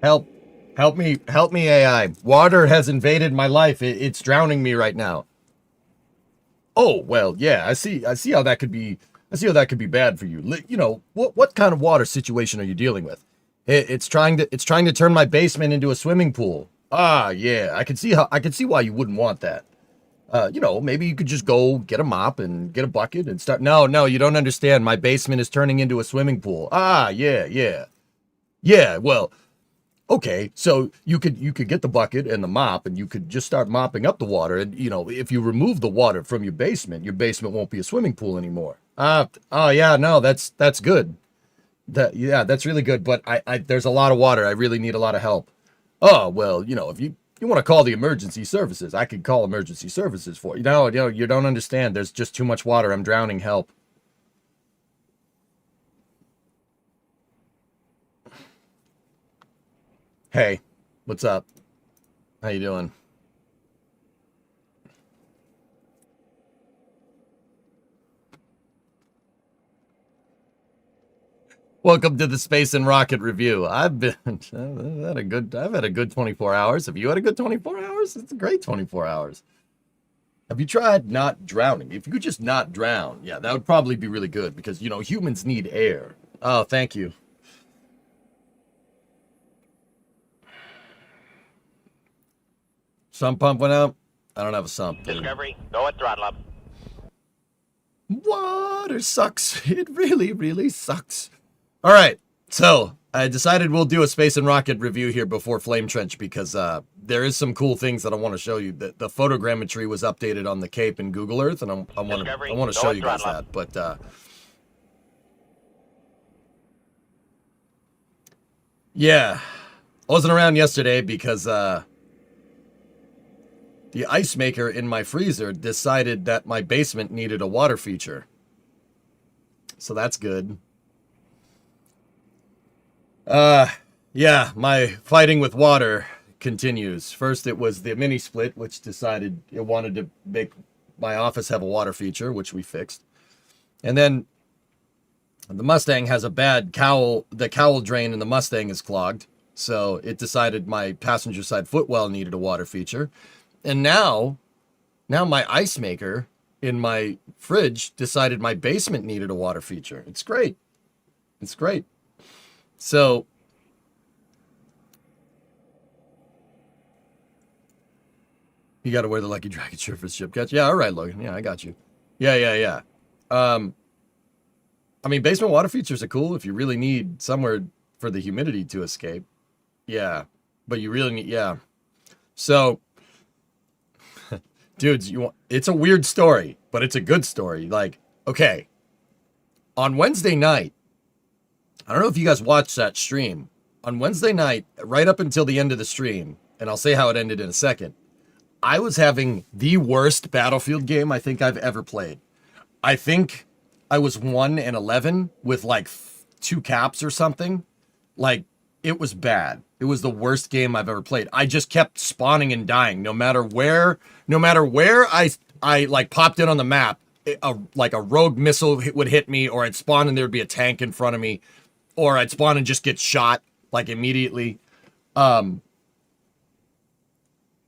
Help. Help me, AI. Water has invaded my life. It's drowning me right now. Oh, well, yeah, I see how that could be. I see how that could be bad for you. You know, what kind of water situation are you dealing with? It's trying to turn my basement into a swimming pool. Ah, yeah, I can see why you wouldn't want that. You know, maybe you could just go get a mop and get a bucket and start. No, no, you don't understand. My basement is turning into a swimming pool. Ah, yeah, yeah. Yeah, well, okay, so you could get the bucket and the mop and you could just start mopping up the water and you know, if you remove the water from your basement won't be a swimming pool anymore. Oh yeah, no, that's good. Yeah, that's really good, but I there's a lot of water. I really need a lot of help. Oh, well, you know, if you want to call the emergency services, I could call emergency services for you. No, you don't understand. There's just too much water. I'm drowning. Help. Hey, what's up? How you doing? Welcome to the Space and Rocket Review. I've had a good 24 hours. Have you had a good 24 hours? It's a great 24 hours. Have you tried not drowning? If you could just not drown, yeah, that would probably be really good because, you know, humans need air. Oh, thank you. Sump pump went out. I don't have a sump. Discovery, go at throttle up. Water sucks. It really, really sucks. All right. So I decided we'll do a space and rocket review here before Flame Trench because there is some cool things that I want to show you. The photogrammetry was updated on the Cape in Google Earth, and I want to show you guys that. But yeah, I wasn't around yesterday because the ice maker in my freezer decided that my basement needed a water feature. So that's good. Uh, yeah, my fighting with water continues. First, it was the mini split, which decided it wanted to make my office have a water feature, which we fixed. And then the Mustang has a bad cowl. The cowl drain in the Mustang is clogged. So it decided my passenger side footwell needed a water feature. And now my ice maker in my fridge decided my basement needed a water feature. It's great. It's great. So you got to wear the Lucky Dragon shirt for the ship catch. Yeah, all right, Logan. Yeah, I got you. Yeah, yeah, yeah. Um, I mean, basement water features are cool if you really need somewhere for the humidity to escape. Yeah, but you really need. Yeah. So, dudes, it's a weird story, but it's a good story. Like, okay, on Wednesday night, I don't know if you guys watched that stream. On Wednesday night, right up until the end of the stream, and I'll say how it ended in a second. I was having the worst Battlefield game I think I've ever played. I think I was 1-11 with like two caps or something. Like it was bad. It was the worst game I've ever played. I just kept spawning and dying no matter where I like popped in on the map. Like a rogue missile would hit me, or I'd spawn and there'd be a tank in front of me, or I'd spawn and just get shot like immediately. Um,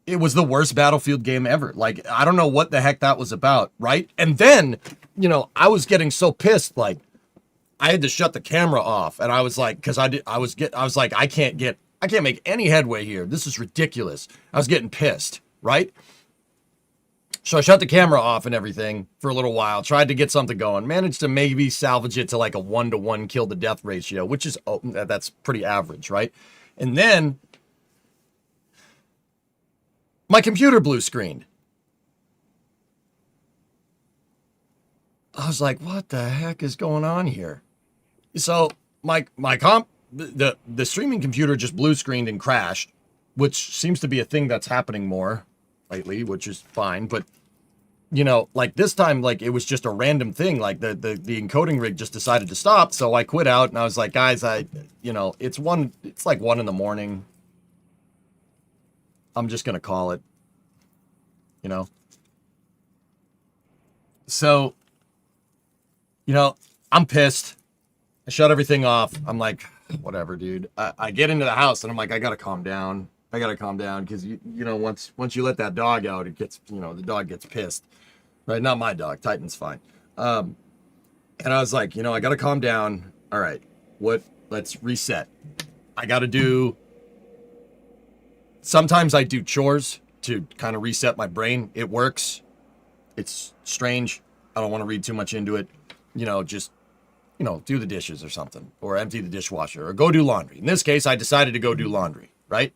it was the worst Battlefield game ever. Like, I don't know what the heck that was about, right? And then, you know, I was getting so pissed, like, I had to shut the camera off, and I was like, because I was like, I can't make any headway here. This is ridiculous. I was getting pissed, right? So I shut the camera off and everything for a little while, tried to get something going, managed to maybe salvage it to like a 1-to-1 kill to death ratio, which is, oh, that's pretty average, right? And then my computer blue screened. I was like, what the heck is going on here? So my comp the streaming computer just blue screened and crashed, which seems to be a thing that's happening more lately, which is fine. But you know, like this time, like it was just a random thing. Like the encoding rig just decided to stop, so I quit out and I was like, guys, you know, it's like 1 in the morning. I'm just gonna call it, you know. So, you know, I'm pissed. I shut everything off. I'm like, whatever, dude. I get into the house and I'm like, I gotta calm down. I gotta calm down because you know once you let that dog out, it gets the dog gets pissed, right? Not my dog. Titan's fine. And I was like, I gotta calm down. All right, let's reset. I gotta do. Sometimes I do chores to kind of reset my brain. It works. It's strange. I don't want to read too much into it. Just do the dishes or something, or empty the dishwasher, or go do laundry. In this case, I decided to go do laundry, right?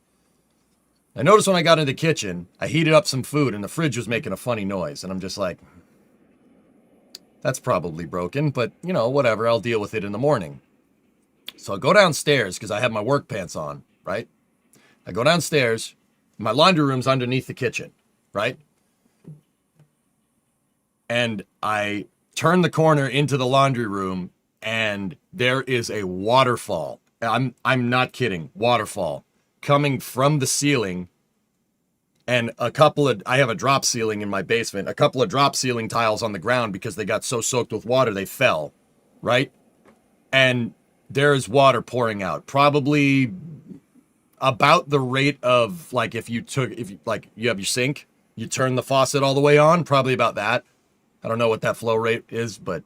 I noticed when I got into the kitchen, I heated up some food and the fridge was making a funny noise. And I'm just like, that's probably broken, but whatever, I'll deal with it in the morning. So I go downstairs because I have my work pants on, right? I go downstairs, my laundry room's underneath the kitchen, right? And I turn the corner into the laundry room and there is a waterfall. I'm not kidding. Waterfall coming from the ceiling, and I have a drop ceiling in my basement, a couple of drop ceiling tiles on the ground because they got so soaked with water they fell, right? And there's water pouring out, probably about the rate of like if you have your sink, you turn the faucet all the way on, probably about that. I don't know what that flow rate is, but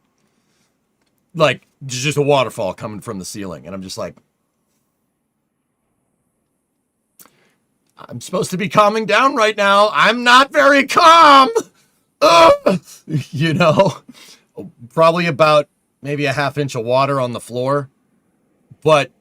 like just a waterfall coming from the ceiling. And I'm just like, I'm supposed to be calming down right now. I'm not very calm. Probably about maybe a half inch of water on the floor, but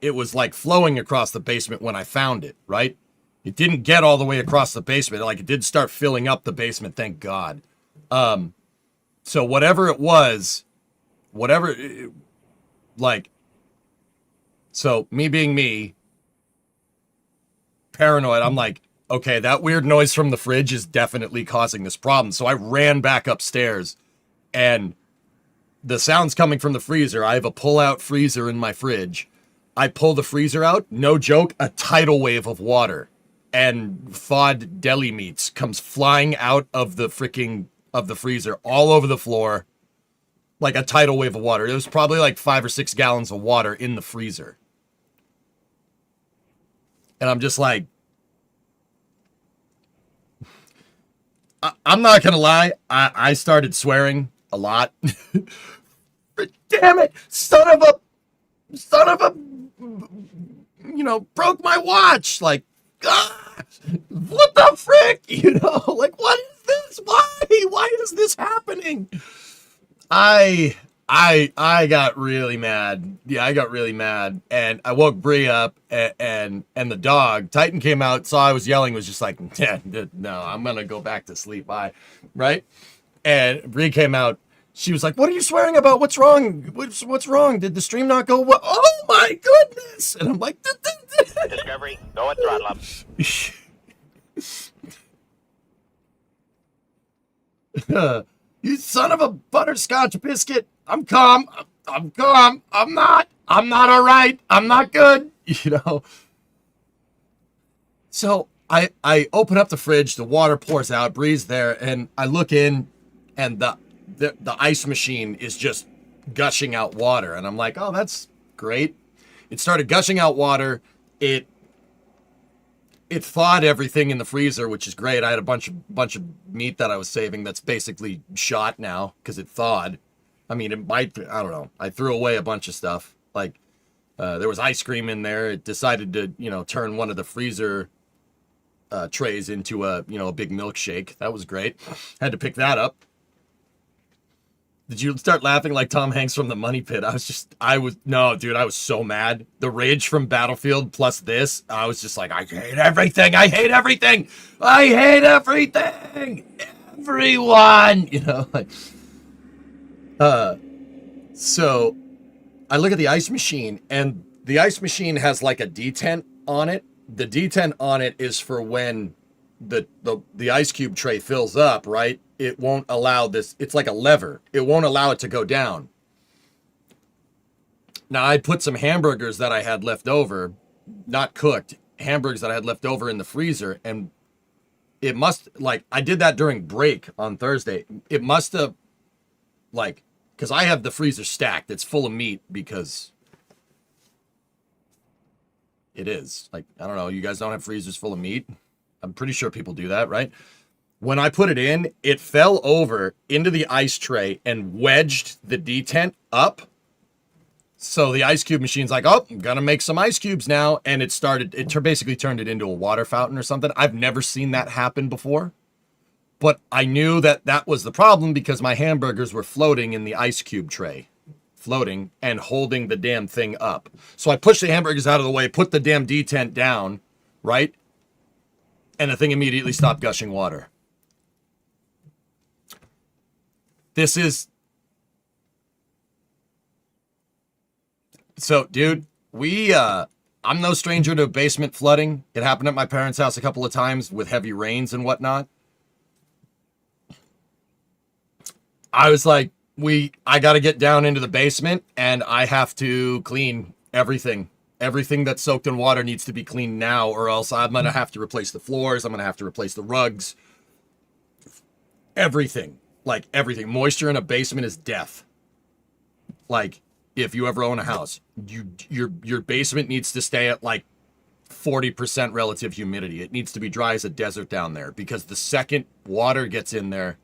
it was like flowing across the basement when I found it, right? It didn't get all the way across the basement. Like it did start filling up the basement. Thank God. So whatever it was, so me being me, paranoid, I'm like, okay, that weird noise from the fridge is definitely causing this problem. So I ran back upstairs and the sound's coming from the freezer. I have a pull-out freezer in my fridge. I pull the freezer out, no joke, a tidal wave of water and thawed deli meats comes flying out of the freezer all over the floor. Like a tidal wave of water. It was probably like 5 or 6 gallons of water in the freezer. And I'm just like, I'm not going to lie. I started swearing a lot. Damn it. Son of a, broke my watch. Like, what the frick? Like, what is this? Why is this happening? I got really mad. Yeah, I got really mad, and I woke Bree up, and the dog Titan came out, saw I was yelling, was just like, yeah, no, I'm gonna go back to sleep. Bye, right? And Bree came out. She was like, "What are you swearing about? What's wrong? What's wrong? Did the stream not go well? Oh my goodness!" And I'm like, Discovery, go and throttle up. You son of a butterscotch biscuit. I'm calm. I'm calm. I'm not all right. I'm not good. So I open up the fridge. The water pours out. Bree's there. And I look in and the ice machine is just gushing out water. And I'm like, oh, that's great. It started gushing out water. It thawed everything in the freezer, which is great. I had a bunch of meat that I was saving that's basically shot now because it thawed. I mean, I don't know. I threw away a bunch of stuff. Like, there was ice cream in there. It decided to, turn one of the freezer trays into a big milkshake. That was great. Had to pick that up. Did you start laughing like Tom Hanks from The Money Pit? No, dude, I was so mad. The rage from Battlefield plus this, I was just like, I hate everything. I hate everything. I hate everything. Everyone, so I look at the ice machine and the ice machine has like a detent on it. The detent on it is for when the ice cube tray fills up, right? It won't allow this. It's like a lever. It won't allow it to go down. Now, I put some hamburgers that I had left over, not cooked, hamburgers that I had left over in the freezer, and it must, I did that during break on Thursday. It must have, because I have the freezer stacked. It's full of meat because It is. Like, I don't know, you guys don't have freezers full of meat? I'm pretty sure people do that, right? When I put it in, it fell over into the ice tray and wedged the detent up. So the ice cube machine's like, oh, I'm gonna make some ice cubes now. And basically turned it into a water fountain or something. I've never seen that happen before. But I knew that that was the problem because my hamburgers were floating in the ice cube tray. Floating and holding the damn thing up. So I pushed the hamburgers out of the way, put the damn detent down, right? And the thing immediately stopped gushing water. This is... So, dude, I'm no stranger to basement flooding. It happened at my parents' house a couple of times with heavy rains and whatnot. I was like, I got to get down into the basement and I have to clean everything. Everything that's soaked in water needs to be cleaned now, or else I'm going to have to replace the floors. I'm going to have to replace the rugs. Everything. Like, everything. Moisture in a basement is death. Like, if you ever own a house, your basement needs to stay at like 40% relative humidity. It needs to be dry as a desert down there, because the second water gets in there,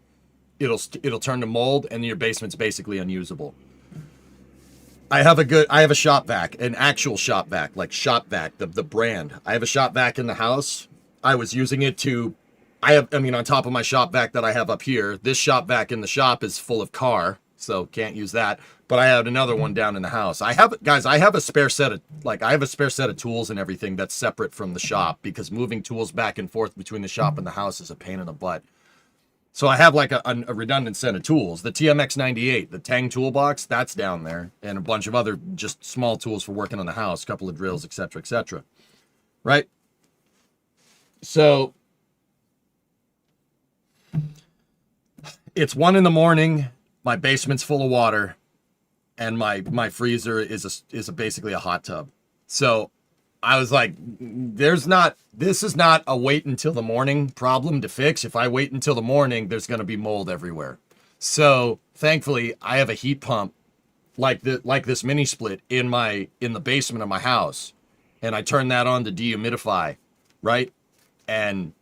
it'll turn to mold and your basement's basically unusable. I have a shop vac, an actual shop vac, like shop vac, the brand. I have a shop vac in the house. I was using it on top of my shop vac that I have up here, this shop vac in the shop is full of car, so can't use that. But I had another one down in the house. I have a spare set of tools and everything that's separate from the shop, because moving tools back and forth between the shop and the house is a pain in the butt. So I have like a redundant set of tools. The TMX98, the Tang toolbox, that's down there, and a bunch of other just small tools for working on the house, a couple of drills, etc., etc. Right? So it's 1 a.m. My basement's full of water, and my freezer is basically a hot tub. So I was like, this is not a wait until the morning problem to fix. If I wait until the morning, there's going to be mold everywhere. So thankfully, I have a heat pump like this mini split in the basement of my house, and I turn that on to dehumidify, right? And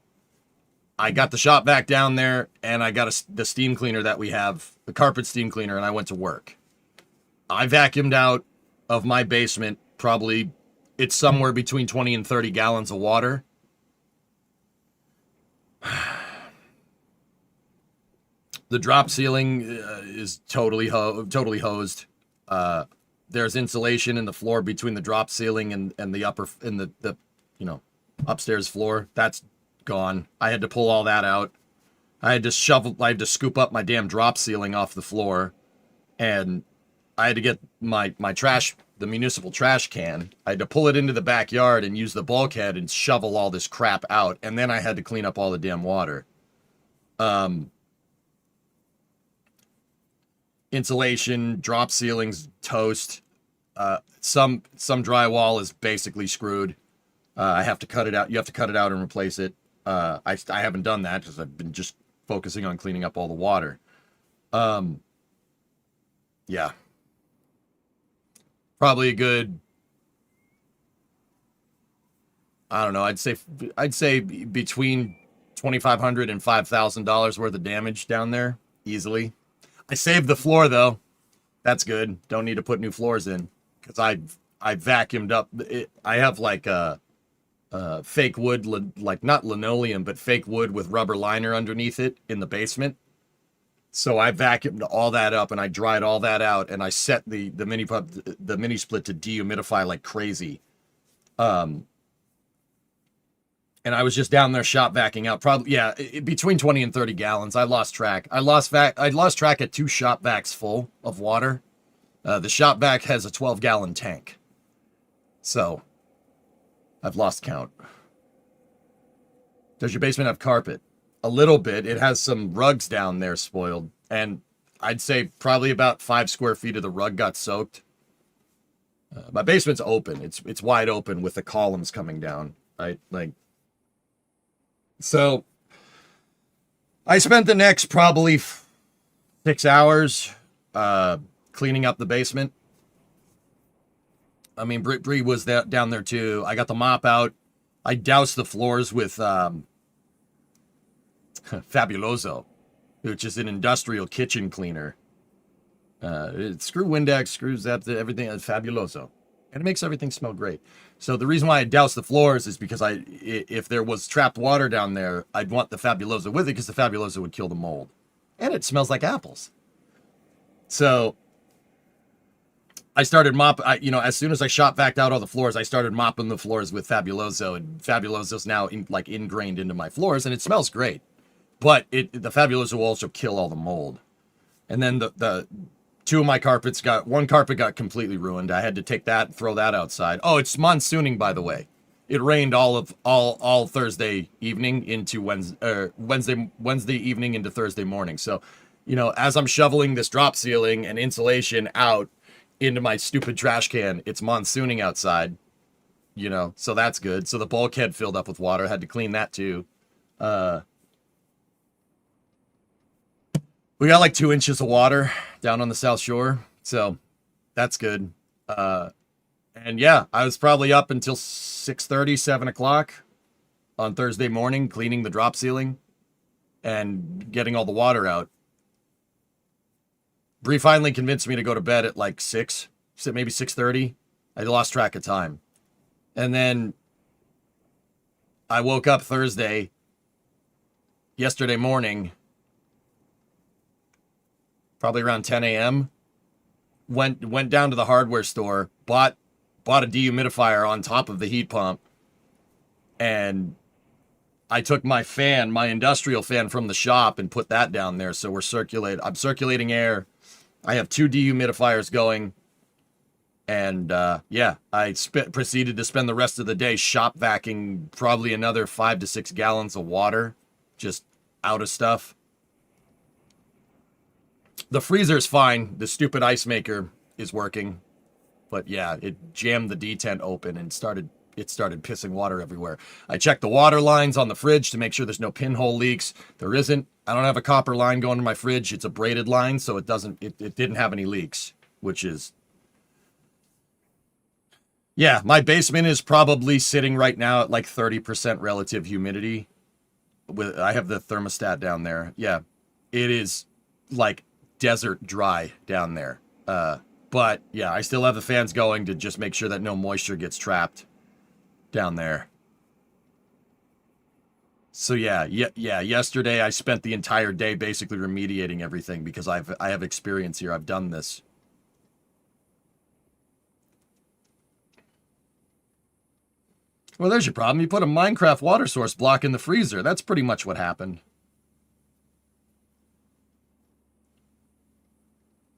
I got the shop vac down there, and I got the steam cleaner that we have, the carpet steam cleaner, and I went to work. I vacuumed out of my basement probably, it's somewhere between 20 and 30 gallons of water. The drop ceiling is totally hosed. There's insulation in the floor between the drop ceiling and the upstairs floor. That's gone. I had to pull all that out. I had to scoop up my damn drop ceiling off the floor, and I had to get my trash, the municipal trash can. I had to pull it into the backyard and use the bulkhead and shovel all this crap out, and then I had to clean up all the damn water. Insulation, drop ceilings, toast. Some drywall is basically screwed. I have to cut it out. You have to cut it out and replace it. I haven't done that because I've been just focusing on cleaning up all the water. Yeah. Probably a good, I don't know, I'd say between $2,500 and $5,000 worth of damage down there, easily. I saved the floor, though. That's good. Don't need to put new floors in, because I vacuumed up. I have like a fake wood, like not linoleum, but fake wood with rubber liner underneath it in the basement. So I vacuumed all that up, and I dried all that out, and I set the mini split to dehumidify like crazy. And I was just down there shop vacuuming out, probably, yeah, between 20 and 30 gallons. I lost track. I lost track at 2 shop vacs full of water. The shop vac has a 12-gallon tank. So I've lost count. Does your basement have carpet? A little bit. It has some rugs down there spoiled, and I'd say probably about 5 square feet of the rug got soaked. My basement's open. It's wide open with the columns coming down. Right, like. So I spent the next probably 6 hours cleaning up the basement. I mean, Bree was down there too. I got the mop out. I doused the floors with Fabuloso, which is an industrial kitchen cleaner. Screw Windex, screws that, everything. Fabuloso, and it makes everything smell great. So the reason why I doused the floors is because if there was trapped water down there, I'd want the Fabuloso with it because the Fabuloso would kill the mold, and it smells like apples. So I started as soon as I shop vacked out all the floors, I started mopping the floors with Fabuloso, and Fabuloso's now ingrained into my floors, and it smells great. But the Fabuloso will also kill all the mold. And then the two of my carpets one carpet got completely ruined. I had to take that and throw that outside. Oh, it's monsooning, by the way. It rained all Thursday evening into Wednesday evening into Thursday morning. So, as I'm shoveling this drop ceiling and insulation out into my stupid trash can, it's monsooning outside. So that's good. So the bulkhead filled up with water. I had to clean that too. We got like 2 inches of water down on the South Shore, so that's good. And yeah, I was probably up until 6:30, 7 o'clock on Thursday morning, cleaning the drop ceiling and getting all the water out. Bree finally convinced me to go to bed at like 6, maybe 6:30. I lost track of time. And then I woke up yesterday morning, probably around 10 a.m. Went down to the hardware store, bought a dehumidifier on top of the heat pump, and I took my industrial fan from the shop and put that down there. So I'm circulating air. I have 2 dehumidifiers going, and I proceeded to spend the rest of the day shop vacuuming probably another 5 to 6 gallons of water, just out of stuff. The freezer's fine. The stupid ice maker is working. But yeah, it jammed the detent open and started pissing water everywhere. I checked the water lines on the fridge to make sure there's no pinhole leaks. There isn't. I don't have a copper line going to my fridge. It's a braided line, so it didn't have any leaks, which is... Yeah, my basement is probably sitting right now at like 30% relative humidity. I have the thermostat down there. Yeah, it is like desert dry down there. But yeah, I still have the fans going to just make sure that no moisture gets trapped down there. So yeah, yesterday I spent the entire day basically remediating everything because I have experience here. I've done this. Well, there's your problem. You put a Minecraft water source block in the freezer. That's pretty much what happened.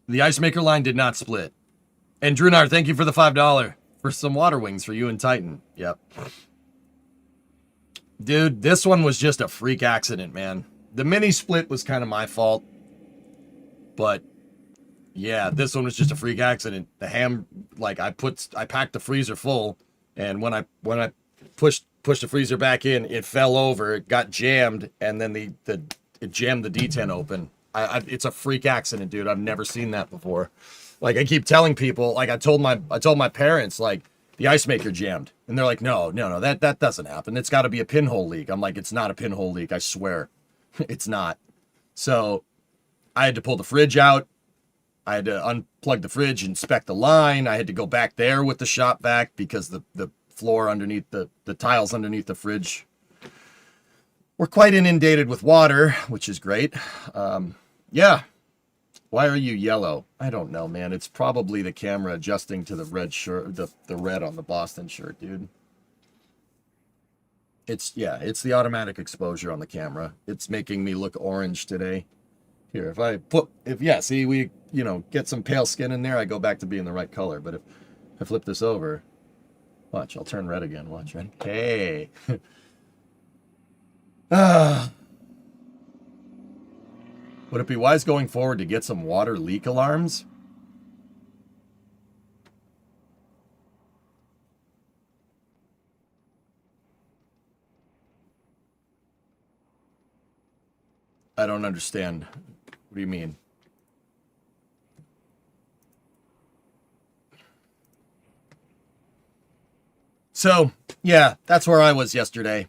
The ice maker line did not split. And Drunar, thank you for the $5 for some water wings for you and Titan. Yep. Dude, this one was just a freak accident, man. The mini split was kind of my fault. But yeah, this one was just a freak accident. The I packed the freezer full, and when I pushed the freezer back in, it fell over, it got jammed, and then it jammed the detent open. It's a freak accident, dude. I've never seen that before. Like, I keep telling people, like I told my parents, like, the ice maker jammed. And they're like, no, that doesn't happen. It's got to be a pinhole leak. I'm like, it's not a pinhole leak, I swear. It's not. So I had to pull the fridge out. I had to unplug the fridge, inspect the line. I had to go back there with the shop vac because the floor underneath the tiles underneath the fridge were quite inundated with water, which is great. Yeah. Why are you yellow? I don't know, man. It's probably the camera adjusting to the red shirt, the red on the Boston shirt, dude. It's the automatic exposure on the camera. It's making me look orange today. Here, see, we, get some pale skin in there, I go back to being the right color. But if I flip this over, watch, I'll turn red again. Watch, right? Hey. Would it be wise going forward to get some water leak alarms? I don't understand. What do you mean? So, yeah, that's where I was yesterday.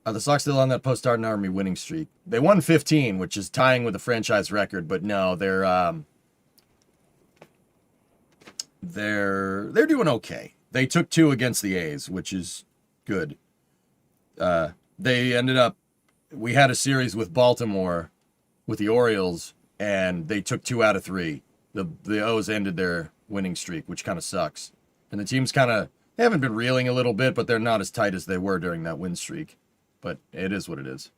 Are the Sox still on that post-Arden Army winning streak? They won 15, which is tying with the franchise record, but no, they're doing okay. They took 2 against the A's, which is good. They ended up, we had a series with Baltimore, with the Orioles, and they took 2 out of 3. The O's ended their winning streak, which kind of sucks. And the team's they haven't been reeling a little bit, but they're not as tight as they were during that win streak. But it is what it is.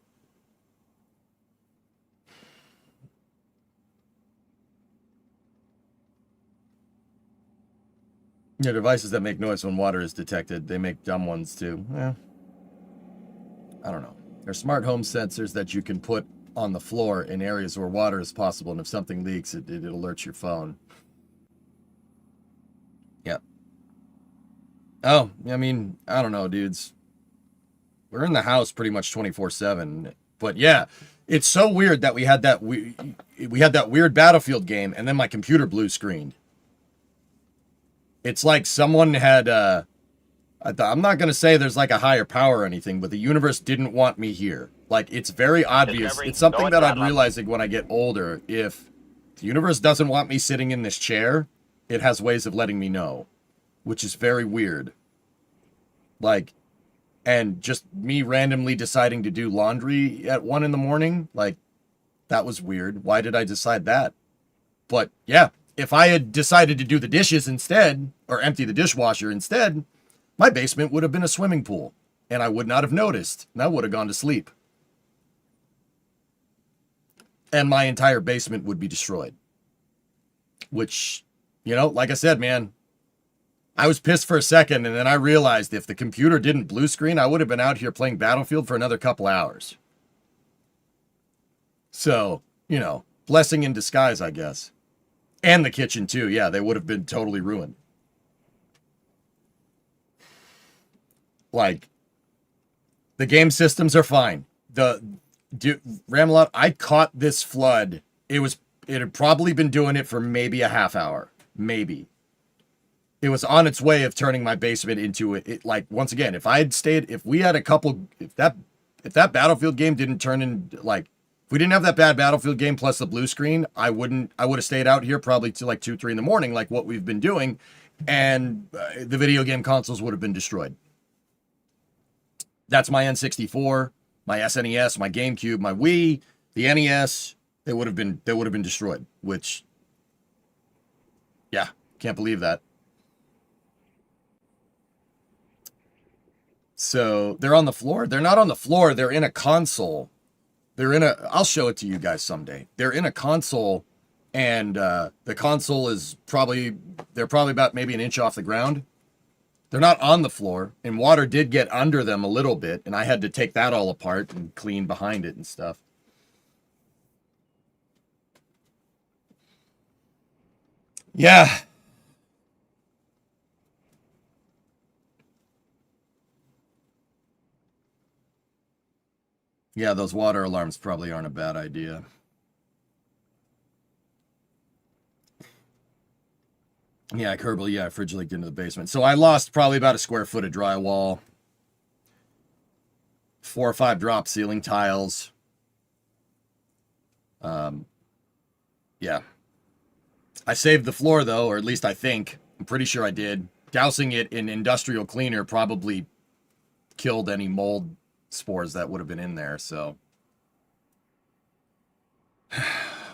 Yeah, devices that make noise when water is detected, they make dumb ones too. Yeah. I don't know. They're smart home sensors that you can put on the floor in areas where water is possible, and if something leaks, it alerts your phone. Yep. Oh, I mean, I don't know, dudes. We're in the house pretty much 24/7. But yeah, it's so weird that we had that weird Battlefield game, and then my computer blue screened. It's like someone had I'm not going to say there's like a higher power or anything, but the universe didn't want me here. Like, it's very obvious. It's something that I'm realizing when I get older. If the universe doesn't want me sitting in this chair, it has ways of letting me know, which is very weird. Like, and just me randomly deciding to do laundry at 1 a.m, like, that was weird. Why did I decide that? But yeah, if I had decided to do the dishes instead, or empty the dishwasher instead, my basement would have been a swimming pool, and I would not have noticed, and I would have gone to sleep. And my entire basement would be destroyed. Which, you know, like I said, man, I was pissed for a second, and then I realized if the computer didn't blue screen, I would have been out here playing Battlefield for another couple hours. So, you know, blessing in disguise, I guess. And the kitchen, too. Yeah, they would have been totally ruined. Like, the game systems are fine. Ramalot, I caught this flood. It had probably been doing it for maybe a half hour. Maybe. It was on its way of turning my basement into it. Like, once again, if that Battlefield game didn't turn in, like, if we didn't have that bad Battlefield game plus the blue screen, I would have stayed out here probably till like 2, 3 in the morning, like what we've been doing, and the video game consoles would have been destroyed. That's my N64, my SNES, my GameCube, my Wii, the NES. They would have been destroyed. Which, yeah, can't believe that. So they're on the floor. They're not on the floor. They're in a console. I'll show it to you guys someday. They're in a console, and the console they're probably about maybe an inch off the ground. They're not on the floor, and water did get under them a little bit, and I had to take that all apart and clean behind it and stuff. Yeah. Yeah, those water alarms probably aren't a bad idea. Yeah, Kerbal, yeah, fridge leaked into the basement. So I lost probably about a square foot of drywall, 4 or 5 drop ceiling tiles. Yeah. I saved the floor, though, or at least I think. I'm pretty sure I did. Dousing it in industrial cleaner probably killed any mold spores that would have been in there, so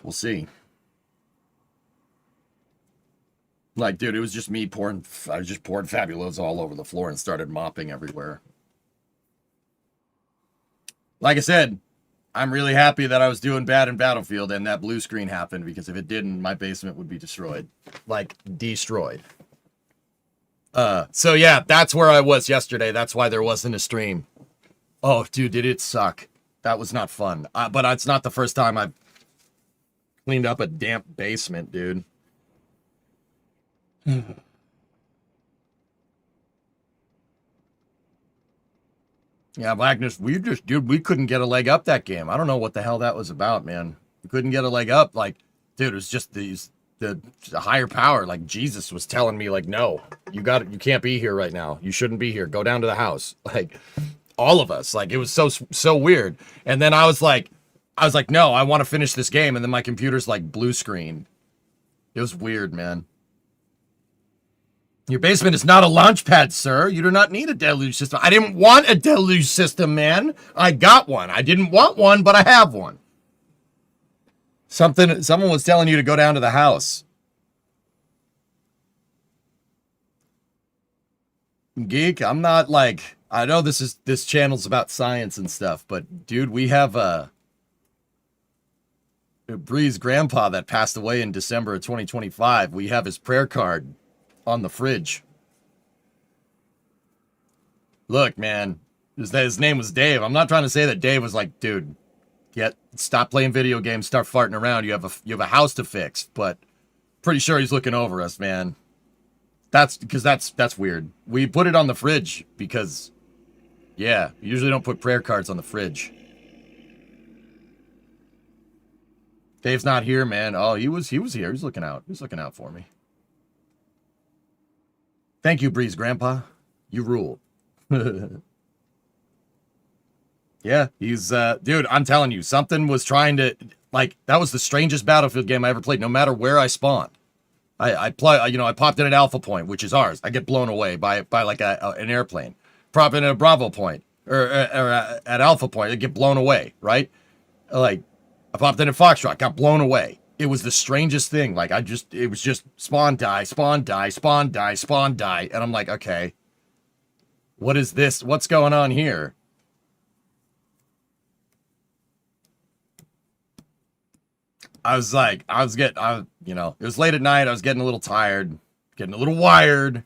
we'll see. Like, dude, it was just me I just poured Fabuloso all over the floor and started mopping everywhere. Like I said, I'm really happy that I was doing bad in Battlefield and that blue screen happened, because if it didn't, my basement would be destroyed. Like, destroyed. So yeah, that's where I was yesterday. That's why there wasn't a stream. Oh, dude, did it suck. That was not fun. But it's not the first time I've cleaned up a damp basement, dude. Yeah, Blackness, we couldn't get a leg up that game. I don't know what the hell that was about, man. We couldn't get a leg up. Like, dude, it was just these the higher power, like Jesus was telling me, like, no, you can't be here right now. You shouldn't be here. Go down to the house. Like, all of us, like, it was so weird. And then I was like, no, I want to finish this game. And then my computer's like blue screen. It was weird, man. Your basement is not a launch pad, sir. You do not need a deluge system. I didn't want a deluge system, man. I got one. I didn't want one, but I have one. Someone was telling you to go down to the house. Geek, I'm not like, I know this channel's about science and stuff, but dude, we have Bree's grandpa that passed away in December of 2025. We have his prayer card on the fridge. Look, man, his name was Dave. I'm not trying to say that Dave was like, dude, stop playing video games, start farting around. You have a house to fix, but pretty sure he's looking over us, man. That's weird. We put it on the fridge because, yeah, we usually don't put prayer cards on the fridge. Dave's not here, man. Oh, he was here. He's looking out. He's looking out for me. Thank you, Bree's grandpa. You rule. Yeah, he's, dude, I'm telling you, something was trying to, like, that was the strangest Battlefield game I ever played, no matter where I spawned. I popped in at Alpha Point, which is ours. I get blown away by like an airplane. Prop in at a Bravo Point, or at Alpha Point, I get blown away, right? Like, I popped in at Foxtrot, got blown away. It was the strangest thing. Like, it was just spawn, die, spawn, die, spawn, die, spawn, die. And I'm like, okay, what is this? What's going on here? It was late at night. I was getting a little tired, getting a little wired,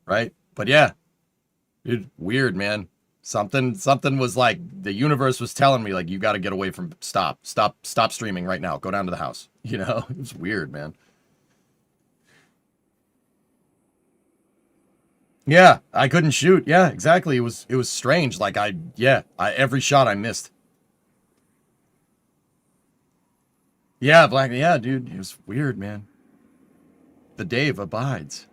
right? But yeah, dude, weird, man. Something was like, the universe was telling me, like, you got to get away from, stop streaming right now. Go down to the house. You know, it was weird, man. Yeah, I couldn't shoot. Yeah, exactly. It was strange. Like, every shot I missed. Yeah, yeah, dude, it was weird, man. The Dave abides.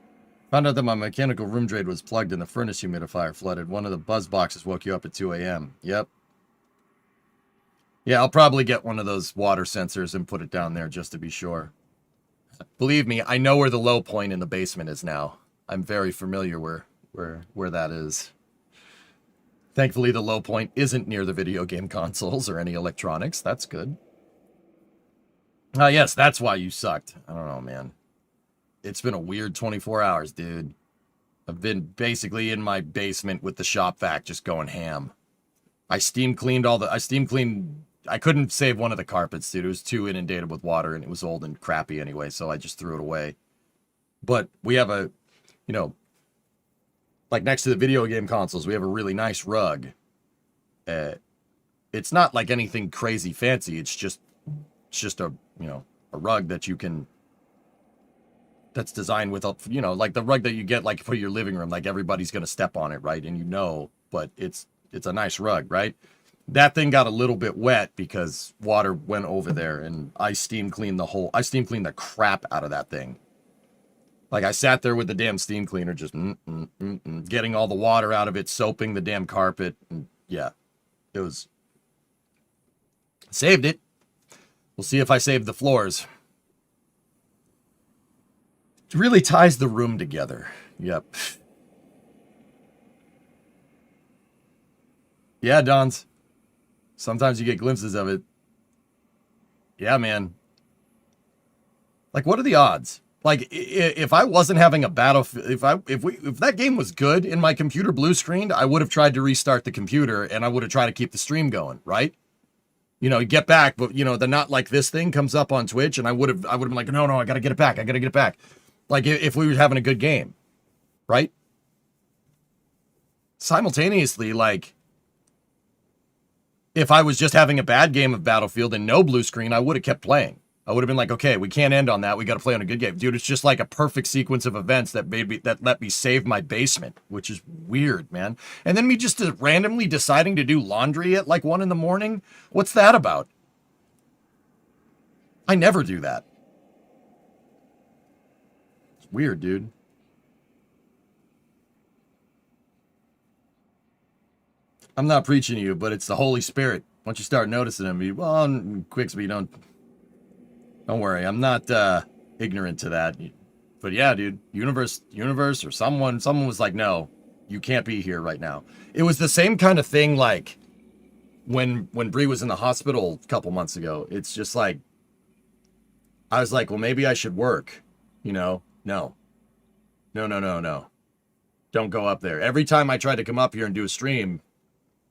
Found out that my mechanical room drain was plugged and the furnace humidifier flooded. One of the buzz boxes woke you up at 2 a.m. Yep. Yeah, I'll probably get one of those water sensors and put it down there just to be sure. Believe me, I know where the low point in the basement is now. I'm very familiar where that is. Thankfully, the low point isn't near the video game consoles or any electronics. That's good. Yes, that's why you sucked. I don't know, man. It's been a weird 24 hours, dude. I've been basically in my basement with the shop vac just going ham. I couldn't save one of the carpets, dude. It was too inundated with water and it was old and crappy anyway, so I just threw it away. But we have a, like next to the video game consoles, we have a really nice rug. It's not like anything crazy fancy. It's just a, a rug that you can, that's designed with, like the rug that you get like for your living room, like everybody's going to step on it, right? And but it's a nice rug, right? That thing got a little bit wet because water went over there and I steam cleaned the crap out of that thing. Like I sat there with the damn steam cleaner, just getting all the water out of it, soaping the damn carpet. And yeah, saved it. We'll see if I save the floors. It really ties the room together. Yep. Yeah, Dons. Sometimes you get glimpses of it. Yeah, man. Like, what are the odds? Like, if I wasn't having a battlefield, if that game was good in my computer blue screened, I would have tried to restart the computer and I would have tried to keep the stream going, right? Get back, but the not like this thing comes up on Twitch, and I would have been like, no, I gotta get it back. Like if we were having a good game, right? Simultaneously, like if I was just having a bad game of Battlefield and no blue screen, I would have kept playing. I would have been like, okay, we can't end on that. We got to play on a good game, dude. It's just like a perfect sequence of events that let me save my basement, which is weird, man. And then me just randomly deciding to do laundry at like 1 a.m. What's that about? I never do that. Weird, dude. I'm not preaching to you, but it's the Holy Spirit. Once you start noticing him, well, Quigsby, don't worry. I'm not ignorant to that. But yeah, dude, universe, or someone was like, no, you can't be here right now. It was the same kind of thing like when Bree was in the hospital a couple months ago. It's just like, I was like, well, maybe I should work, you know? No. Don't go up there. Every time I tried to come up here and do a stream,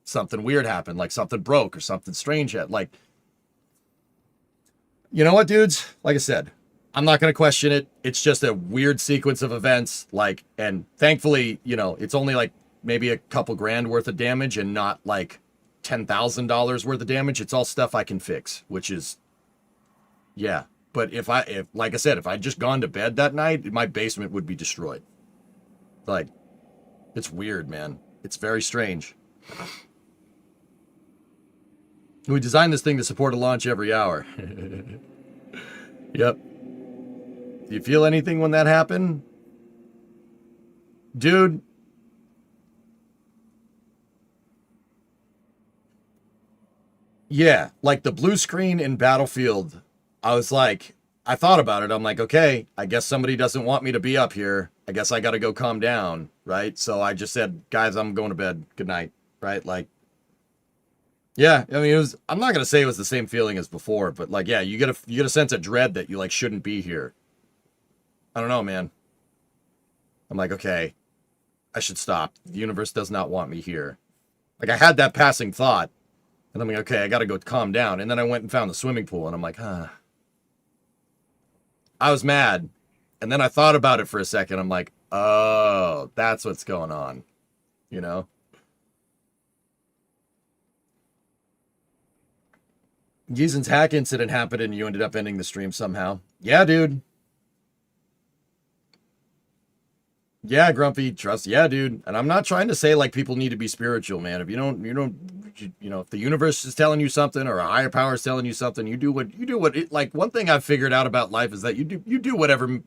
something weird happened, like something broke or something strange. Like, you know what, dudes? Like I said, I'm not going to question it. It's just a weird sequence of events. Like, and thankfully, you know, it's only like maybe a couple grand worth of damage and not like $10,000 worth of damage. It's all stuff I can fix, which is, yeah. But if like I said, if I'd just gone to bed that night, my basement would be destroyed. Like, it's weird, man. It's very strange. We designed this thing to support a launch every hour. Yep. Do you feel anything when that happened? Dude. Yeah, like the blue screen in Battlefield, I was like, I thought about it. I'm like, okay, I guess somebody doesn't want me to be up here. I guess I got to go calm down, right? So I just said, guys, I'm going to bed. Good night, right? Like, yeah, I mean, I'm not going to say it was the same feeling as before, but like, yeah, you get a sense of dread that you like shouldn't be here. I don't know, man. I'm like, okay, I should stop. The universe does not want me here. Like, I had that passing thought, and I'm like, okay, I got to go calm down. And then I went and found the swimming pool, and I'm like, huh. I was mad. And then I thought about it for a second. I'm like, oh, that's what's going on. You know? Gizen's hack incident happened and you ended up ending the stream somehow. Yeah, dude. Yeah, Grumpy, trust. Yeah, dude. And I'm not trying to say like people need to be spiritual, man. If you don't, if the universe is telling you something or a higher power is telling you something, you do what it, like one thing I've figured out about life is that you do whatever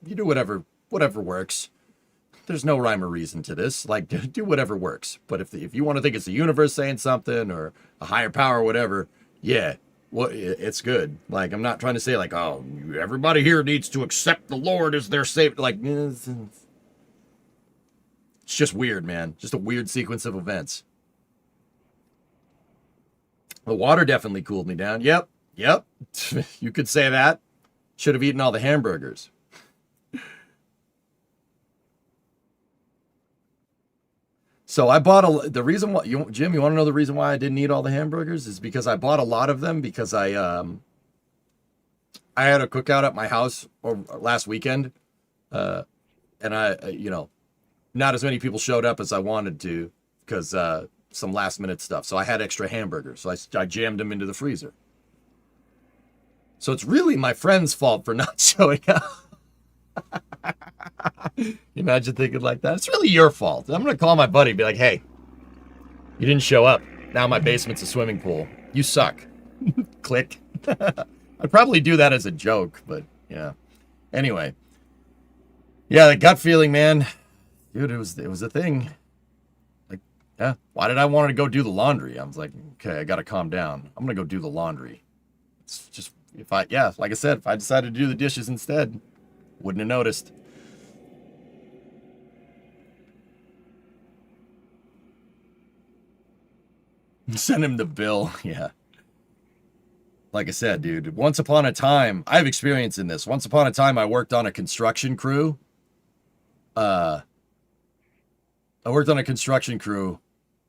works. There's no rhyme or reason to this. Like do whatever works. But if you want to think it's the universe saying something or a higher power or whatever, yeah. Well, it's good. Like, I'm not trying to say, like, oh, everybody here needs to accept the Lord as their savior. Like, it's just weird, man. Just a weird sequence of events. The water definitely cooled me down. Yep. You could say that. Should have eaten all the hamburgers. So I bought the reason why, Jim, you want to know the reason why I didn't eat all the hamburgers is because I bought a lot of them because I had a cookout at my house last weekend, and not as many people showed up as I wanted to because some last minute stuff. So I had extra hamburgers, so I jammed them into the freezer. So it's really my friend's fault for not showing up. Imagine thinking like that. It's really your fault. I'm gonna call my buddy and be like, hey, you didn't show up. Now my basement's a swimming pool. You suck. Click. I'd probably do that as a joke, but yeah. Anyway. Yeah, the gut feeling, man. Dude, it was a thing. Like, yeah. Why did I want to go do the laundry? I was like, okay, I gotta calm down. I'm gonna go do the laundry. It's just like I said, if I decided to do the dishes instead, wouldn't have noticed. Send him the bill. Yeah. Like I said, dude, once upon a time, I have experience in this. Once upon a time, I worked on a construction crew. I worked on a construction crew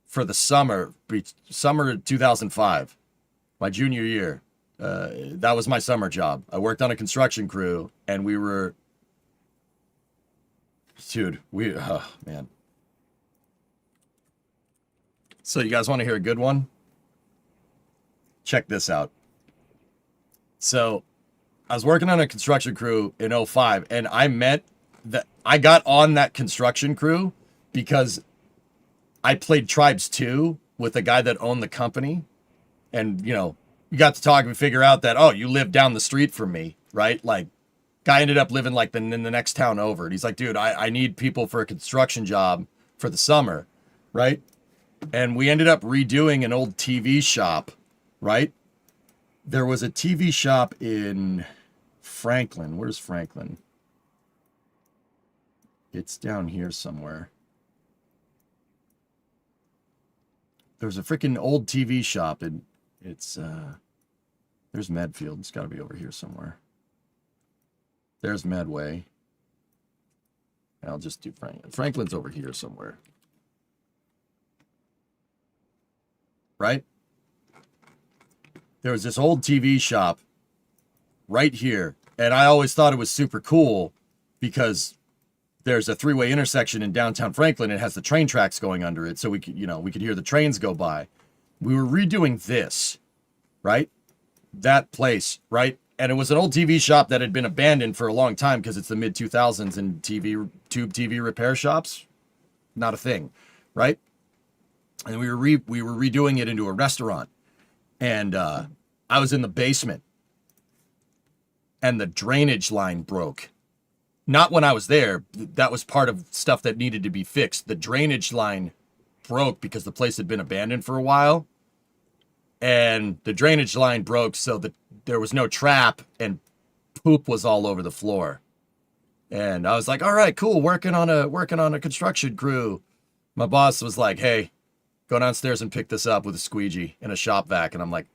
for the summer of 2005, my junior year. That was my summer job. I worked on a construction crew, and we were... Dude, oh, man. So you guys want to hear a good one? Check this out. So I was working on a construction crew in 05, and I got on that construction crew because I played Tribes 2 with the guy that owned the company. And, we got to talk and figure out that, oh, you live down the street from me, right? Like, Guy ended up living like in the next town over. And he's like, dude, I need people for a construction job for the summer, right? And we ended up redoing an old TV shop, right? There was a TV shop in Franklin. Where's Franklin? It's down here somewhere. There's a freaking old TV shop, and it's, there's Medfield. It's got to be over here somewhere. There's Medway. I'll just do Franklin. Franklin's over here somewhere. Right? There was this old TV shop right here, and I always thought it was super cool because there's a three-way intersection in downtown Franklin. It has the train tracks going under it, so we could, we could hear the trains go by. We were redoing this, right? That place, right? And it was an old TV shop that had been abandoned for a long time because it's the mid-2000s and tube TV repair shops, not a thing, right? And we were redoing it into a restaurant. And I was in the basement. And the drainage line broke. Not when I was there. That was part of stuff that needed to be fixed. The drainage line broke because the place had been abandoned for a while. And the drainage line broke so that there was no trap and poop was all over the floor. And I was like, all right, cool, working on a construction crew. My boss was like, hey, go downstairs and pick this up with a squeegee and a shop vac. And I'm like,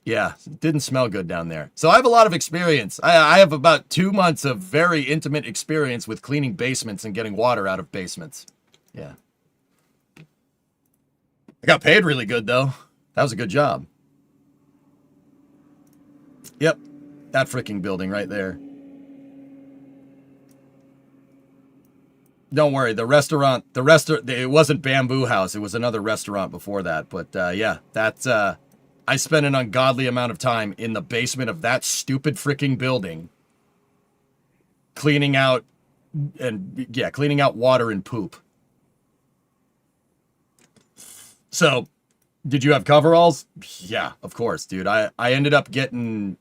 yeah, it didn't smell good down there. So I have a lot of experience. I have about 2 months of very intimate experience with cleaning basements and getting water out of basements. Yeah. I got paid really good, though. That was a good job. Yep. That freaking building right there. Don't worry. It wasn't Bamboo House. It was another restaurant before that. But, yeah, that's, I spent an ungodly amount of time in the basement of that stupid freaking building cleaning out water and poop. So, did you have coveralls? Yeah, of course, dude. I ended up getting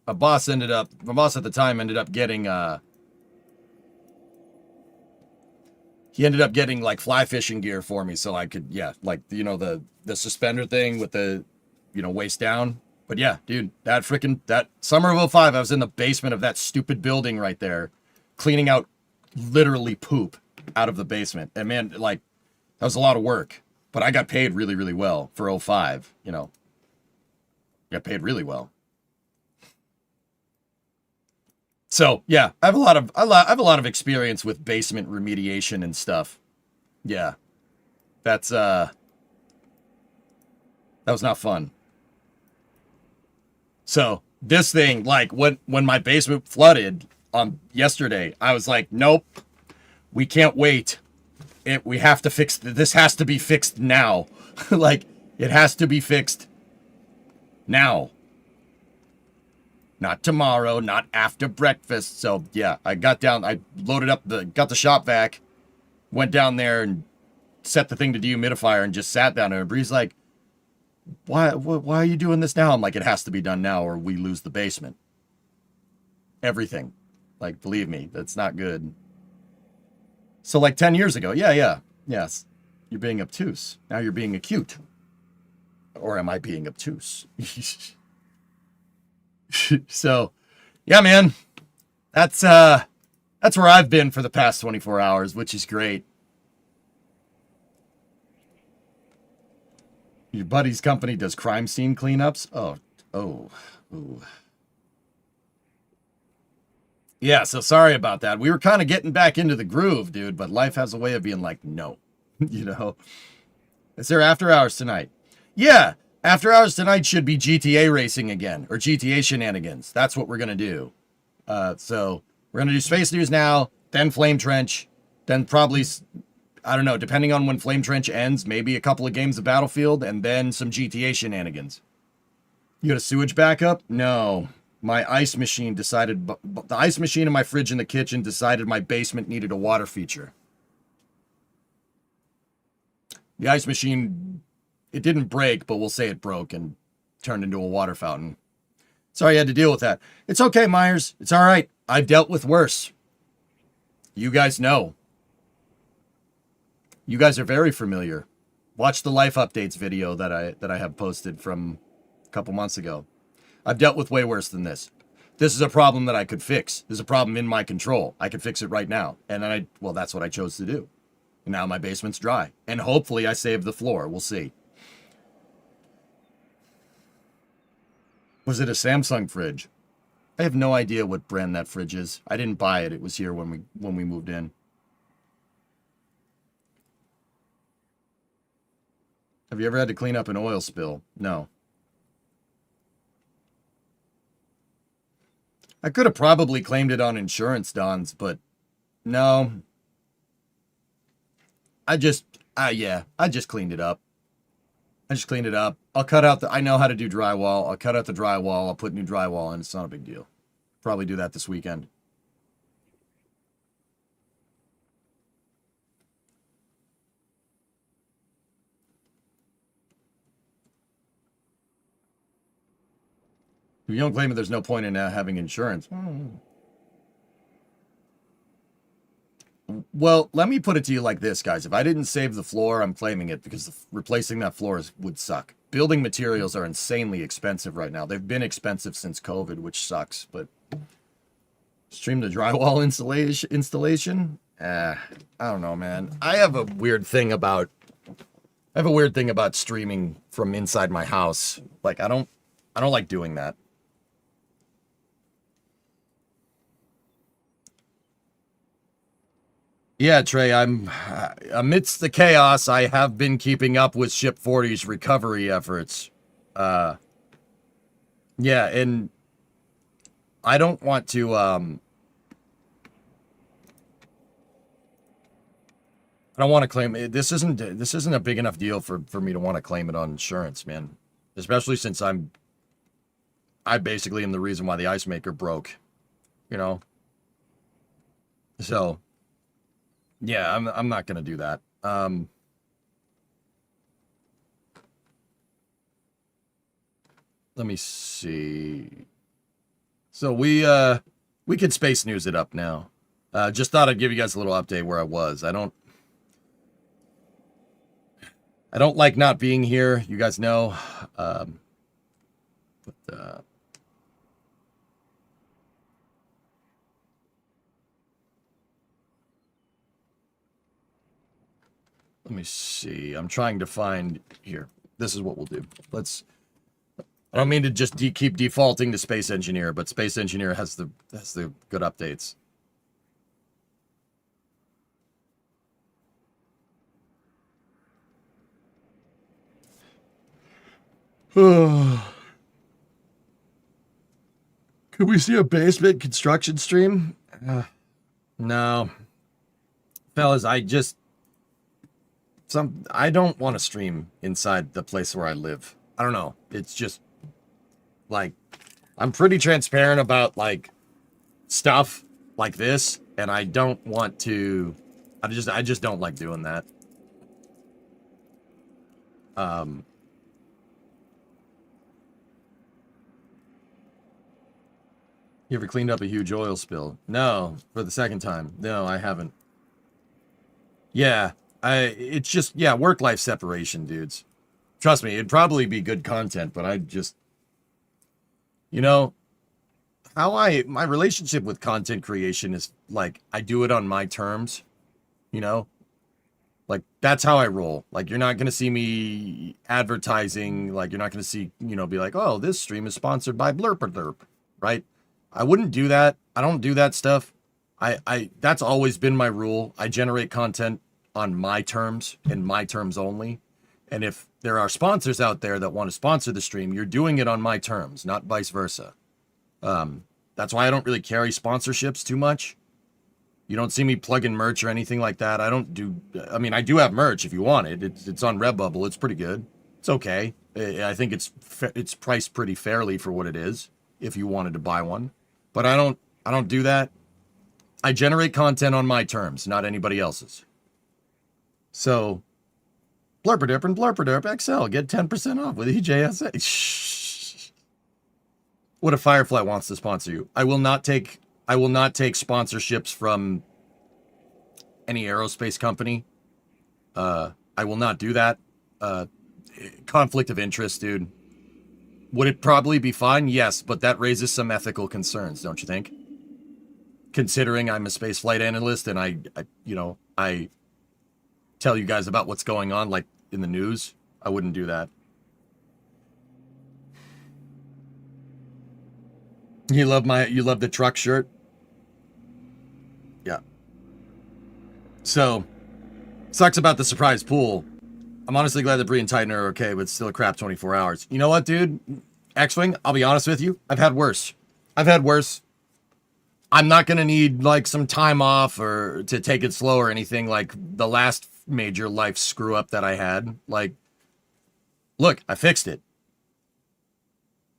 my boss at the time ended up getting he ended up getting like fly fishing gear for me so I could the suspender thing with the waist down. But yeah, dude, that summer of '05, I was in the basement of that stupid building right there cleaning out literally poop out of the basement. And man, like, that was a lot of work. But I got paid really, really well for '05, Got paid really well. So, yeah, I have a lot of experience with basement remediation and stuff. Yeah. That was not fun. So, this thing, like, when my basement flooded yesterday, I was like, nope, we can't wait. We have to fix this. Has to be fixed now. Like, it has to be fixed now. Not tomorrow, not after breakfast. So yeah, I got down, I loaded up got the shop vac, went down there and set the thing to dehumidifier and just sat down there. And Bree's like, why are you doing this now? I'm like, it has to be done now or we lose the basement. Everything. Like, believe me, that's not good. So like 10 years ago, yes, you're being obtuse. Now you're being acute. Or am I being obtuse? So, yeah, man, that's where I've been for the past 24 hours, which is great. Your buddy's company does crime scene cleanups? Oh. Yeah, so sorry about that. We were kind of getting back into the groove, dude, but life has a way of being like, no, Is there after hours tonight? Yeah, after hours tonight should be GTA racing again, or GTA shenanigans. That's what we're going to do. So we're going to do Space News now, then Flame Trench, then probably, I don't know, depending on when Flame Trench ends, maybe a couple of games of Battlefield, and then some GTA shenanigans. You got a sewage backup? No. My ice machine decided, the ice machine in my fridge in the kitchen decided my basement needed a water feature. The ice machine, it didn't break, but we'll say it broke and turned into a water fountain. Sorry you had to deal with that. It's okay, Myers. It's all right. I've dealt with worse. You guys know. You guys are very familiar. Watch the life updates video that I have posted from a couple months ago. I've dealt with way worse than this. This is a problem that I could fix. This is a problem in my control. I could fix it right now. And well, that's what I chose to do. And now my basement's dry. And hopefully I save the floor. We'll see. Was it a Samsung fridge? I have no idea what brand that fridge is. I didn't buy it. It was here when we moved in. Have you ever had to clean up an oil spill? No. I could have probably claimed it on insurance, Dons, but no. I just cleaned it up. I'll cut out I know how to do drywall. I'll cut out the drywall. I'll put new drywall in. It's not a big deal. Probably do that this weekend. If you don't claim it, there's no point in having insurance. Well, let me put it to you like this, guys. If I didn't save the floor, I'm claiming it because replacing that floor would suck. Building materials are insanely expensive right now. They've been expensive since COVID, which sucks. But stream the drywall installation? I don't know, man. I have a weird thing about streaming from inside my house. Like I don't like doing that. Yeah, Trey, I'm amidst the chaos, I have been keeping up with Ship 40's recovery efforts. Yeah, and I don't want to I don't want to claim it. This isn't a big enough deal for me to want to claim it on insurance, man. Especially since I basically am the reason why the ice maker broke, you know. So yeah, I'm not gonna do that. Let me see. So we could space news it up now. Just thought I'd give you guys a little update where I was. I don't like not being here. You guys know. Let me see. I'm trying to find here. This is what we'll do. I don't mean to just keep defaulting to Space Engineer, but Space Engineer has the good updates. Could we see a basement construction stream? No. Fellas, I don't want to stream inside the place where I live. I don't know. It's just like I'm pretty transparent about like stuff like this, and I don't want to. I just don't like doing that. You ever cleaned up a huge oil spill? No, for the second time. No, I haven't. Yeah, it's just, yeah, work-life separation, dudes. Trust me, it'd probably be good content, but I just, you know, my relationship with content creation is like, I do it on my terms, you know? Like, that's how I roll. Like, you're not going to see me advertising, like, you're not going to see, you know, be like, oh, this stream is sponsored by Blurp, right? I wouldn't do that. I don't do that stuff. That's always been my rule. I generate content on my terms and my terms only. And if there are sponsors out there that want to sponsor the stream, you're doing it on my terms, not vice versa. That's why I don't really carry sponsorships too much. You don't see me plugging merch or anything like that. I mean, I do have merch if you want it. It's on Redbubble. It's pretty good. It's okay. I think it's priced pretty fairly for what it is if you wanted to buy one. But I don't do that. I generate content on my terms, not anybody else's. So, Blurperderp and Blurperderp XL get 10% off with EJSA. What if Firefly wants to sponsor you? I will not take sponsorships from any aerospace company. I will not do that. Conflict of interest, dude. Would it probably be fine? Yes, but that raises some ethical concerns, don't you think? Considering I'm a space flight analyst and I tell you guys about what's going on, like in the news, I wouldn't do that. You love the truck shirt? Yeah. So, sucks about the surprise pool. I'm honestly glad that Bree and Titan are okay, but it's still a crap 24 hours. You know what, dude? X-Wing, I'll be honest with you. I've had worse. I'm not going to need, like, some time off or to take it slow or anything like the last major life screw-up that I had. Like, look, I fixed it.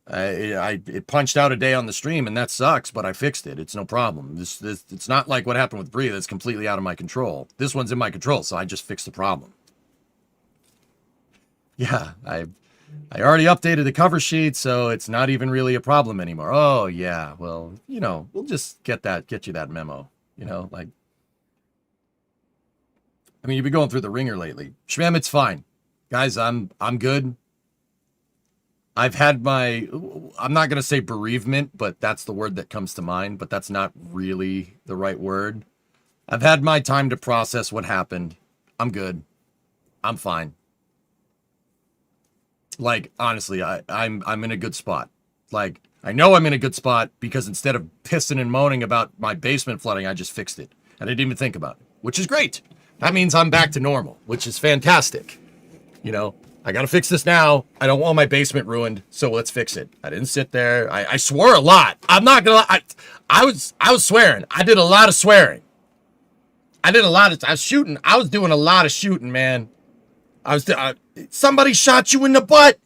It punched out a day on the stream, and that sucks, but I fixed it. It's no problem. This it's not like what happened with Bree that's completely out of my control. This one's in my control, so I just fixed the problem. Yeah, I already updated the cover sheet, so it's not even really a problem anymore. Oh, yeah, well, we'll just get you that memo, like, I mean, you've been going through the ringer lately. Shmam, it's fine. Guys, I'm good. I've had I'm not going to say bereavement, but that's the word that comes to mind, but that's not really the right word. I've had my time to process what happened. I'm good. I'm fine. Like, honestly, I'm in a good spot. Like, I know I'm in a good spot because instead of pissing and moaning about my basement flooding, I just fixed it. And I didn't even think about it, which is great. That means I'm back to normal, which is fantastic. I gotta fix this now. I don't want my basement ruined, so let's fix it. I didn't sit there. I swore a lot. I'm not gonna lie. I was swearing. I did a lot of swearing. I was shooting. I was doing a lot of shooting, man. Somebody shot you in the butt.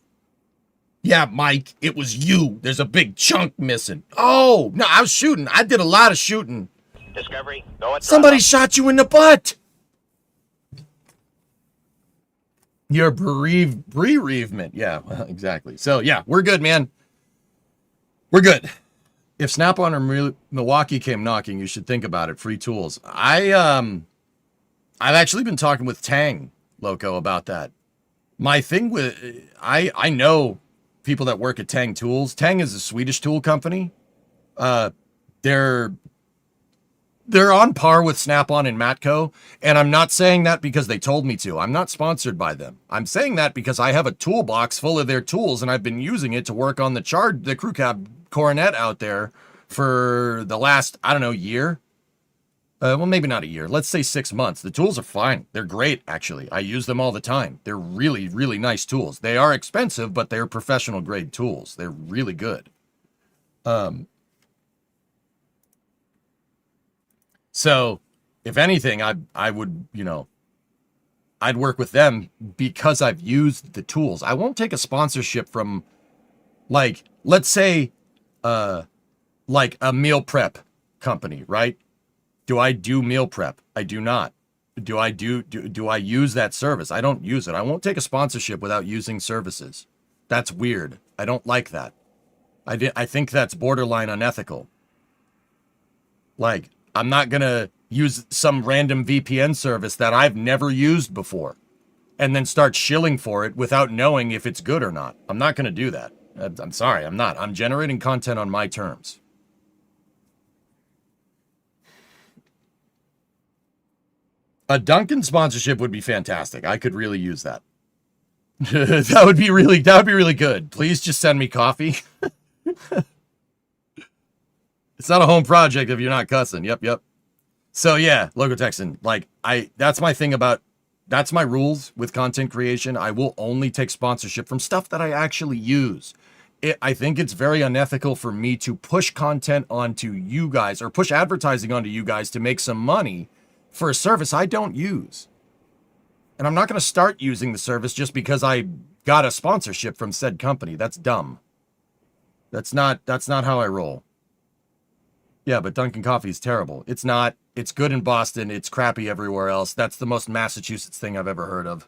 Yeah, Mike, it was you. There's a big chunk missing. Oh, no, I was shooting. I did a lot of shooting. Discovery, go and Somebody shot you in the butt. Your bereavement. Yeah, well, exactly. So, yeah, we're good, man. We're good. If Snap-on or Milwaukee came knocking, you should think about it. Free tools. I've actually been talking with Tang Loco about that. My thing with I know people that work at Tang Tools. Tang is a Swedish tool company. They're on par with Snap-on and Matco, and I'm not saying that because they told me to. I'm not sponsored by them. I'm saying that because I have a toolbox full of their tools, and I've been using it to work on the crew cab coronet out there for the last, I don't know, year. Well, maybe not a year. Let's say 6 months. The tools are fine. They're great, actually. I use them all the time. They're really, really nice tools. They are expensive, but they're professional grade tools. They're really good. So, if anything, I would, I'd work with them because I've used the tools. I won't take a sponsorship from, like, let's say, like a meal prep company, right? Do I do meal prep? I do not. Do I use that service? I don't use it. I won't take a sponsorship without using services. That's weird. I don't like that. I think that's borderline unethical. Like, I'm not going to use some random VPN service that I've never used before and then start shilling for it without knowing if it's good or not. I'm not going to do that. I'm sorry, I'm not. I'm generating content on my terms. A Dunkin' sponsorship would be fantastic. I could really use that. That would be really good. Please just send me coffee. It's not a home project if you're not cussing. Yep. So yeah, Logo Texan, like that's my thing that's my rules with content creation. I will only take sponsorship from stuff that I actually use. I think it's very unethical for me to push content onto you guys or push advertising onto you guys to make some money for a service I don't use. And I'm not going to start using the service just because I got a sponsorship from said company. That's dumb. That's not how I roll. Yeah, but Dunkin' Coffee is terrible. It's not. It's good in Boston. It's crappy everywhere else. That's the most Massachusetts thing I've ever heard of.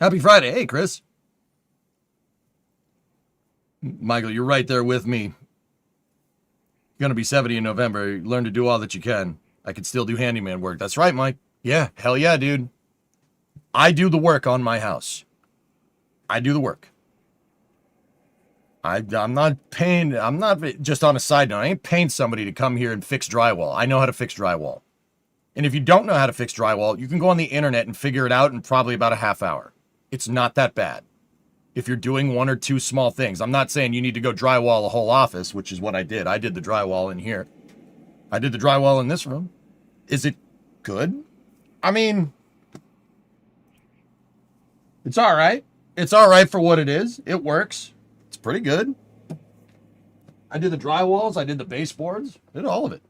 Happy Friday. Hey, Chris. Michael, you're right there with me. You're going to be 70 in November. Learn to do all that you can. I can still do handyman work. That's right, Mike. Yeah, hell yeah, dude. I do the work on my house. I do the work. I'm not paying, I'm not, just on a side note, I ain't paying somebody to come here and fix drywall. I know how to fix drywall. And if you don't know how to fix drywall, you can go on the internet and figure it out in probably about a half hour. It's not that bad. If you're doing one or two small things. I'm not saying you need to go drywall a whole office, which is what I did. I did the drywall in here. I did the drywall in this room. Is it good? I mean, it's all right. It's all right for what it is. It works. It's pretty good. I did the drywalls. I did the baseboards. I did all of it.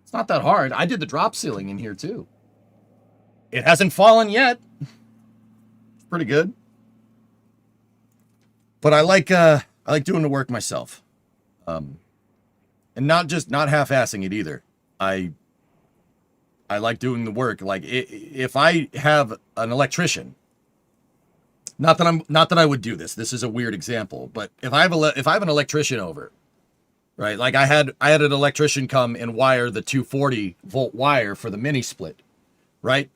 It's not that hard. I did the drop ceiling in here too. It hasn't fallen yet. It's pretty good. But I like doing the work myself. And not half-assing it either. I like doing the work. Like if I have an electrician, not that I would do this. This is a weird example, but if I have an electrician over, right? Like I had an electrician come and wire the 240 volt wire for the mini split, right?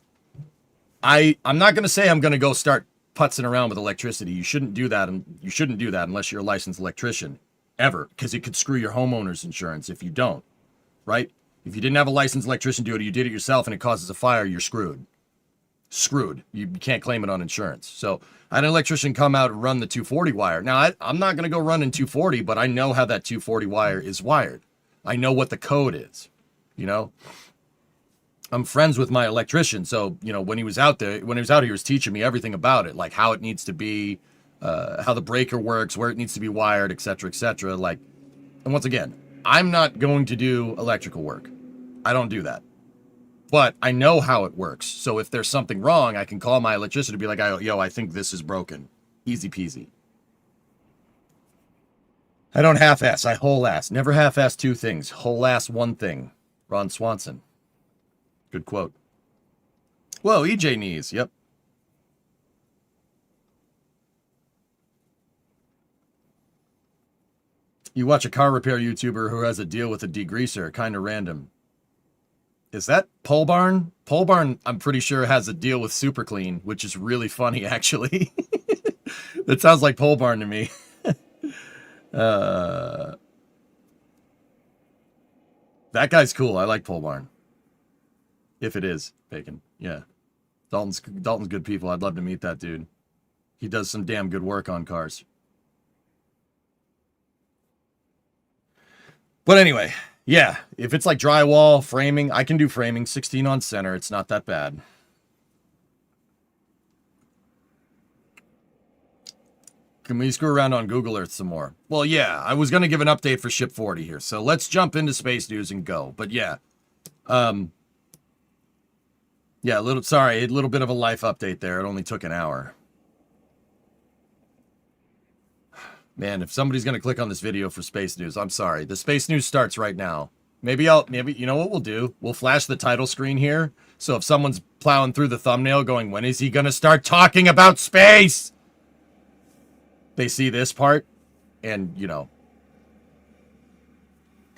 I'm not going to say I'm going to go start putzing around with electricity. You shouldn't do that, and you shouldn't do that unless you're a licensed electrician, ever, because it could screw your homeowner's insurance if you don't, right? If you didn't have a licensed electrician do it, or you did it yourself and it causes a fire, you're screwed. Screwed. You can't claim it on insurance. So I had an electrician come out and run the 240 wire. Now, I'm not going to go run in 240, but I know how that 240 wire is wired. I know what the code is, you know? I'm friends with my electrician, so, you know, when he was out here, he was teaching me everything about it, like how it needs to be, how the breaker works, where it needs to be wired, etc., etc. Like, and once again, I'm not going to do electrical work. I don't do that. But I know how it works. So if there's something wrong, I can call my electrician to be like, yo, I think this is broken. Easy peasy. I don't half-ass. I whole-ass. Never half-ass two things. Whole-ass one thing. Ron Swanson. Good quote. Whoa, EJ knees. Yep. You watch a car repair YouTuber who has a deal with a degreaser. Kind of random. Is that Pole Barn? Pole Barn, I'm pretty sure, has a deal with Super Clean, which is really funny, actually. That sounds like Pole Barn to me. That guy's cool. I like Pole Barn. If it is Bacon. Yeah. Dalton's good people. I'd love to meet that dude. He does some damn good work on cars. But anyway, yeah, if it's like drywall, framing, I can do framing. 16 on center. It's not that bad. Can we screw around on Google Earth some more? Well, yeah, I was going to give an update for Ship 40 here. So let's jump into space news and go. But yeah. Yeah, a little bit of a life update there. It only took an hour. Man, if somebody's going to click on this video for space news, I'm sorry. The space news starts right now. Maybe you know what we'll do? We'll flash the title screen here. So if someone's plowing through the thumbnail going, when is he going to start talking about space? They see this part and, you know,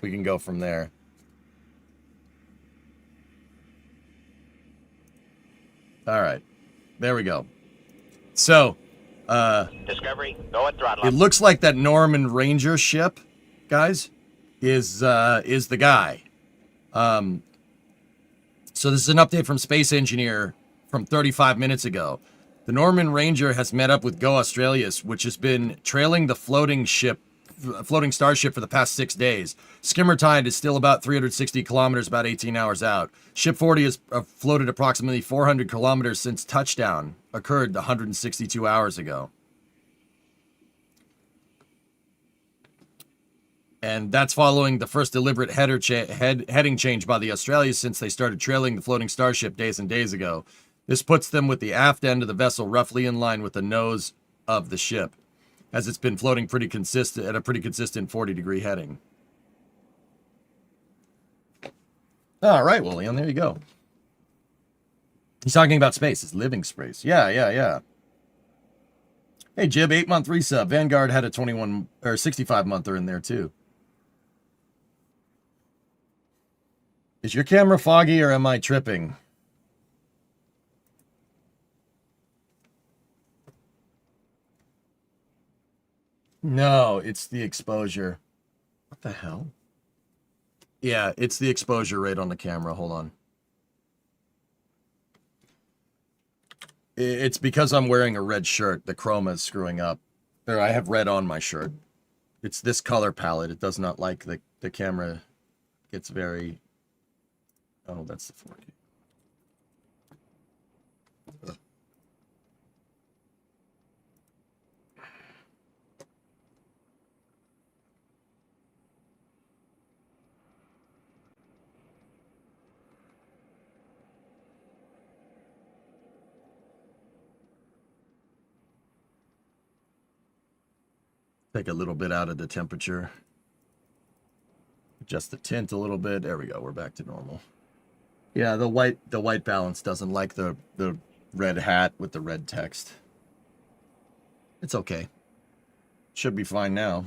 we can go from there. All right. There we go. So, Discovery, go at throttle. it looks like that Norman Ranger ship, guys, is the guy. So this is an update from Space Engineer from 35 minutes ago. The Norman Ranger has met up with Go Australis, which has been trailing the floating starship for the past 6 days. Skimmer tide is still about 360 kilometers, about 18 hours out. Ship 40 has floated approximately 400 kilometers since touchdown occurred 162 hours ago. And that's following the first deliberate heading change by the Australians since they started trailing the floating starship days and days ago. This puts them with the aft end of the vessel roughly in line with the nose of the ship, as it's been floating at a pretty consistent 40-degree heading. All right, well, Leon, there you go. He's talking about space. It's living space. Yeah. Hey, Jib, 8-month resub. Vanguard had a 21 or 65-monther in there, too. Is your camera foggy or am I tripping? No, it's the exposure. What the hell? Yeah, it's the exposure rate on the camera. Hold on. It's because I'm wearing a red shirt. The chroma is screwing up. Or I have red on my shirt. It's this color palette. It does not like the camera gets very... Oh, that's the 4K. Ugh. Take a little bit out of the temperature. Adjust the tint a little bit. There we go. We're back to normal. Yeah, the white balance doesn't like the red hat with the red text. It's okay. Should be fine now.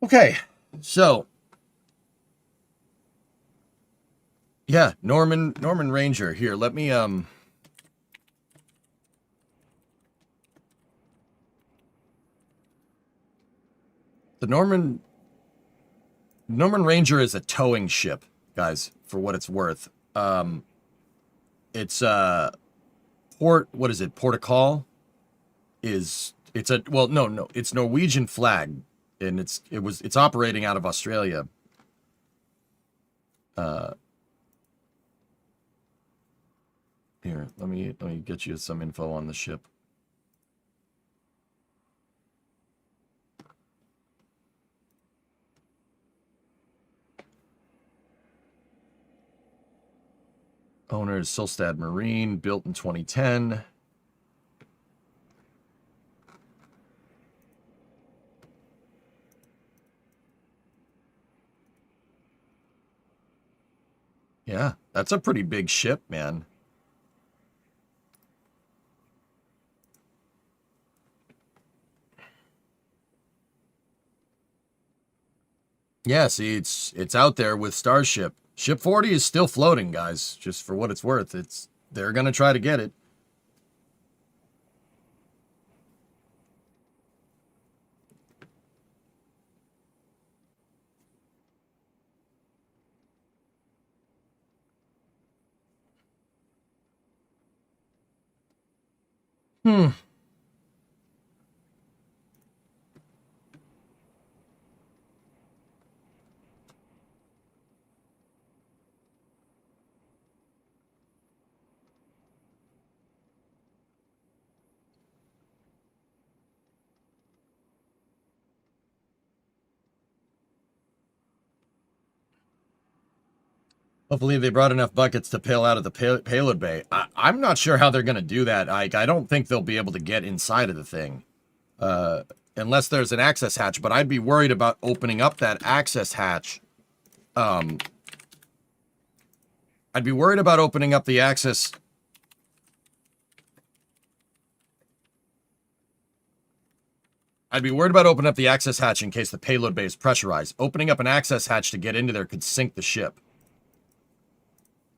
Okay, so yeah, Norman Ranger. Here, let me the Norman Ranger is a towing ship, guys, for what it's worth. It's what is it? Portugal it's a no, it's Norwegian flag, and it's operating out of Australia. Here, let me get you some info on the ship. Owner is Solstad Marine, built in 2010. Yeah, that's a pretty big ship, man. Yeah, see, it's out there with Starship. Ship 40 is still floating, guys, just for what it's worth. They're going to try to get it. Hopefully they brought enough buckets to pail out of the payload bay. I'm not sure how they're going to do that, Ike. I don't think they'll be able to get inside of the thing. Unless there's an access hatch. But I'd be worried about opening up that access hatch. I'd be worried about opening up the access... I'd be worried about opening up the access hatch in case the payload bay is pressurized. Opening up an access hatch to get into there could sink the ship.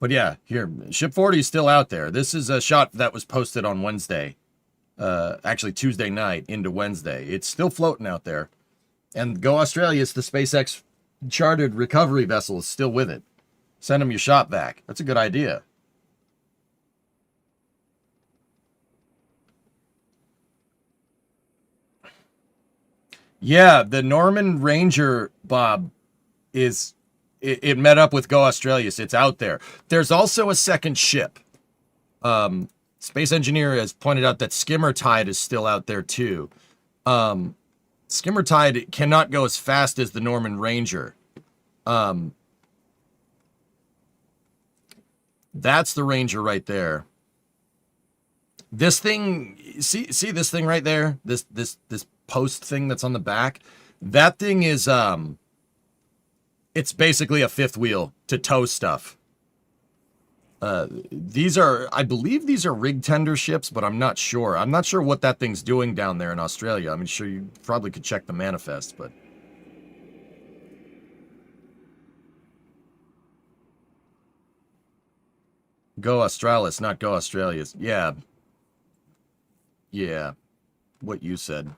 But yeah, here, Ship 40 is still out there. This is a shot that was posted on Wednesday. Actually, Tuesday night into Wednesday. It's still floating out there. And Go Australia, it's the SpaceX chartered recovery vessel, is still with it. Send them your shot back. That's a good idea. Yeah, the Norman Ranger, Bob, it met up with Go Australia. So it's out there. There's also a second ship. Space Engineer has pointed out that Skimmer Tide is still out there too. Skimmer Tide cannot go as fast as the Norman Ranger. That's the Ranger right there. This thing, see this thing right there? This post thing that's on the back? That thing is, it's basically a fifth wheel to tow stuff. These are, I believe these are rig tender ships, but I'm not sure. I'm not sure what that thing's doing down there in Australia. I'm sure you probably could check the manifest, but... Go Australis, not go Australias. Yeah. Yeah. What you said.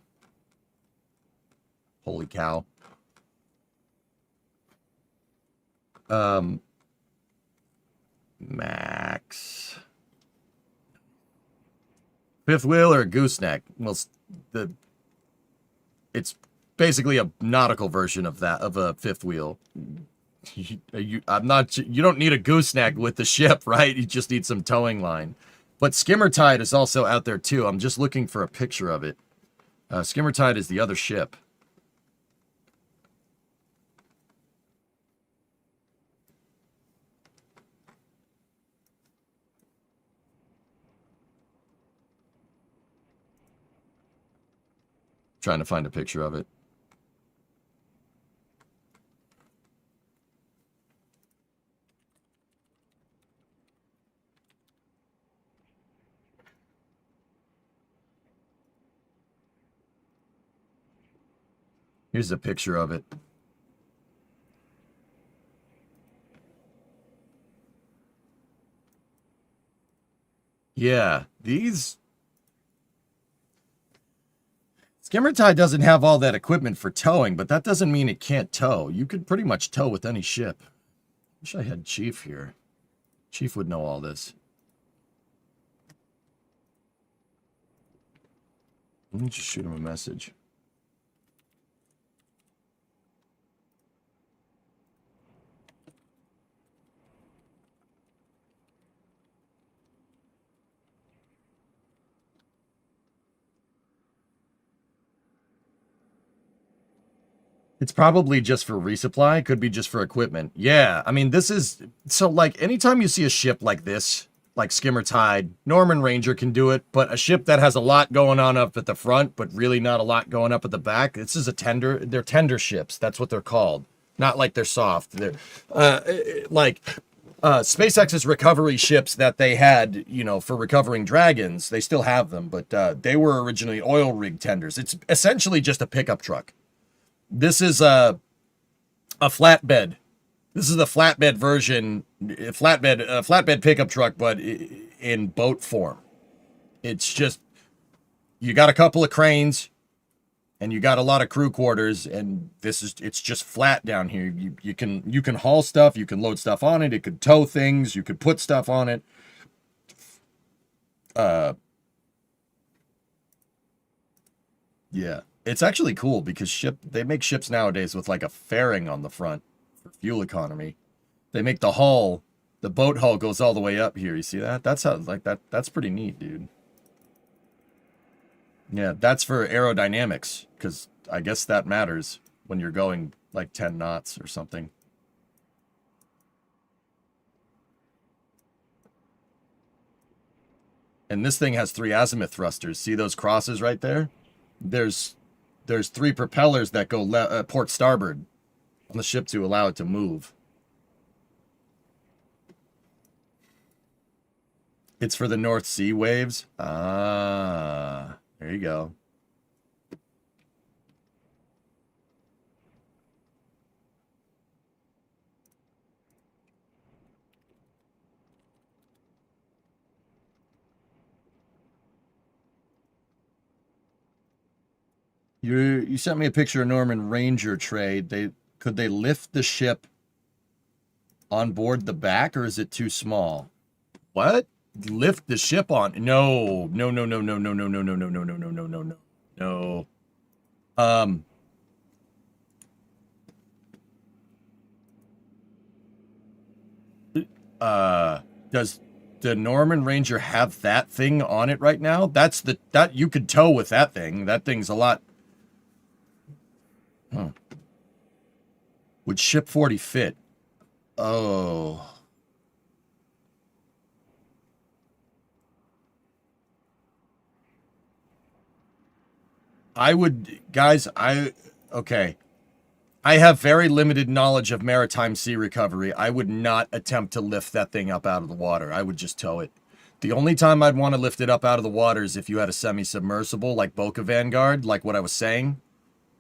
Holy cow. Max. Fifth wheel or gooseneck? Well, it's basically a nautical version of that, of a fifth wheel. You don't need a gooseneck with the ship, right? You just need some towing line. But Skimmertide is also out there too. I'm just looking for a picture of it. Skimmertide is the other ship. Trying to find a picture of it. Here's a picture of it. Yeah, these... Skimmertide doesn't have all that equipment for towing, but that doesn't mean it can't tow. You could pretty much tow with any ship. Wish I had Chief here. Chief would know all this. Let me just shoot him a message. It's probably just for resupply. Could be just for equipment. Yeah, I mean, this is... So, like, anytime you see a ship like this, like Skimmertide, Norman Ranger can do it, but a ship that has a lot going on up at the front, but really not a lot going up at the back, this is a tender... They're tender ships. That's what they're called. Not like they're soft. They're, SpaceX's recovery ships that they had, you know, for recovering dragons, they still have them, but they were originally oil rig tenders. It's essentially just a pickup truck. This is a flatbed. This is the flatbed version, flatbed pickup truck, but in boat form. It's just, you got a couple of cranes, and you got a lot of crew quarters, and it's just flat down here. You can haul stuff, you can load stuff on it, it could tow things, you could put stuff on it. Yeah. It's actually cool because they make ships nowadays with like a fairing on the front for fuel economy. They make the hull, the boat hull goes all the way up here. You see that? That's how, like, that's pretty neat, dude. Yeah, that's for aerodynamics, because I guess that matters when you're going like 10 knots or something. And this thing has 3 azimuth thrusters. See those crosses right there? There's 3 propellers that go port starboard on the ship to allow it to move. It's for the North Sea waves. Ah, there you go. You sent me a picture of Norman Ranger trade. Could they lift the ship on board the back, or is it too small? What? Lift the ship on? No. No, no, no, no, no, no, no, no, no, no, no, no, no, no, no. No. Does the Norman Ranger have that thing on it right now? That you could tow with that thing. That thing's a lot. Huh. Would ship 40 fit? Oh. I would, guys, okay. I have very limited knowledge of maritime sea recovery. I would not attempt to lift that thing up out of the water. I would just tow it. The only time I'd want to lift it up out of the water is if you had a semi-submersible like Boca Vanguard, like what I was saying.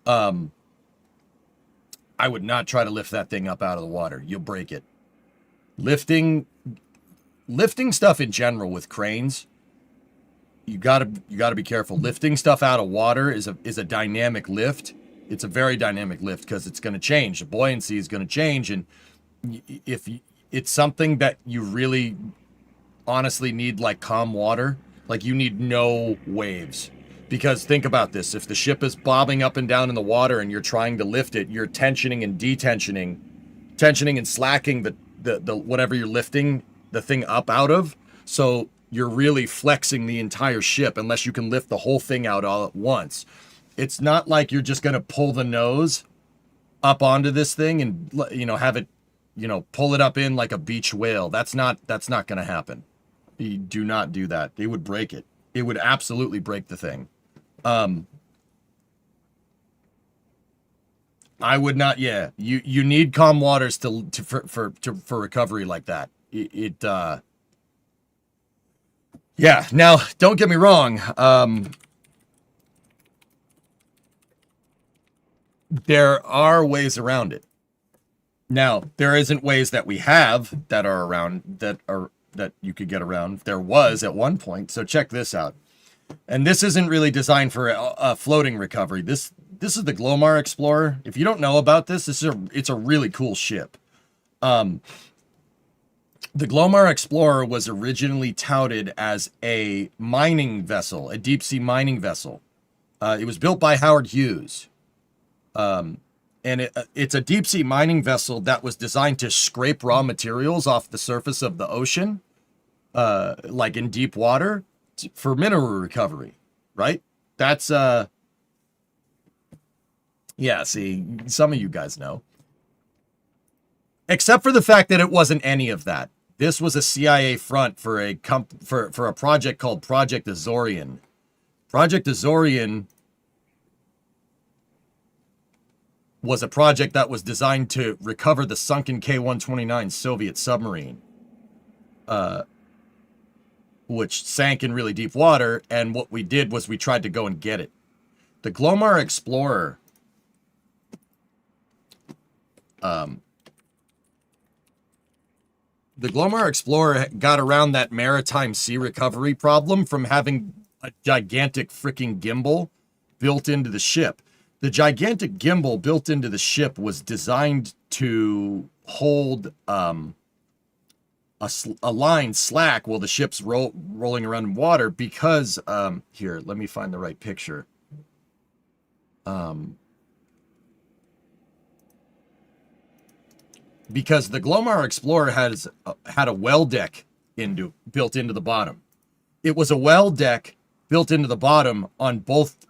I would not try to lift that thing up out of the water. You'll break it. Lifting stuff in general with cranes, you gotta be careful. Lifting stuff out of water is a dynamic lift. It's a very dynamic lift because it's going to change. The buoyancy is going to change, and if it's something that you really honestly need, like calm water, like you need no waves. Because think about this: if the ship is bobbing up and down in the water and you're trying to lift it, you're tensioning and detensioning, tensioning and slacking the whatever you're lifting the thing up out of. So you're really flexing the entire ship unless you can lift the whole thing out all at once. It's not like you're just going to pull the nose up onto this thing and, you know, have it, you know, pull it up in like a beach whale. That's not going to happen. You do not do that. It would break it. It would absolutely break the thing. I would not. Yeah, you need calm waters for recovery like that. Yeah. Now, don't get me wrong. There are ways around it. Now, there isn't ways that we have that are around that you could get around. There was at one point. So check this out. And this isn't really designed for a floating recovery. This is the Glomar Explorer. If you don't know about this, it's a really cool ship. The Glomar Explorer was originally touted as a mining vessel, a deep sea mining vessel. It was built by Howard Hughes. And it's a deep sea mining vessel that was designed to scrape raw materials off the surface of the ocean, like in deep water, for mineral recovery, right? That's, yeah, see, some of you guys know. Except for the fact that it wasn't any of that. This was a CIA front for a project called Project Azorian. Project Azorian was a project that was designed to recover the sunken K-129 Soviet submarine, which sank in really deep water, and what we did was we tried to go and get it. The Glomar Explorer, got around that maritime sea recovery problem from having a gigantic freaking gimbal built into the ship. The gigantic gimbal built into the ship was designed to hold a line slack while the ship's rolling around in water because, here, let me find the right picture. Because the Glomar Explorer had a well deck built into the bottom. It was a well deck built into the bottom on both,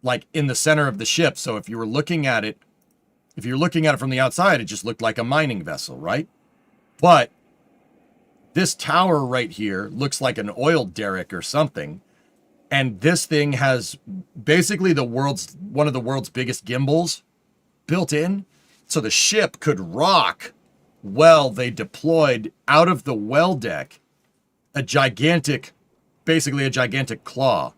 like in the center of the ship. So if you were looking at it, from the outside, it just looked like a mining vessel, right? But this tower right here looks like an oil derrick or something. And this thing has basically one of the world's biggest gimbals built in. So the ship could rock while they deployed out of the well deck basically a gigantic claw.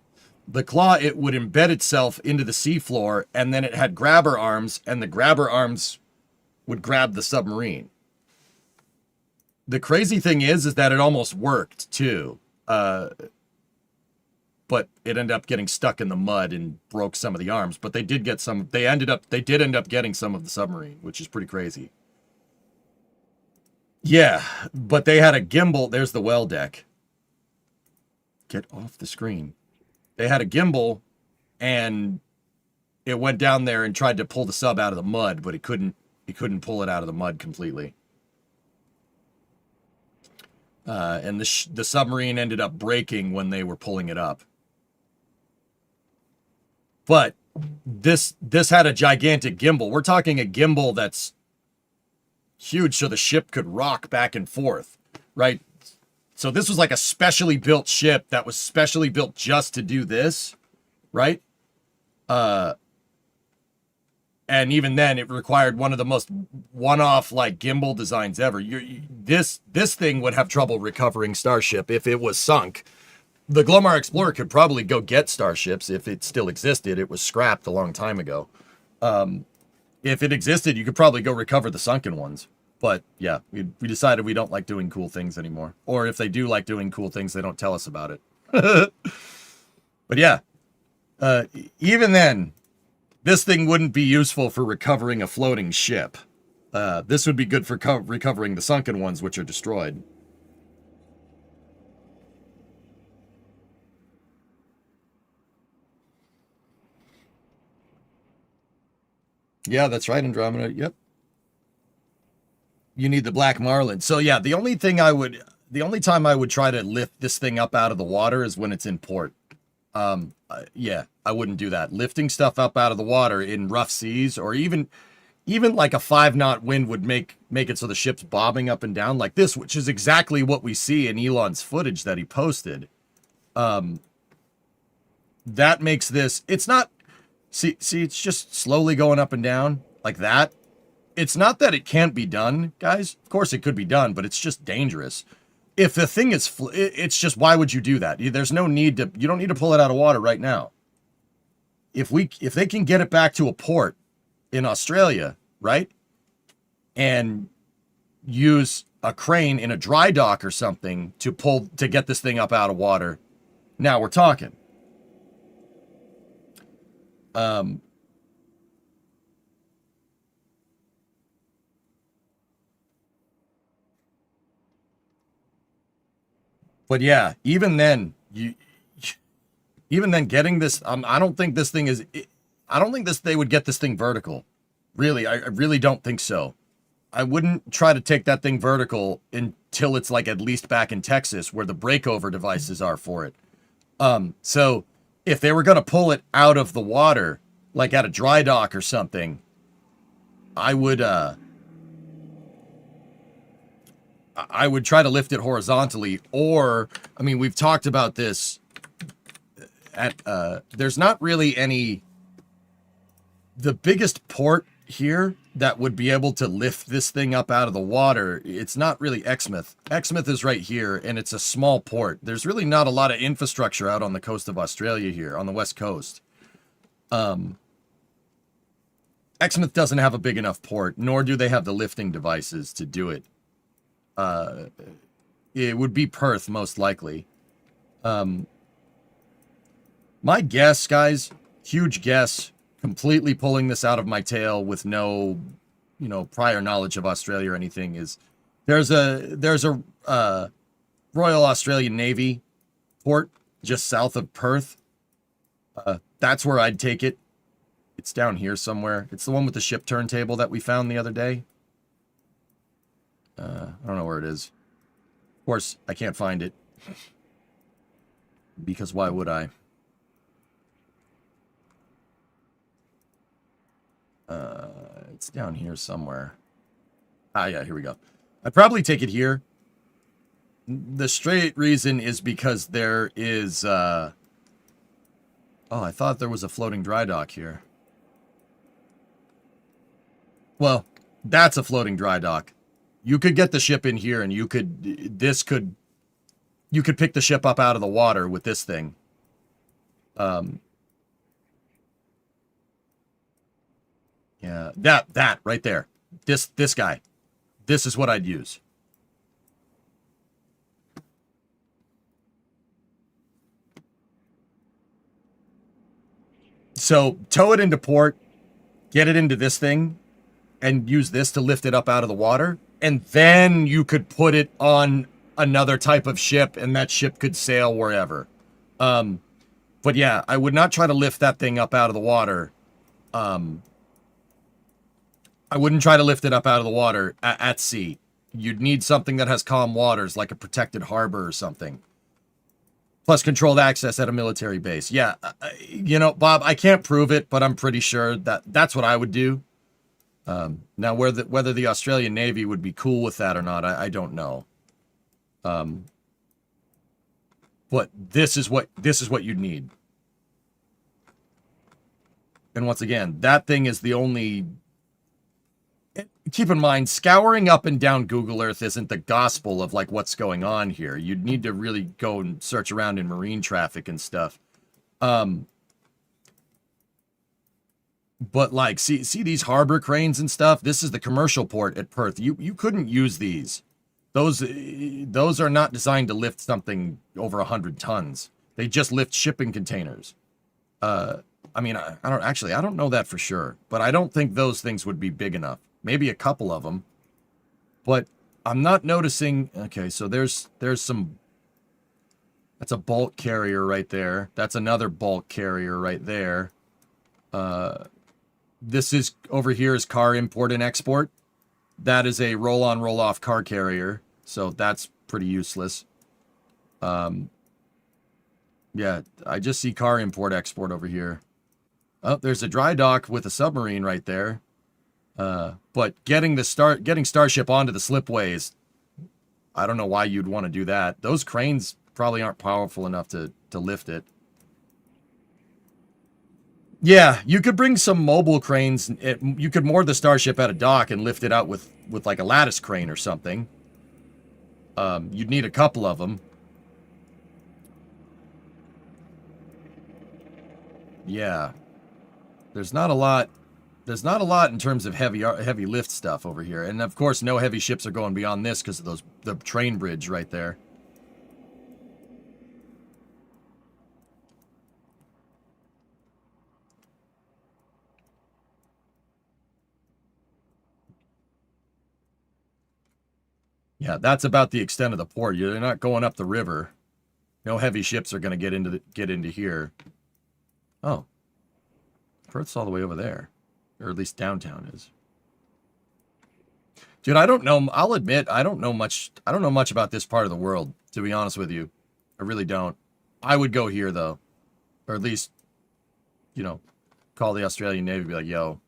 The claw, it would embed itself into the seafloor, and then it had grabber arms, and the grabber arms would grab the submarine. The crazy thing is that it almost worked too. But it ended up getting stuck in the mud and broke some of the arms. But they did get some. They did end up getting some of the submarine, which is pretty crazy. Yeah, but they had a gimbal. There's the well deck. Get off the screen. They had a gimbal, and it went down there and tried to pull the sub out of the mud, but it couldn't. He couldn't pull it out of the mud completely. And the submarine ended up breaking when they were pulling it up. But this had a gigantic gimbal. We're talking a gimbal that's huge, so the ship could rock back and forth, right? So this was like a specially built ship that was specially built just to do this, right? And even then, it required one of the most one-off like gimbal designs ever. This thing would have trouble recovering Starship if it was sunk. The Glomar Explorer could probably go get Starships if it still existed. It was scrapped a long time ago. If it existed, you could probably go recover the sunken ones. But yeah, we decided we don't like doing cool things anymore. Or if they do like doing cool things, they don't tell us about it. But yeah, even then, this thing wouldn't be useful for recovering a floating ship. This would be good for recovering the sunken ones, which are destroyed. Yeah, that's right, Andromeda. Yep. You need the Black Marlin. So yeah, the only time I would try to lift this thing up out of the water is when it's in port. Yeah, I wouldn't do that. Lifting stuff up out of the water in rough seas, or even like a 5-knot wind would make it so the ship's bobbing up and down like this, which is exactly what we see in Elon's footage that he posted. That makes this, it's not, see, it's just slowly going up and down like that. It's not that it can't be done, guys. Of course it could be done, but it's just dangerous. If the thing is, it's just, why would you do that? There's no need to, you don't need to pull it out of water right now. If they can get it back to a port in Australia, right? And use a crane in a dry dock or something to get this thing up out of water. Now we're talking. But yeah, even then, getting this, I don't think this thing is, I don't think they would get this thing vertical. Really, I really don't think so. I wouldn't try to take that thing vertical until it's like at least back in Texas where the breakover devices are for it. So if they were going to pull it out of the water, like at a dry dock or something, I would try to lift it horizontally. Or, I mean, we've talked about this there's not really any, the biggest port here that would be able to lift this thing up out of the water, it's not really Exmouth. Exmouth is right here, and it's a small port. There's really not a lot of infrastructure out on the coast of Australia here, on the west coast. Exmouth doesn't have a big enough port, nor do they have the lifting devices to do it. It would be Perth, most likely. My guess, guys, huge guess, completely pulling this out of my tail with no, prior knowledge of Australia or anything, is there's a Royal Australian Navy port just south of Perth. That's where I'd take it. It's down here somewhere. It's the one with the ship turntable that we found the other day. I don't know where it is. Of course, I can't find it. Because why would I? It's down here somewhere. Yeah, here we go. I'd probably take it here. The straight reason is because there is, oh, I thought there was a floating dry dock here. Well, that's a floating dry dock. You could get the ship in here, and you could pick the ship up out of the water with this thing. Yeah, that right there. This guy. This is what I'd use. So, tow it into port, get it into this thing, and use this to lift it up out of the water, and then you could put it on another type of ship, and that ship could sail wherever. But yeah, I would not try to lift that thing up out of the water. I wouldn't try to lift it up out of the water at sea. You'd need something that has calm waters, like a protected harbor or something. Plus controlled access at a military base. Yeah, Bob, I can't prove it, but I'm pretty sure that's what I would do. Now, whether the Australian Navy would be cool with that or not, I don't know. But this is what you'd need. And once again, that thing is the only... Keep in mind, scouring up and down Google Earth isn't the gospel of, like, what's going on here. You'd need to really go and search around in marine traffic and stuff. But, like, see these harbor cranes and stuff? This is the commercial port at Perth. You couldn't use these. Those are not designed to lift something over 100 tons. They just lift shipping containers. I mean, I don't know that for sure. But I don't think those things would be big enough. Maybe a couple of them. But I'm not noticing... Okay, so there's some... That's a bulk carrier right there. That's another bulk carrier right there. This is... Over here is car import and export. That is a roll-on, roll-off car carrier. So that's pretty useless. Yeah, I just see car import-export over here. Oh, there's a dry dock with a submarine right there. But getting Starship onto the slipways, I don't know why you'd want to do that. Those cranes probably aren't powerful enough to lift it. Yeah, you could bring some mobile cranes. You could moor the Starship at a dock and lift it out with like a lattice crane or something. You'd need a couple of them. Yeah. There's not a lot in terms of heavy lift stuff over here. And of course, no heavy ships are going beyond this because of the train bridge right there. Yeah, that's about the extent of the port. You're not going up the river. No heavy ships are going to get into here. Oh. Perth's all the way over there. Or at least downtown is. Dude, I don't know. I'll admit, I don't know much about this part of the world, to be honest with you. I really don't. I would go here, though. Or at least, you know, call the Australian Navy and be like, yo,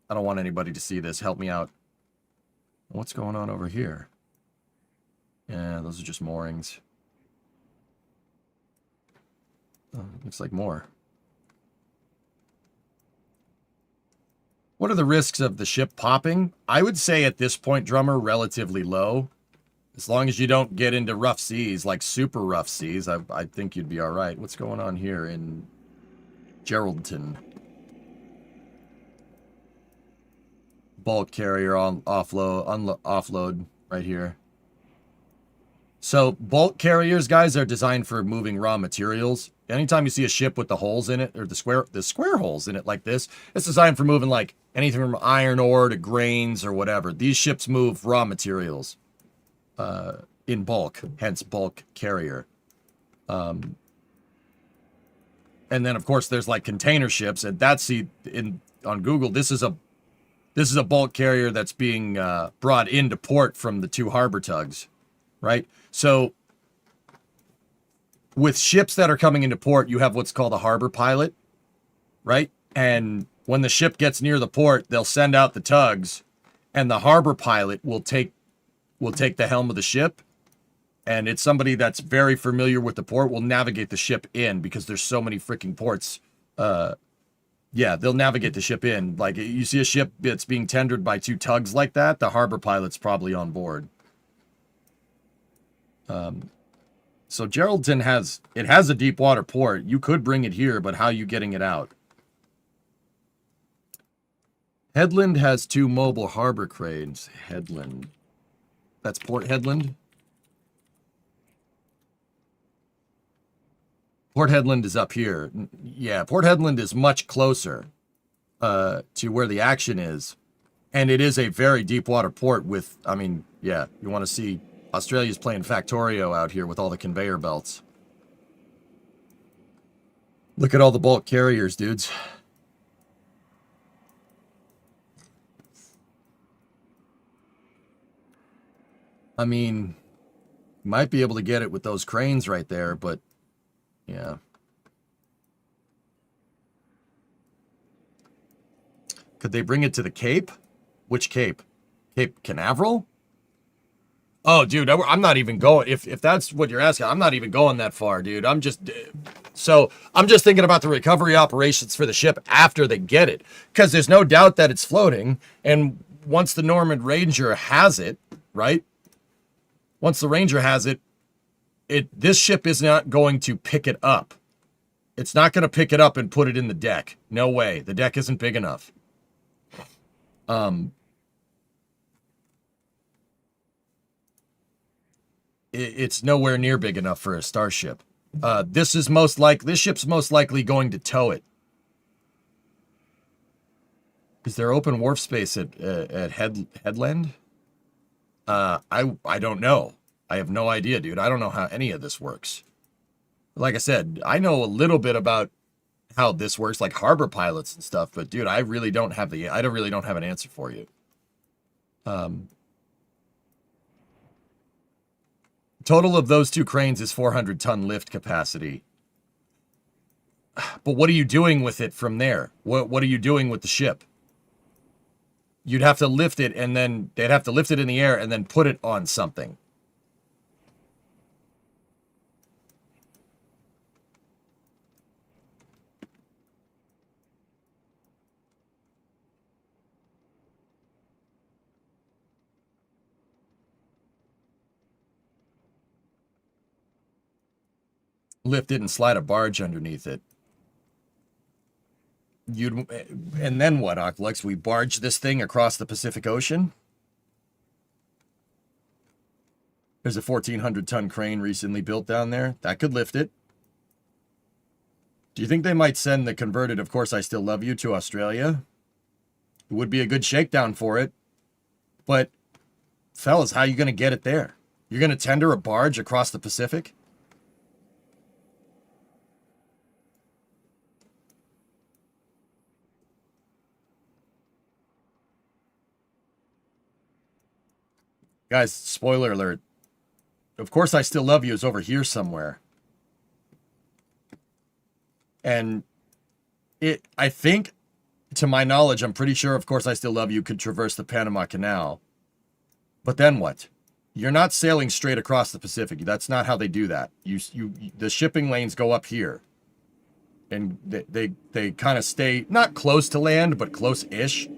I don't want anybody to see this. Help me out. What's going on over here? Yeah, those are just moorings. Oh, looks like more. What are the risks of the ship popping? I would say at this point, Drummer, relatively low. As long as you don't get into rough seas, like super rough seas, I think you'd be all right. What's going on here in Geraldton? Bulk carrier on offload right here. So bulk carriers, guys, are designed for moving raw materials. Anytime you see a ship with the holes in it, or the square holes in it like this, it's designed for moving like anything from iron ore to grains or whatever. These ships move raw materials in bulk, hence bulk carrier. And then of course there's like container ships, and that's on Google. This is a bulk carrier that's being brought into port from the two harbor tugs, right? So with ships that are coming into port, you have what's called a harbor pilot, right? And when the ship gets near the port, they'll send out the tugs, and the harbor pilot will take the helm of the ship, and it's somebody that's very familiar with the port, will navigate the ship in, because there's so many freaking ports. Yeah, they'll navigate the ship in. Like, you see a ship that's being tendered by two tugs like that, the harbor pilot's probably on board. So Geraldton has a deep water port. You could bring it here, but how are you getting it out? Headland has 2 mobile harbor cranes. Headland. That's Port Headland. Port Headland is up here. Yeah, Port Headland is much closer to where the action is. And it is a very deep water port with, I mean, yeah, you want to see Australia's playing Factorio out here with all the conveyor belts. Look at all the bulk carriers, dudes. I mean, might be able to get it with those cranes right there, but yeah. Could they bring it to the Cape? Which Cape? Cape Canaveral? Oh, dude, I'm not even going. If that's what you're asking, I'm not even going that far, dude. I'm just thinking about the recovery operations for the ship after they get it, because there's no doubt that it's floating. And once the Norman Ranger has it, right? Once the Ranger has it, this ship is not going to pick it up. It's not going to pick it up and put it in the deck. No way. The deck isn't big enough. It's nowhere near big enough for a starship. This ship's most likely going to tow it. Is there open wharf space at Headland? I don't know. I have no idea, dude. I don't know how any of this works. Like I said, I know a little bit about how this works, like harbor pilots and stuff, but dude, I really don't have an answer for you. Total of those two cranes is 400-ton lift capacity. But what are you doing with it from there? What are you doing with the ship? You'd have to lift it, and then they'd have to lift it in the air and then put it on something. Lift it and slide a barge underneath it. And then what, Oculux? We barge this thing across the Pacific Ocean? There's a 1,400-ton crane recently built down there. That could lift it. Do you think they might send the converted Of Course I Still Love You to Australia? It would be a good shakedown for it. But, fellas, how are you going to get it there? You're going to tender a barge across the Pacific? Guys, spoiler alert. Of Course I Still Love You is over here somewhere. And I think, to my knowledge, I'm pretty sure Of Course I Still Love You could traverse the Panama Canal. But then what? You're not sailing straight across the Pacific. That's not how they do that. The shipping lanes go up here. And they kind of stay, not close to land, but close-ish.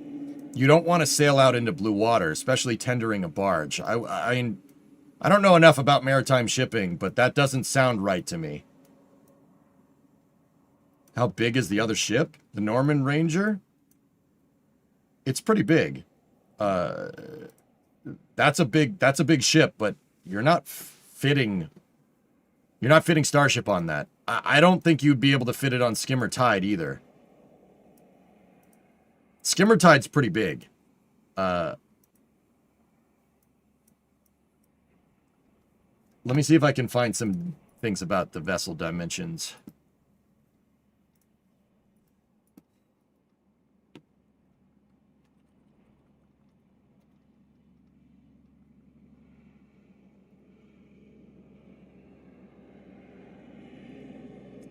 You don't want to sail out into blue water, especially tendering a barge. I mean, I don't know enough about maritime shipping, but that doesn't sound right to me. How big is the other ship? The Norman Ranger? It's pretty big. That's a big ship, but you're not fitting Starship on that. I don't think you'd be able to fit it on Skimmer Tide either. Skimmer Tide's pretty big. Let me see if I can find some things about the vessel dimensions.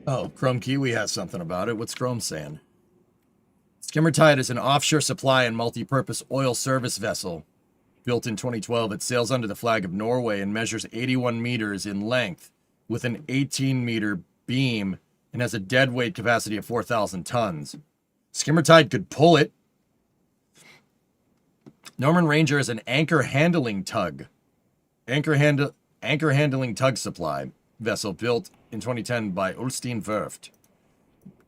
Oh, Chrome Kiwi has something about it. What's Chrome saying? Skimmer Tide is an offshore supply and multi-purpose oil service vessel. Built in 2012, it sails under the flag of Norway and measures 81 meters in length with an 18-meter beam and has a deadweight capacity of 4,000 tons. Skimmer Tide could pull it. Norman Ranger is an anchor handling tug. Anchor handling tug supply vessel built in 2010 by Ulstein Werft.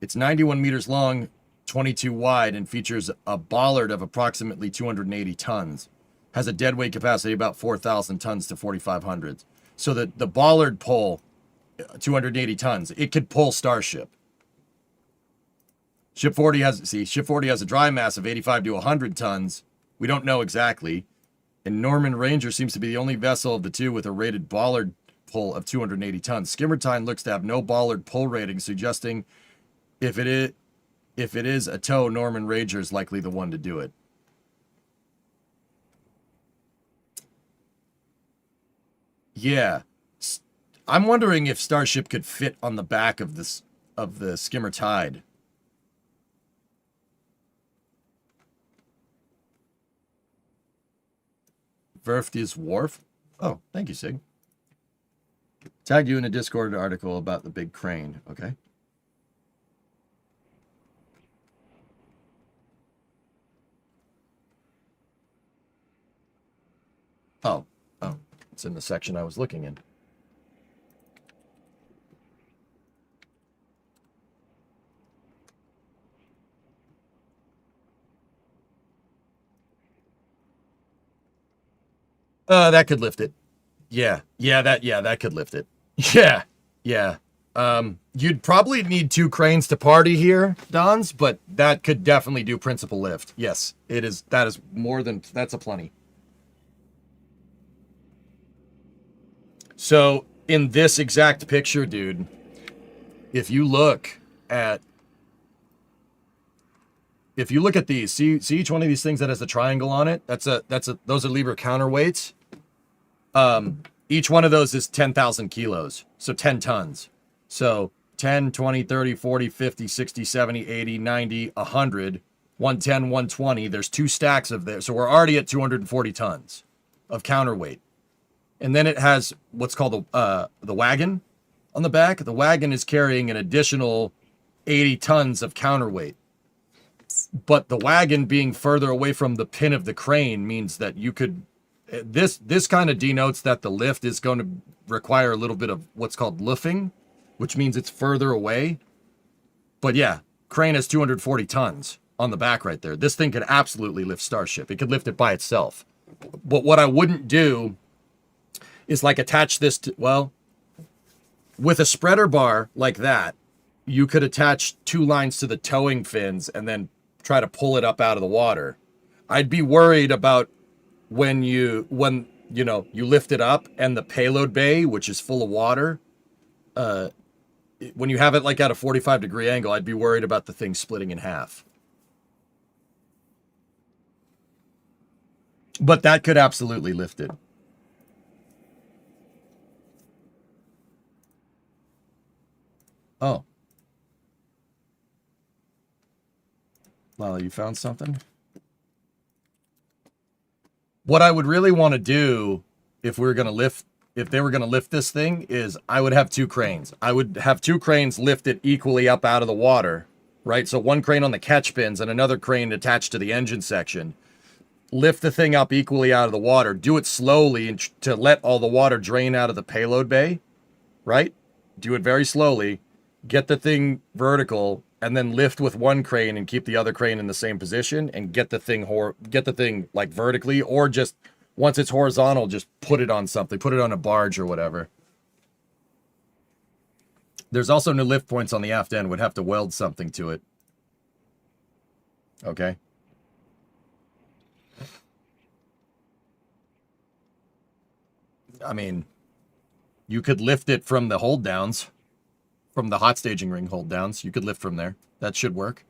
It's 91 meters long, 22 wide, and features a bollard of approximately 280 tons. Has a deadweight capacity about 4,000 tons to 4,500. So the bollard pull, 280 tons. It could pull Starship. Ship 40 has a dry mass of 85 to 100 tons. We don't know exactly. And Norman Ranger seems to be the only vessel of the two with a rated bollard pull of 280 tons. Skimmer Tide looks to have no bollard pull rating, suggesting if it is a tow, Norman Ranger is likely the one to do it. Yeah. I'm wondering if Starship could fit on the back of the Skimmer Tide. Werft is wharf? Oh, thank you, Sig. Tagged you in a Discord article about the big crane. Okay. Oh, it's in the section I was looking in. That could lift it. Yeah, that could lift it. Yeah. You'd probably need 2 cranes to party here, Dons, but that could definitely do principal lift. Yes, it is. That is more than, that's a plenty. So in this exact picture, dude, if you look at these, see each one of these things that has the triangle on it. Those are Libra counterweights. Each one of those is 10,000 kilos, so 10 tons. So 10, 20, 30, 40, 50, 60, 70, 80, 90, 100, 110, 120. There's 2 stacks of there. So we're already at 240 tons of counterweight. And then it has what's called the wagon on the back. The wagon is carrying an additional 80 tons of counterweight. But the wagon being further away from the pin of the crane means that you could, this kind of denotes that the lift is going to require a little bit of what's called loofing, which means it's further away. But yeah, crane has 240 tons on the back right there. This thing could absolutely lift Starship. It could lift it by itself. But what I wouldn't do is like attach this to, well, with a spreader bar like that, you could attach 2 lines to the towing fins and then try to pull it up out of the water. I'd be worried about when you lift it up and the payload bay, which is full of water, when you have it like at a 45-degree angle, I'd be worried about the thing splitting in half. But that could absolutely lift it. Oh. Lala, you found something? What I would really want to do if they were going to lift this thing is I would have 2 cranes. I would have 2 cranes lift it equally up out of the water, right? So 1 crane on the catch pins and another crane attached to the engine section. Lift the thing up equally out of the water. Do it slowly and to let all the water drain out of the payload bay, right? Do it very slowly. Get the thing vertical and then lift with 1 crane and keep the other crane in the same position and get the thing like vertically, or just once it's horizontal, just put it on something, put it on a barge or whatever. There's also no lift points on the aft end. Would have to weld something to it. Okay. I mean, you could lift it from the hold downs. From the hot staging ring hold downs. You could lift from there. That should work.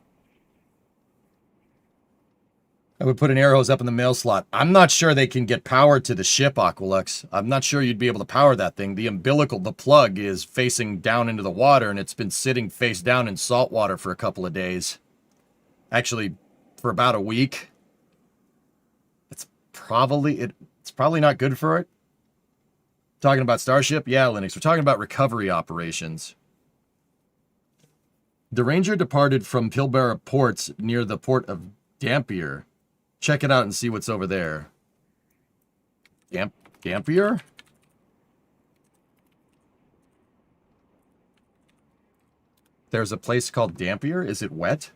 I would put an air hose up in the mail slot. I'm not sure they can get power to the ship, Aqualux. I'm not sure you'd be able to power that thing. The umbilical, the plug is facing down into the water, and it's been sitting face down in salt water for a couple of days. Actually, for about a week. It's probably not good for it. Talking about Starship? Yeah, Linux. We're talking about recovery operations. The Ranger departed from Pilbara ports near the port of Dampier. Check it out and see what's over there. Dampier? There's a place called Dampier? Is it wet?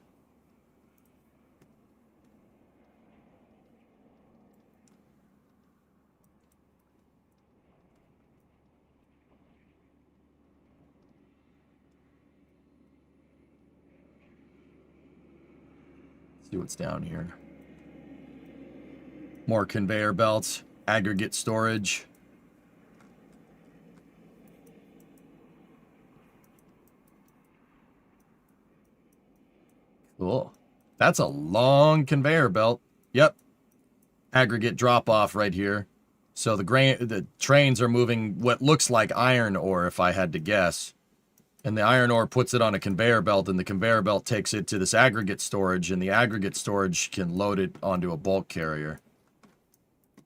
See what's down here. More conveyor belts, aggregate storage. Cool. That's a long conveyor belt. Yep. Aggregate drop off right here. So the trains are moving what looks like iron ore, if I had to guess. And the iron ore puts it on a conveyor belt, and the conveyor belt takes it to this aggregate storage, and the aggregate storage can load it onto a bulk carrier.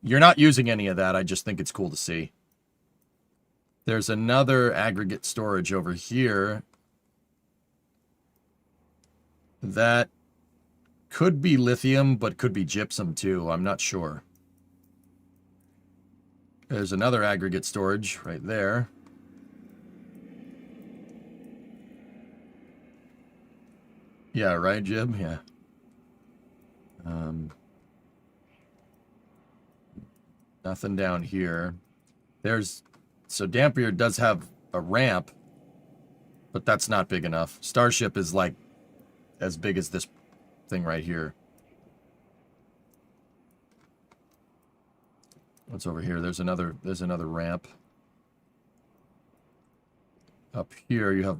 You're not using any of that. I just think it's cool to see. There's another aggregate storage over here that could be lithium, but could be gypsum too. I'm not sure. There's another aggregate storage right there. Yeah, right, Jib? Yeah. Nothing down here. So Dampier does have a ramp, but that's not big enough. Starship is like as big as this thing right here. What's over here? There's another ramp. Up here you have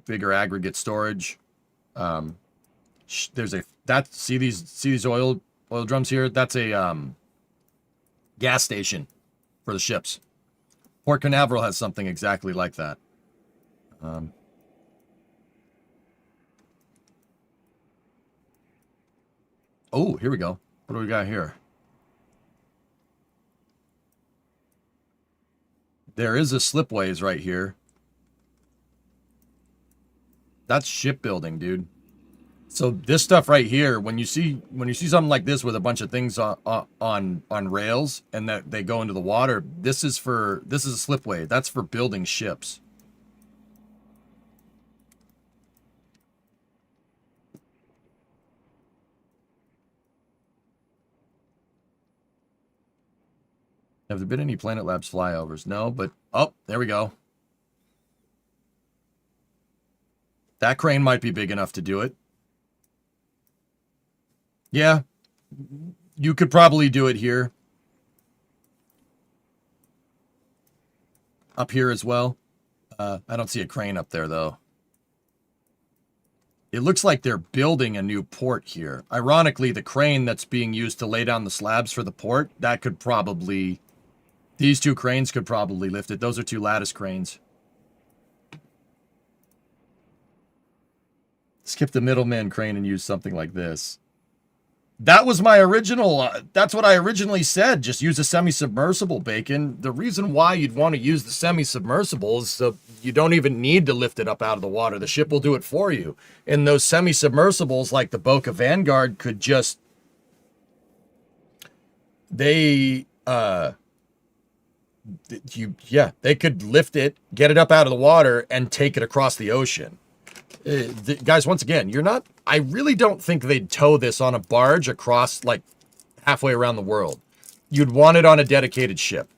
bigger aggregate storage. There's see these oil drums here? That's a gas station for the ships. Port Canaveral has something exactly like that. Oh, here we go. What do we got here? There is a slipways right here. That's shipbuilding, dude. So this stuff right here, when you see something like this with a bunch of things on rails and that they go into the water, this is a slipway. That's for building ships. Have there been any Planet Labs flyovers? No, but oh, there we go. That crane might be big enough to do it. Yeah, you could probably do it here. Up here as well. I don't see a crane up there, though. It looks like they're building a new port here. Ironically, the crane that's being used to lay down the slabs for the port, that could probably... These two cranes could probably lift it. Those are two lattice cranes. Skip the middleman crane and use something like this. That was my original, that's what I originally said. Just use a semi-submersible, Bacon. The reason why you'd want to use the semi-submersible is so you don't even need to lift it up out of the water. The ship will do it for you. And those semi-submersibles like the Boca Vanguard could just... They could lift it, get it up out of the water, and take it across the ocean. Guys, once again, I really don't think they'd tow this on a barge across, like, halfway around the world. You'd want it on a dedicated ship.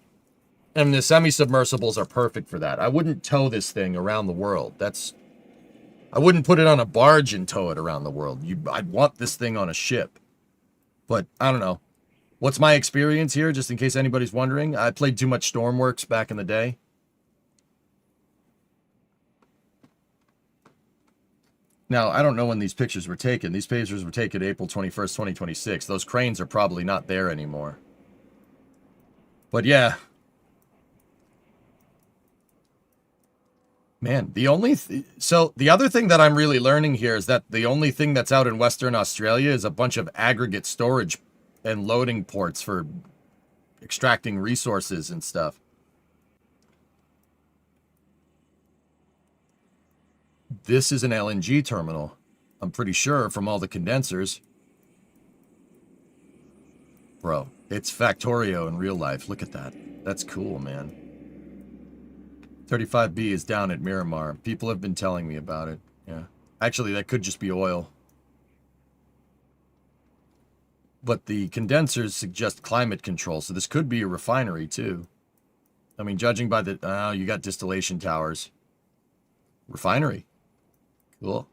And the semi-submersibles are perfect for that. I wouldn't tow this thing around the world. I wouldn't put it on a barge and tow it around the world. I'd want this thing on a ship. But, I don't know. What's my experience here, just in case anybody's wondering? I played too much Stormworks back in the day. Now, I don't know when these pictures were taken. These pictures were taken April 21st, 2026. Those cranes are probably not there anymore. But yeah. Man, so the other thing that I'm really learning here is that the only thing that's out in Western Australia is a bunch of aggregate storage and loading ports for extracting resources and stuff. This is an LNG terminal, I'm pretty sure, from all the condensers. Bro, it's Factorio in real life. Look at that. That's cool, man. 35B is down at Miramar. People have been telling me about it. Yeah. Actually, that could just be oil. But the condensers suggest climate control, so this could be a refinery, too. I mean, judging by the... Oh, you got distillation towers. Refinery. Cool.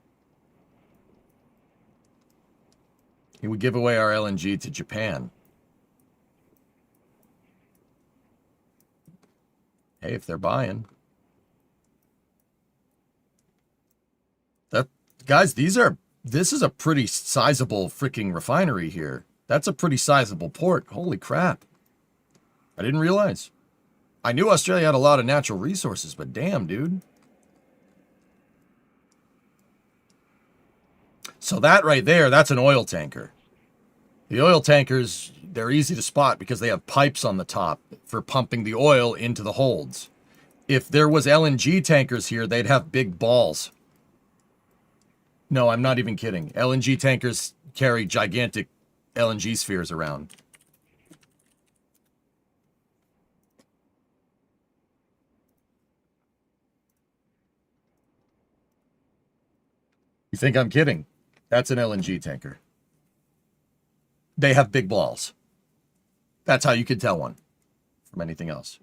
He would give away our LNG to Japan. Hey, if they're buying. Guys, this is a pretty sizable freaking refinery here. That's a pretty sizable port. Holy crap. I didn't realize. I knew Australia had a lot of natural resources, but damn, dude. So that right there, that's an oil tanker. The oil tankers, they're easy to spot because they have pipes on the top for pumping the oil into the holds. If there was LNG tankers here, they'd have big balls. No, I'm not even kidding. LNG tankers carry gigantic LNG spheres around. You think I'm kidding? That's an LNG tanker. They have big balls. That's how you could tell one from anything else.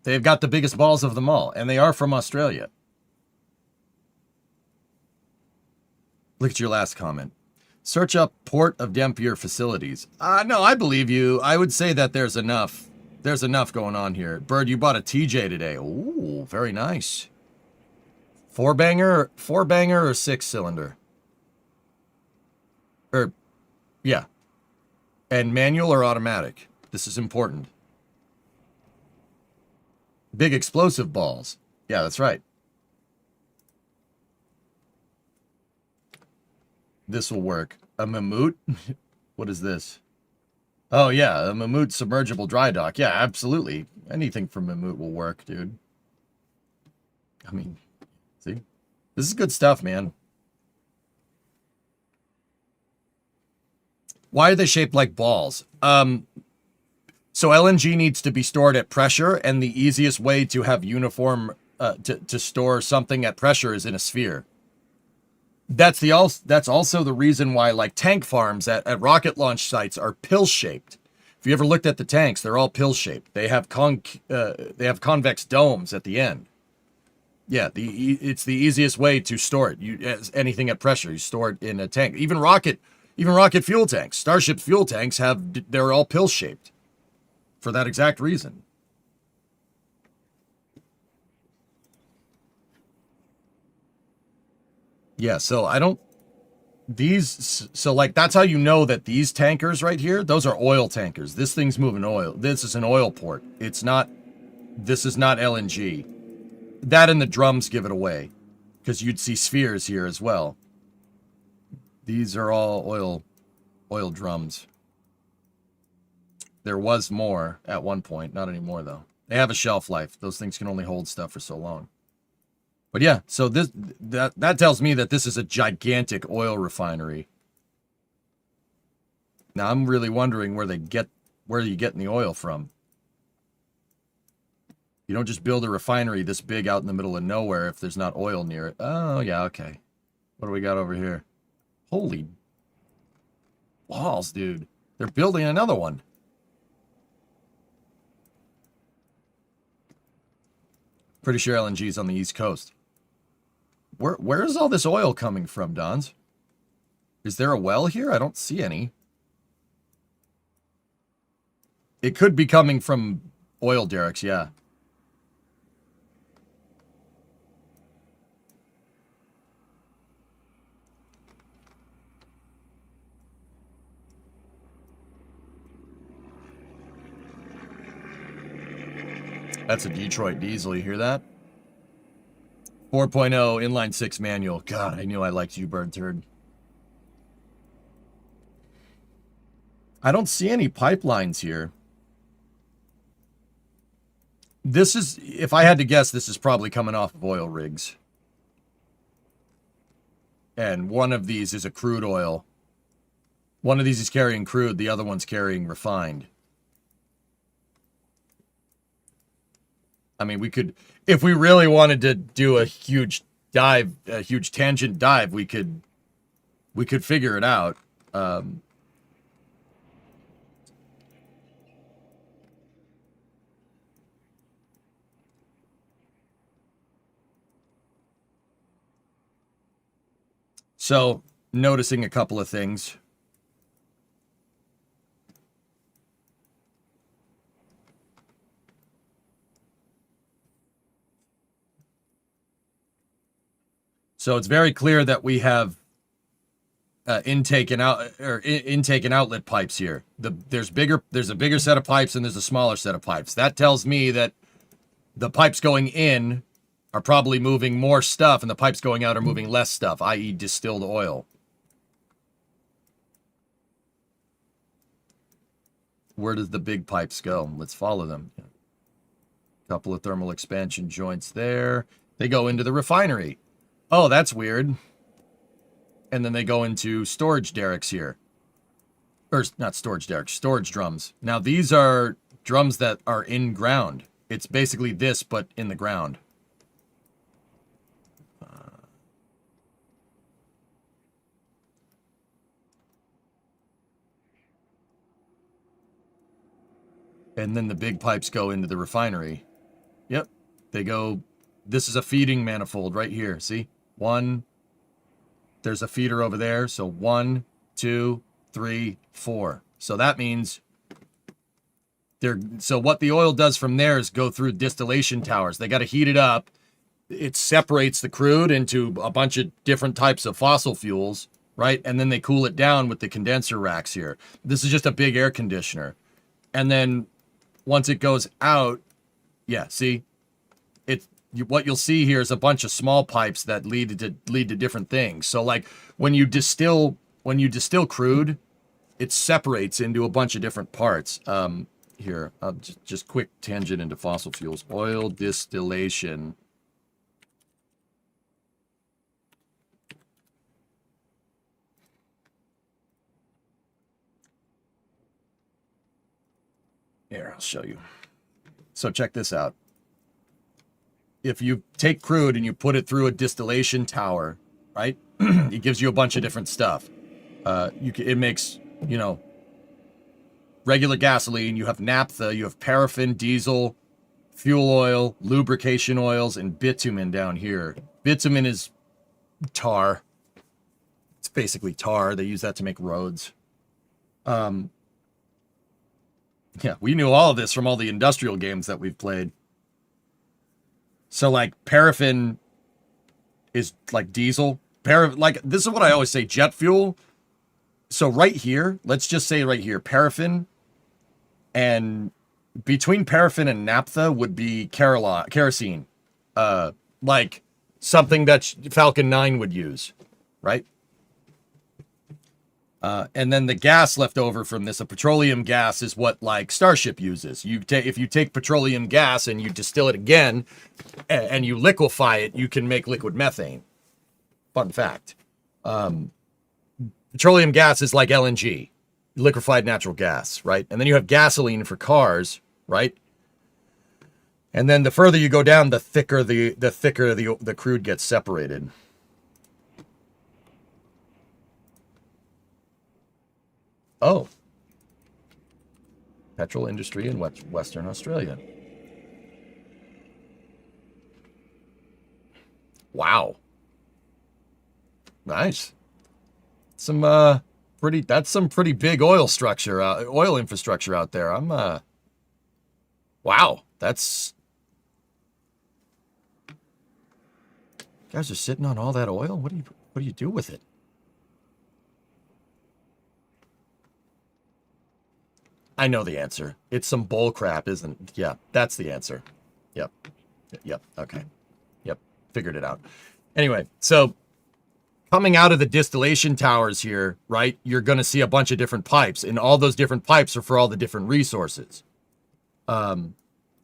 They've got the biggest balls of them all, and they are from Australia. Look at your last comment. Search up Port of Dampier facilities. No, I believe you. I would say that there's enough. There's enough going on here. Bird, you bought a TJ today. Ooh, very nice. Four banger or 6-cylinder? Yeah. And manual or automatic? This is important. Big explosive balls. Yeah, that's right. This will work. A Mammut? What is this? Oh, yeah, a Mammut submergible dry dock. Yeah, absolutely. Anything from Mammut will work, dude. I mean, see? This is good stuff, man. Why are they shaped like balls? So LNG needs to be stored at pressure, and the easiest way to have uniform, to store something at pressure is in a sphere. That's also the reason why, like, tank farms at rocket launch sites are pill-shaped. If you ever looked at the tanks, they're all pill-shaped. They have convex domes at the end. Yeah, it's the easiest way to store it. Anything at pressure, you store it in a tank. Even rocket fuel tanks, Starship fuel tanks they're all pill-shaped for that exact reason. Yeah, so like, that's how you know that these tankers right here, those are oil tankers. This thing's moving oil. This is an oil port. This is not LNG. That and the drums give it away, because you'd see spheres here as well. These are all oil drums. There was more at one point, not anymore though. They have a shelf life. Those things can only hold stuff for so long. But yeah, so that tells me that this is a gigantic oil refinery. Now I'm really wondering where you getting the oil from. You don't just build a refinery this big out in the middle of nowhere if there's not oil near it. Oh yeah, okay. What do we got over here? Holy balls, dude. They're building another one. Pretty sure LNG's on the East Coast. Where is all this oil coming from, Dons? Is there a well here? I don't see any. It could be coming from oil derricks, yeah. That's a Detroit diesel, you hear that? 4.0 inline 6 manual. God, I knew I liked you, Bird Turd. I don't see any pipelines here. This is, if I had to guess, this is probably coming off of oil rigs. And one of these is a crude oil. One of these is carrying crude, the other one's carrying refined. I mean, we could, if we really wanted to do a huge dive, a huge tangent dive, we could figure it out. So, noticing a couple of things. So it's very clear that we have intake and outlet pipes here. There's a bigger set of pipes and there's a smaller set of pipes. That tells me that the pipes going in are probably moving more stuff and the pipes going out are moving less stuff, i.e. distilled oil. where does the big pipes go? Let's follow them. Couple of thermal expansion joints there. They go into the refinery. Oh, that's weird. And then they go into storage derricks here. Or not storage derricks, storage drums. Now these are drums that are in ground. It's basically this, but in the ground. And then the big pipes go into the refinery. Yep. They go, this is a feeding manifold right here. See? One. There's a feeder over there. So 1, 2, 3, 4. So that means so what the oil does from there is go through distillation towers. They got to heat it up. It separates the crude into a bunch of different types of fossil fuels, right? And then they cool it down with the condenser racks here. This is just a big air conditioner. And then once it goes out, yeah, see, what you'll see here is a bunch of small pipes that lead to different things. So like when you distill crude, it separates into a bunch of different parts. Here, just quick tangent into fossil fuels. Oil distillation. Here, I'll show you. So check this out. If you take crude and you put it through a distillation tower, right? It gives you a bunch of different stuff. It makes, regular gasoline, you have naphtha, you have paraffin, diesel, fuel oil, lubrication oils, and bitumen down here. Bitumen is tar. It's basically tar. They use that to make roads. Yeah, we knew all of this from all the industrial games that we've played. So, like, paraffin is like diesel. Like, this is what I always say, jet fuel. So right here, let's just say right here, paraffin, and between paraffin and naphtha would be kerosene. Like something that Falcon 9 would use, right? And then the gas left over from this, a petroleum gas, is what like Starship uses. If you take petroleum gas and you distill it again and you liquefy it, you can make liquid methane. Fun fact. Petroleum gas is like LNG, liquefied natural gas, right? And then you have gasoline for cars, right? And then the further you go down, the thicker the crude gets separated. Oh. Petrol industry in Western Australia. Wow. Nice. That's some pretty big oil infrastructure out there. Wow. Guys are sitting on all that oil? What do you do with it? I know the answer. It's some bull crap, isn't it? Yeah, that's the answer. Yep. Okay. Yep. Figured it out. Anyway, so coming out of the distillation towers here, right, you're going to see a bunch of different pipes, and all those different pipes are for all the different resources.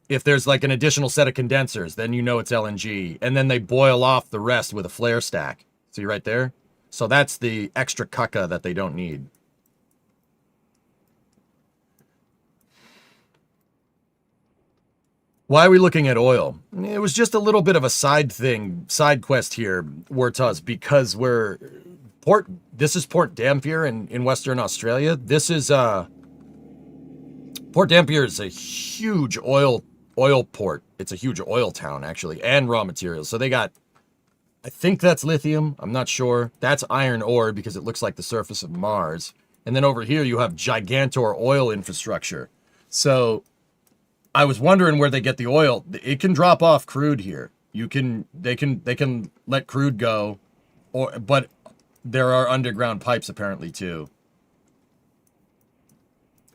If there's like an additional set of condensers, then you know it's LNG, and then they boil off the rest with a flare stack. See right there? So that's the extra caca that they don't need. Why are we looking at oil? It was just a little bit of a side quest here, Wartuz, because this is Port Dampier in Western Australia. This is, Port Dampier is a huge oil port. It's a huge oil town, actually, and raw materials. So they got, I think that's lithium. I'm not sure. That's iron ore because it looks like the surface of Mars. And then over here you have gigantor oil infrastructure. So I was wondering where they get the oil. It can drop off crude here. They can let crude go, but there are underground pipes apparently too.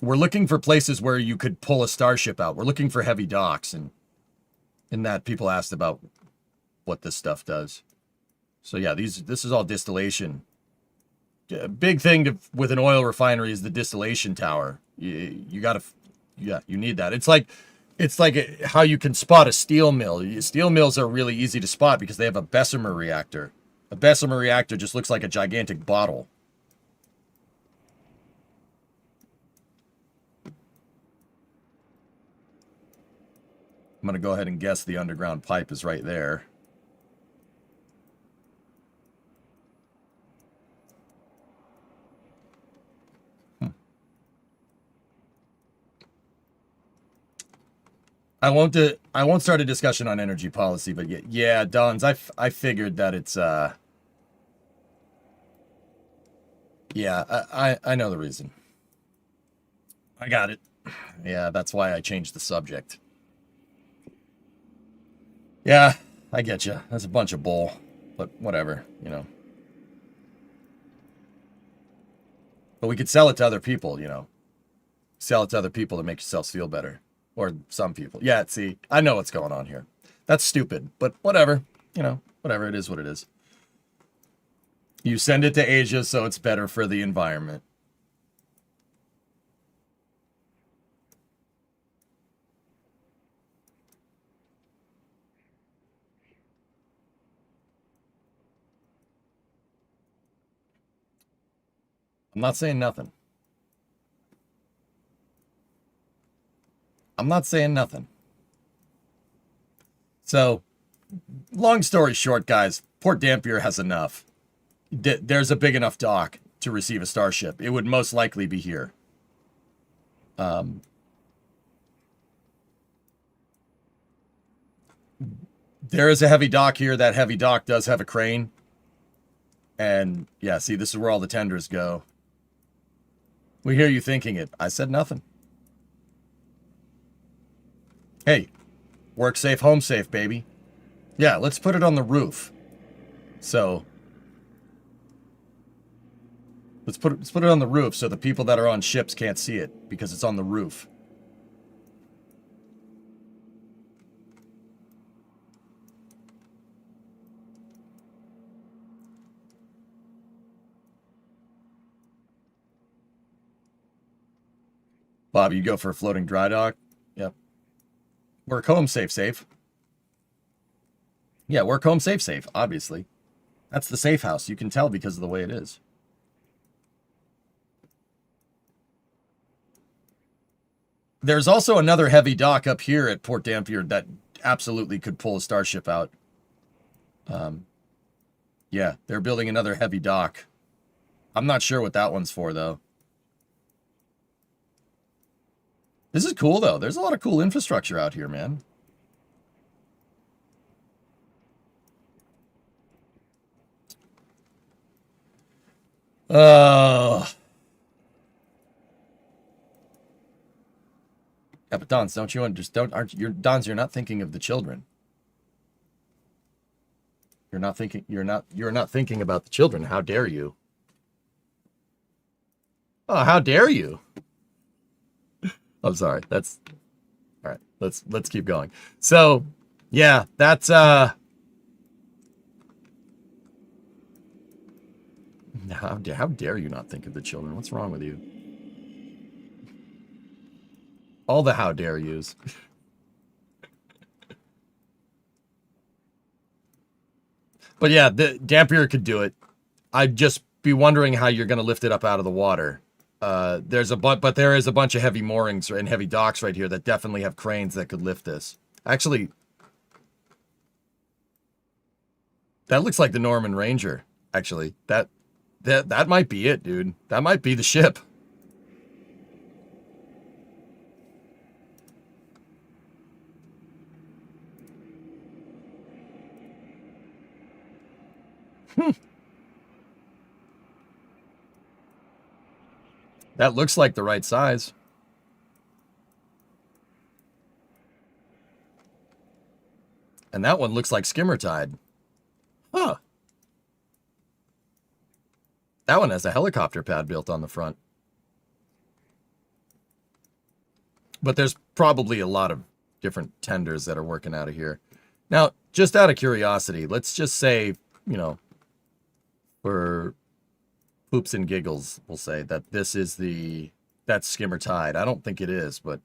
We're looking for places where you could pull a Starship out. We're looking for heavy docks, and in that people asked about what this stuff does. So yeah, this is all distillation. A big thing with an oil refinery is the distillation tower. You gotta, yeah, you need that. It's like how you can spot a steel mill. Steel mills are really easy to spot because they have a Bessemer reactor. A Bessemer reactor just looks like a gigantic bottle. I'm going to go ahead and guess the underground pipe is right there. I won't start a discussion on energy policy, but yeah, Dons, I figured that it's yeah, I know the reason. I got it. Yeah, that's why I changed the subject. Yeah, I get you. That's a bunch of bull, but whatever, you know. But we could sell it to other people, you know. Sell it to other people to make yourselves feel better. Or some people. Yeah, see, I know what's going on here. That's stupid, but whatever. You know, whatever, it is what it is. You send it to Asia so it's better for the environment. I'm not saying nothing. I'm not saying nothing. So, long story short, guys, Port Dampier has enough. There's a big enough dock to receive a starship. It would most likely be here. There is a heavy dock here. That heavy dock does have a crane. And, yeah, see, this is where all the tenders go. We hear you thinking it. I said nothing. Hey, work safe, home safe, baby. Yeah, let's put it on the roof. So, let's put it on the roof so the people that are on ships can't see it because it's on the roof. Bob, you go for a floating dry dock? Yep. Work home safe, safe. Yeah, work home safe, safe, obviously. That's the safe house. You can tell because of the way it is. There's also another heavy dock up here at Port Dampier that absolutely could pull a starship out. Yeah, they're building another heavy dock. I'm not sure what that one's for, though. This is cool, though. There's a lot of cool infrastructure out here, man. Yeah, but Dons, don't you understand? Dons, you're not thinking of the children. You're not thinking about the children. How dare you? Oh, how dare you? I'm sorry. That's all right. Let's keep going. So, yeah, that's how dare you not think of the children? What's wrong with you? All the how dare yous. But yeah, the Dampier could do it. I'd just be wondering how you're going to lift it up out of the water. But there is a bunch of heavy moorings and heavy docks right here that definitely have cranes that could lift this. Actually, that looks like the Norman Ranger. Actually, that might be it, dude. That might be the ship. That looks like the right size. And that one looks like skimmer tide. Huh. That one has a helicopter pad built on the front. But there's probably a lot of different tenders that are working out of here. Now, just out of curiosity, let's just say, you know, for poops and giggles, we'll say that this is the that's skim or tide. I don't think it is, but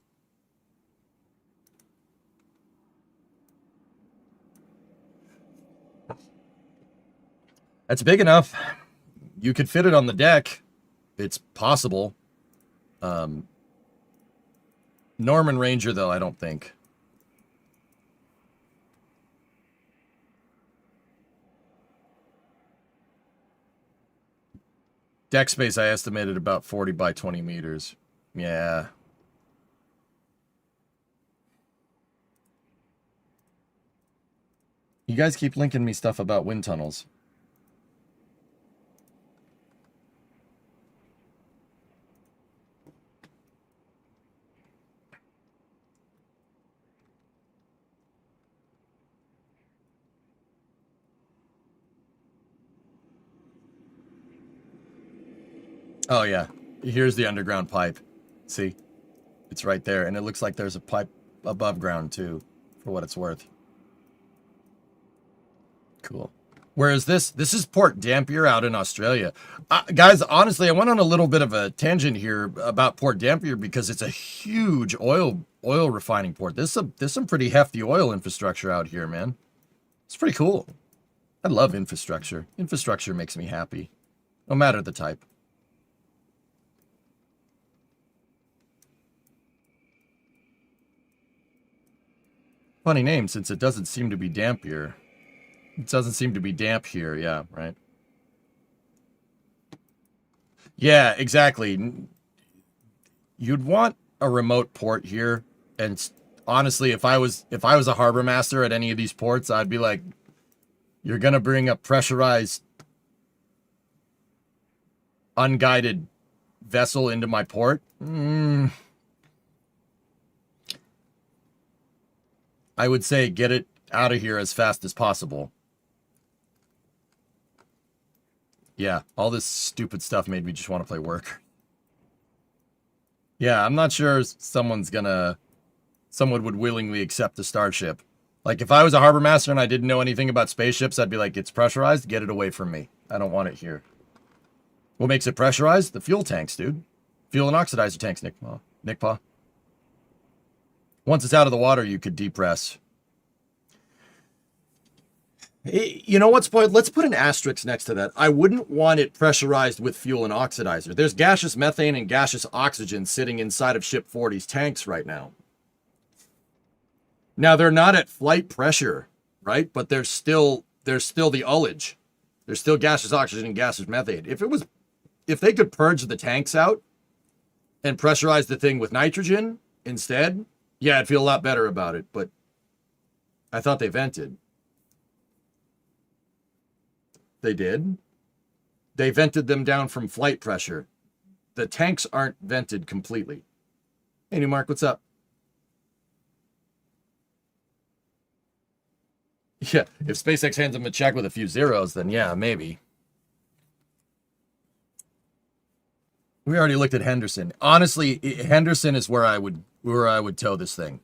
that's big enough. You could fit it on the deck. It's possible. Norman Ranger, though, I don't think. Deck space, I estimated about 40 by 20 meters. Yeah. You guys keep linking me stuff about wind tunnels. Oh, yeah. Here's the underground pipe. See? It's right there. And it looks like there's a pipe above ground, too, for what it's worth. Cool. Whereas this is Port Dampier out in Australia. Guys, honestly, I went on a little bit of a tangent here about Port Dampier because it's a huge oil refining port. There's some pretty hefty oil infrastructure out here, man. It's pretty cool. I love infrastructure. Infrastructure makes me happy, no matter the type. Funny name, since it doesn't seem to be Dampier. It doesn't seem to be damp here, yeah, right? Yeah, exactly. You'd want a remote port here, and honestly, if I was a harbor master at any of these ports, I'd be like, you're gonna bring a pressurized, unguided vessel into my port? I would say get it out of here as fast as possible. Yeah, all this stupid stuff made me just want to play work. Yeah, I'm not sure someone would willingly accept the starship. Like, if I was a harbor master and I didn't know anything about spaceships, I'd be like, it's pressurized, get it away from me. I don't want it here. What makes it pressurized? The fuel tanks, dude. Fuel and oxidizer tanks, Nick Pa. Once it's out of the water, you could depress. You know what's point? Let's put an asterisk next to that. I wouldn't want it pressurized with fuel and oxidizer. There's gaseous methane and gaseous oxygen sitting inside of Ship 40's tanks right now. Now, they're not at flight pressure, right? But there's still the ullage. There's still gaseous oxygen and gaseous methane. If they could purge the tanks out and pressurize the thing with nitrogen instead, yeah, I'd feel a lot better about it. But I thought they vented. They did. They vented them down from flight pressure. The tanks aren't vented completely. Hey, New Mark, what's up? Yeah, if SpaceX hands them a check with a few zeros, then yeah, maybe. We already looked at Henderson. Honestly, Henderson is where I would tow this thing.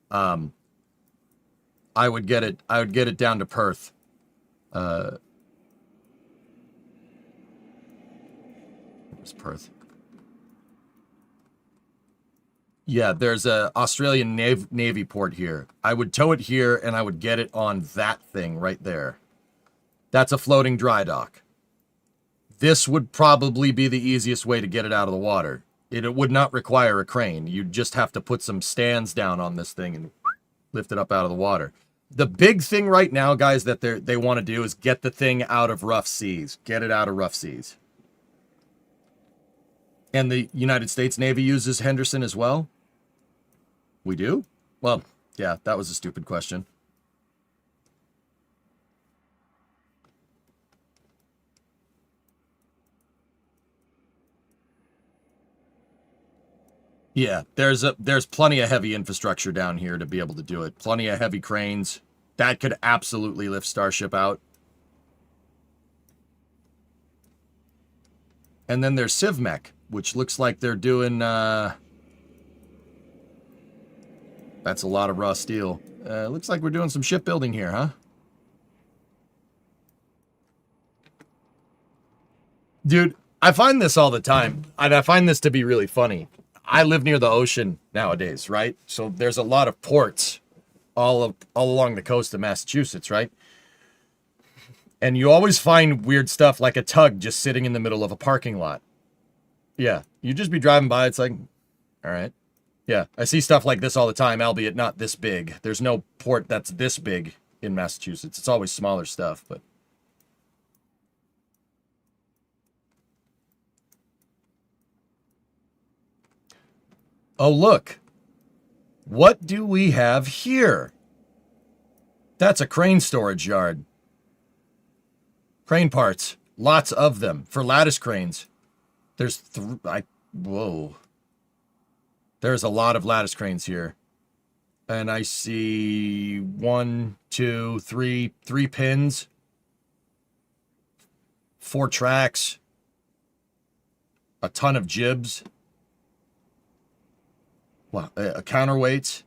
I would get it down to Perth. Perth. Yeah, there's a Australian Navy port here. I would tow it here and I would get it on that thing right there. That's a floating dry dock. This would probably be the easiest way to get it out of the water. It would not require a crane. You'd just have to put some stands down on this thing and lift it up out of the water. The big thing right now, guys, that they want to do is get the thing out of rough seas. Get it out of rough seas. And the United States Navy uses Henderson as well? We do? Well, yeah, that was a stupid question. Yeah, there's plenty of heavy infrastructure down here to be able to do it. Plenty of heavy cranes. That could absolutely lift Starship out. And then there's CivMech, which looks like they're doing, that's a lot of raw steel. Looks like we're doing some shipbuilding here, huh? Dude, I find this all the time, and I find this to be really funny. I live near the ocean nowadays, right? So there's a lot of ports all along the coast of Massachusetts, right? And you always find weird stuff like a tug just sitting in the middle of a parking lot. Yeah, you just be driving by, it's like, all right. Yeah, I see stuff like this all the time, albeit not this big. There's no port that's this big in Massachusetts. It's always smaller stuff, but... Oh, look. What do we have here? That's a crane storage yard. Crane parts. Lots of them. For lattice cranes. There's whoa. There's a lot of lattice cranes here. And I see 1, 2, 3 pins. 4 tracks. A ton of jibs. Wow, counterweights.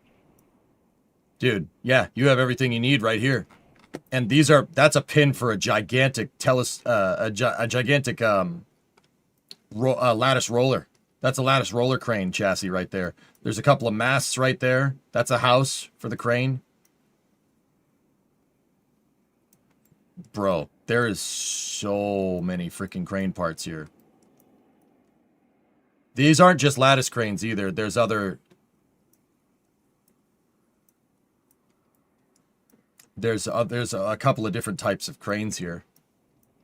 Dude, yeah, you have everything you need right here. And that's a pin for a gigantic gigantic lattice roller. That's a lattice roller crane chassis right there. There's a couple of masts right there. That's a house for the crane. Bro, there is so many freaking crane parts here. These aren't just lattice cranes either. There's a couple of different types of cranes here.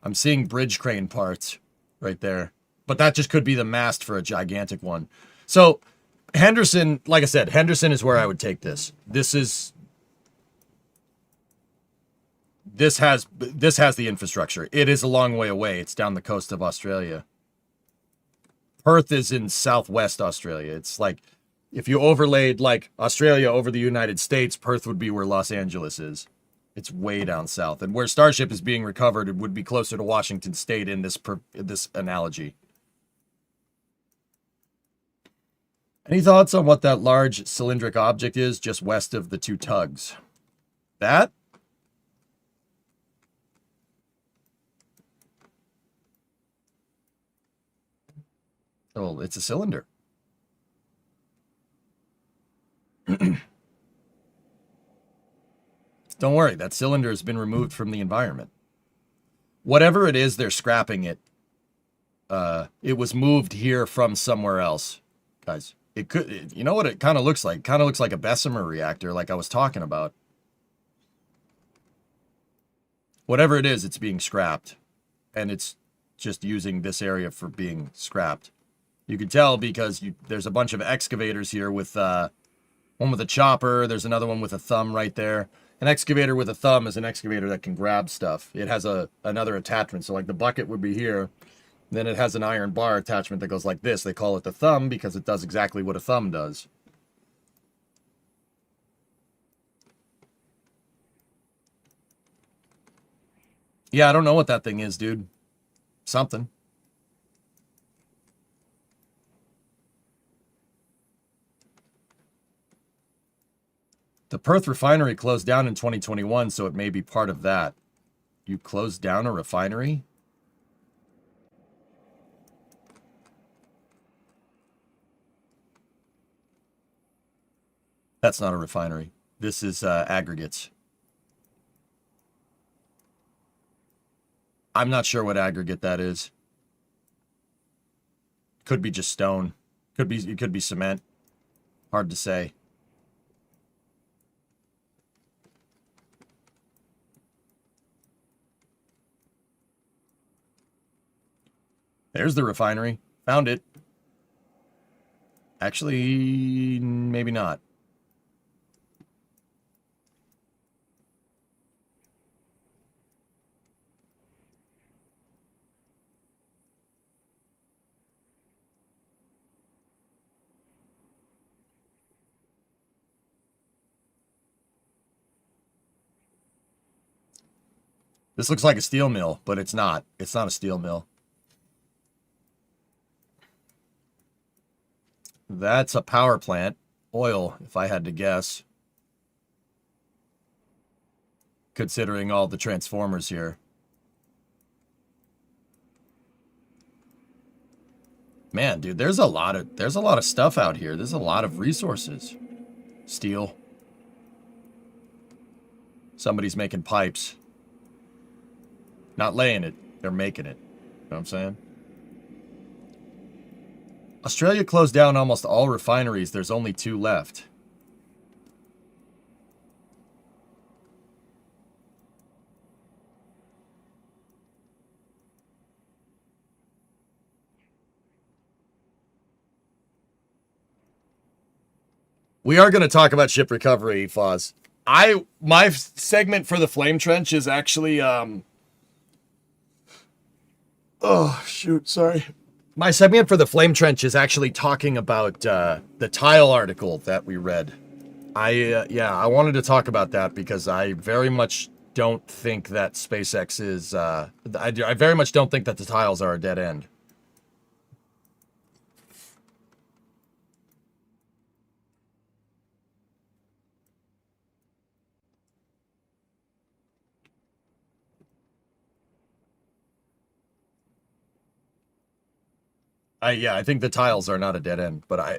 I'm seeing bridge crane parts right there. But that just could be the mast for a gigantic one. So Henderson, like I said, Henderson is where I would take this. This has the infrastructure. It is a long way away. It's down the coast of Australia. Perth is in southwest Australia. It's like if you overlaid like Australia over the United States, Perth would be where Los Angeles is. It's way down south. And where Starship is being recovered, it would be closer to Washington State in this analogy. Any thoughts on what that large cylindric object is just west of the 2 tugs? That? Oh, it's a cylinder. Don't worry, that cylinder has been removed from the environment. Whatever it is, they're scrapping it. It was moved here from somewhere else, guys. It could, you know what it kind of looks like? Kind of looks like a Bessemer reactor, like I was talking about. Whatever it is, it's being scrapped. And it's just using this area for being scrapped. You can tell because there's a bunch of excavators here with one with a chopper. There's another one with a thumb right there. An excavator with a thumb is an excavator that can grab stuff. It has another attachment. So like the bucket would be here. Then it has an iron bar attachment that goes like this. They call it the thumb because it does exactly what a thumb does. Yeah, I don't know what that thing is, dude. Something. The Perth refinery closed down in 2021, so it may be part of that. You closed down a refinery? That's not a refinery. This is aggregates. I'm not sure what aggregate that is. Could be just stone. It could be cement. Hard to say. There's the refinery. Found it. Actually, maybe not. This looks like a steel mill, but it's not. It's not a steel mill. That's a power plant. Oil, if I had to guess. Considering all the transformers here. Man, dude, there's a lot of stuff out here. There's a lot of resources. Steel. Somebody's making pipes. Not laying it, they're making it. You know what I'm saying? Australia closed down almost all refineries. There's only 2 left. We are going to talk about ship recovery, Foz. My segment for the flame trench is actually oh shoot, sorry. My segment for the flame trench is actually talking about the tile article that we read. I wanted to talk about that because I very much don't think that SpaceX is I very much don't think that the tiles are a dead end. I think the tiles are not a dead end, but on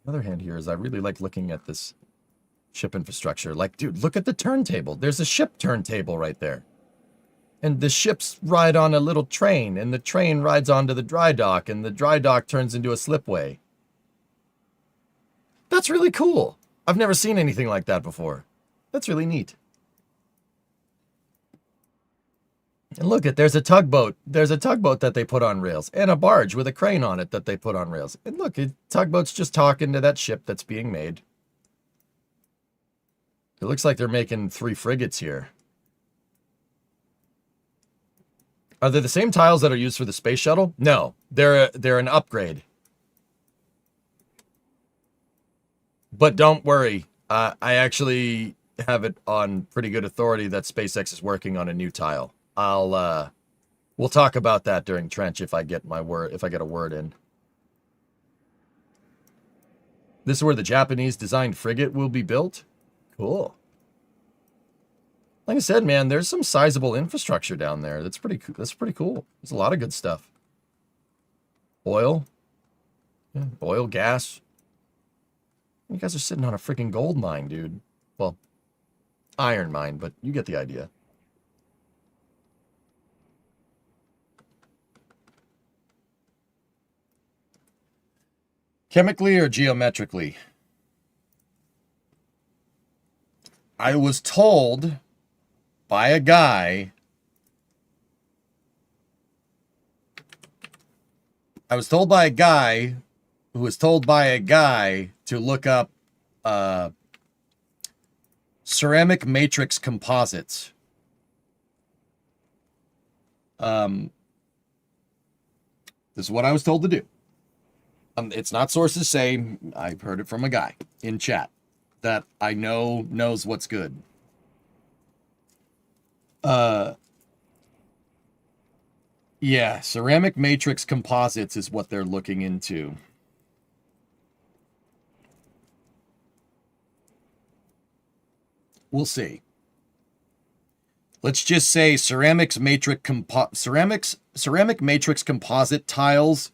the other hand here is I really like looking at this ship infrastructure. Like, dude, look at the turntable. There's a ship turntable right there. And the ships ride on a little train, and the train rides onto the dry dock, and the dry dock turns into a slipway. That's really cool. I've never seen anything like that before. That's really neat. And look, there's a tugboat. There's a tugboat that they put on rails, and a barge with a crane on it that they put on rails. And look, tugboat's just talking to that ship that's being made. It looks like they're making 3 frigates here. Are they the same tiles that are used for the space shuttle? No, they're an upgrade. But don't worry, I actually have it on pretty good authority that SpaceX is working on a new tile. We'll talk about that during Trench if I get a word in. This is where the Japanese designed frigate will be built? Cool. Like I said, man, there's some sizable infrastructure down there. That's pretty cool. There's a lot of good stuff. Oil. Yeah, oil, gas. You guys are sitting on a freaking gold mine, dude. Well, iron mine, but you get the idea. Chemically or geometrically? I was told by a guy. I was told by a guy who was told by a guy to look up ceramic matrix composites. This is what I was told to do. It's not sources say. I've heard it from a guy in chat that I know knows what's good. Yeah, ceramic matrix composites is what they're looking into. We'll see. Let's just say ceramic matrix composite tiles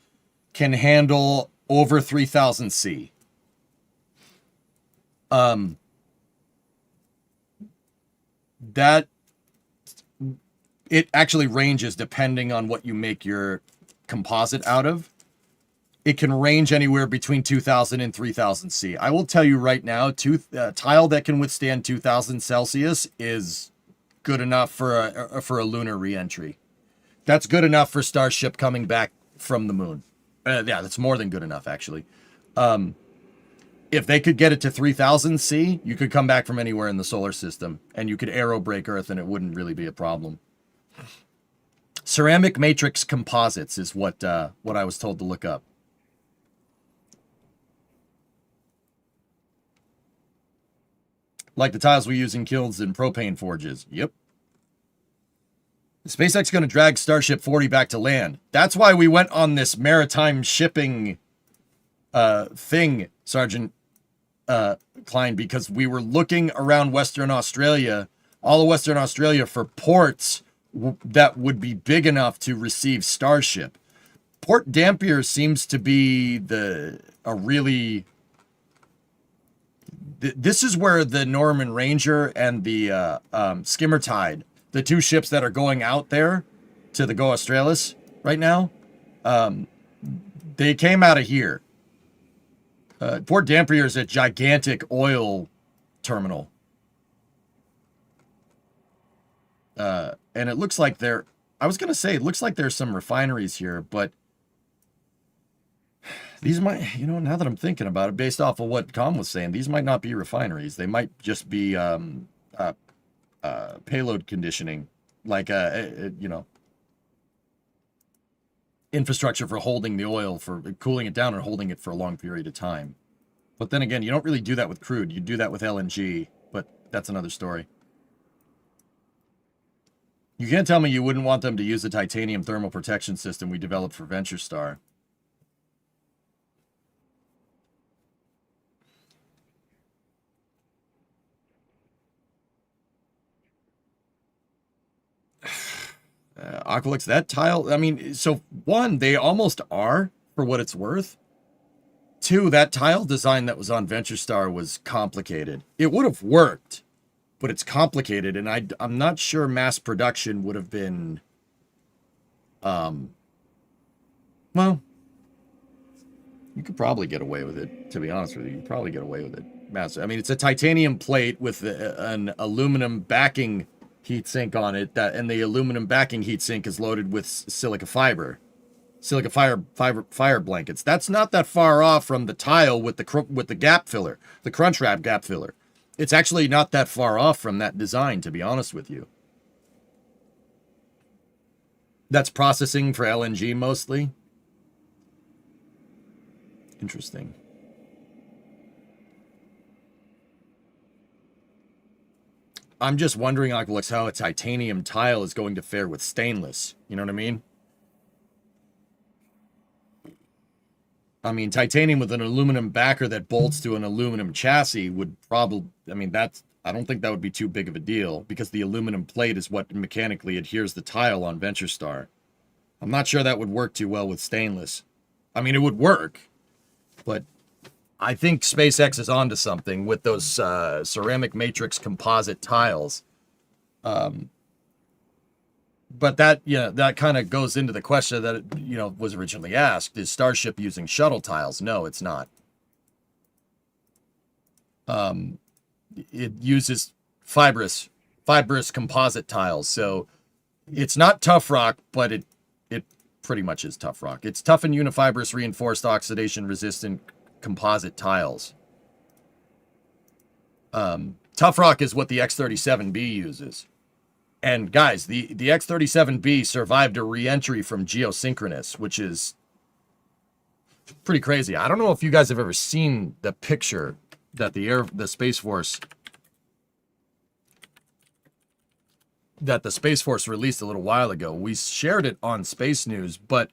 can handle over 3000 C. That it actually ranges depending on what you make your composite out of. It can range anywhere between 2000 and 3000 C. I will tell you right now, tile that can withstand 2000 Celsius is good enough for a lunar reentry. That's good enough for Starship coming back from the moon. Yeah, that's more than good enough, actually. If they could get it to 3000 C, you could come back from anywhere in the solar system, and you could aerobrake Earth, and it wouldn't really be a problem. Ceramic matrix composites is what I was told to look up. Like the tiles we use in kilns and propane forges. Yep. SpaceX going to drag Starship 40 back to land. That's why we went on this maritime shipping thing, Sergeant Klein, because we were looking around Western Australia, all of Western Australia, for ports that would be big enough to receive Starship. Port Dampier seems to be a really... This is where the Norman Ranger and the Skimmer Tide, the two ships that are going out there to the Go Australis right now, they came out of here. Port Dampier is a gigantic oil terminal. And it looks like I was going to say, it looks like there's some refineries here, but these might, now that I'm thinking about it, based off of what Com was saying, these might not be refineries. They might just be payload conditioning, like, infrastructure for holding the oil, for cooling it down and holding it for a long period of time. But then again, you don't really do that with crude. You do that with LNG, but that's another story. You can't tell me you wouldn't want them to use the titanium thermal protection system we developed for Venture Star. Aqualix, that tile, I mean, so one, they almost are for what it's worth. Two, that tile design that was on Venture Star was complicated. It would have worked, but it's complicated, and I'm not sure mass production would have been, well, you could probably get away with it, to be honest with you. You could probably get away with it. I mean, it's a titanium plate with an aluminum backing heatsink on it, and the aluminum backing heatsink is loaded with silica fire blankets. That's not that far off from the tile with the gap filler, the crunch wrap gap filler. It's actually not that far off from that design, to be honest with you. That's processing for LNG mostly. Interesting. I'm just wondering, Aqualix, how a titanium tile is going to fare with stainless. You know what I mean? I mean, titanium with an aluminum backer that bolts to an aluminum chassis would probably... I mean, I don't think that would be too big of a deal, because the aluminum plate is what mechanically adheres the tile on Venture Star. I'm not sure that would work too well with stainless. I mean, it would work, but I think SpaceX is onto something with those ceramic matrix composite tiles. But that kind of goes into the question that, was originally asked. Is Starship using shuttle tiles? No, it's not. It uses fibrous composite tiles. So it's not tough rock, but it pretty much is tough rock. It's tough and unifibrous reinforced oxidation resistant composite tiles. Tough rock is what the X-37B uses. And guys, the X-37B survived a re-entry from geosynchronous, which is pretty crazy. I don't know if you guys have ever seen the picture that the Space Force released a little while ago. We shared it on Space News, but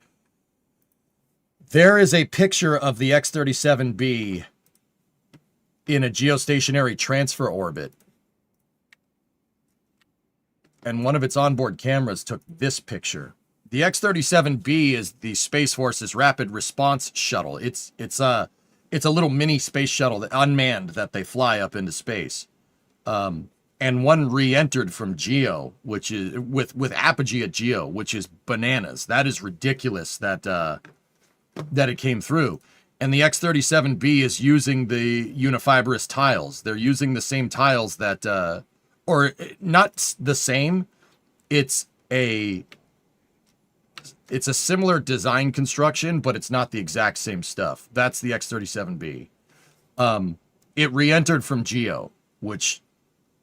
there is a picture of the X-37B in a geostationary transfer orbit. And one of its onboard cameras took this picture. The X-37B is the Space Force's rapid response shuttle. It's a little mini space shuttle, unmanned, that they fly up into space. And one re-entered from Geo, which is with apogee at Geo, which is bananas. That is ridiculous that it came through. And the X-37B is using the unifibrous tiles. They're using the same tiles that, or not the same. It's a similar design construction, but it's not the exact same stuff. That's the X-37B. It re-entered from Geo, which,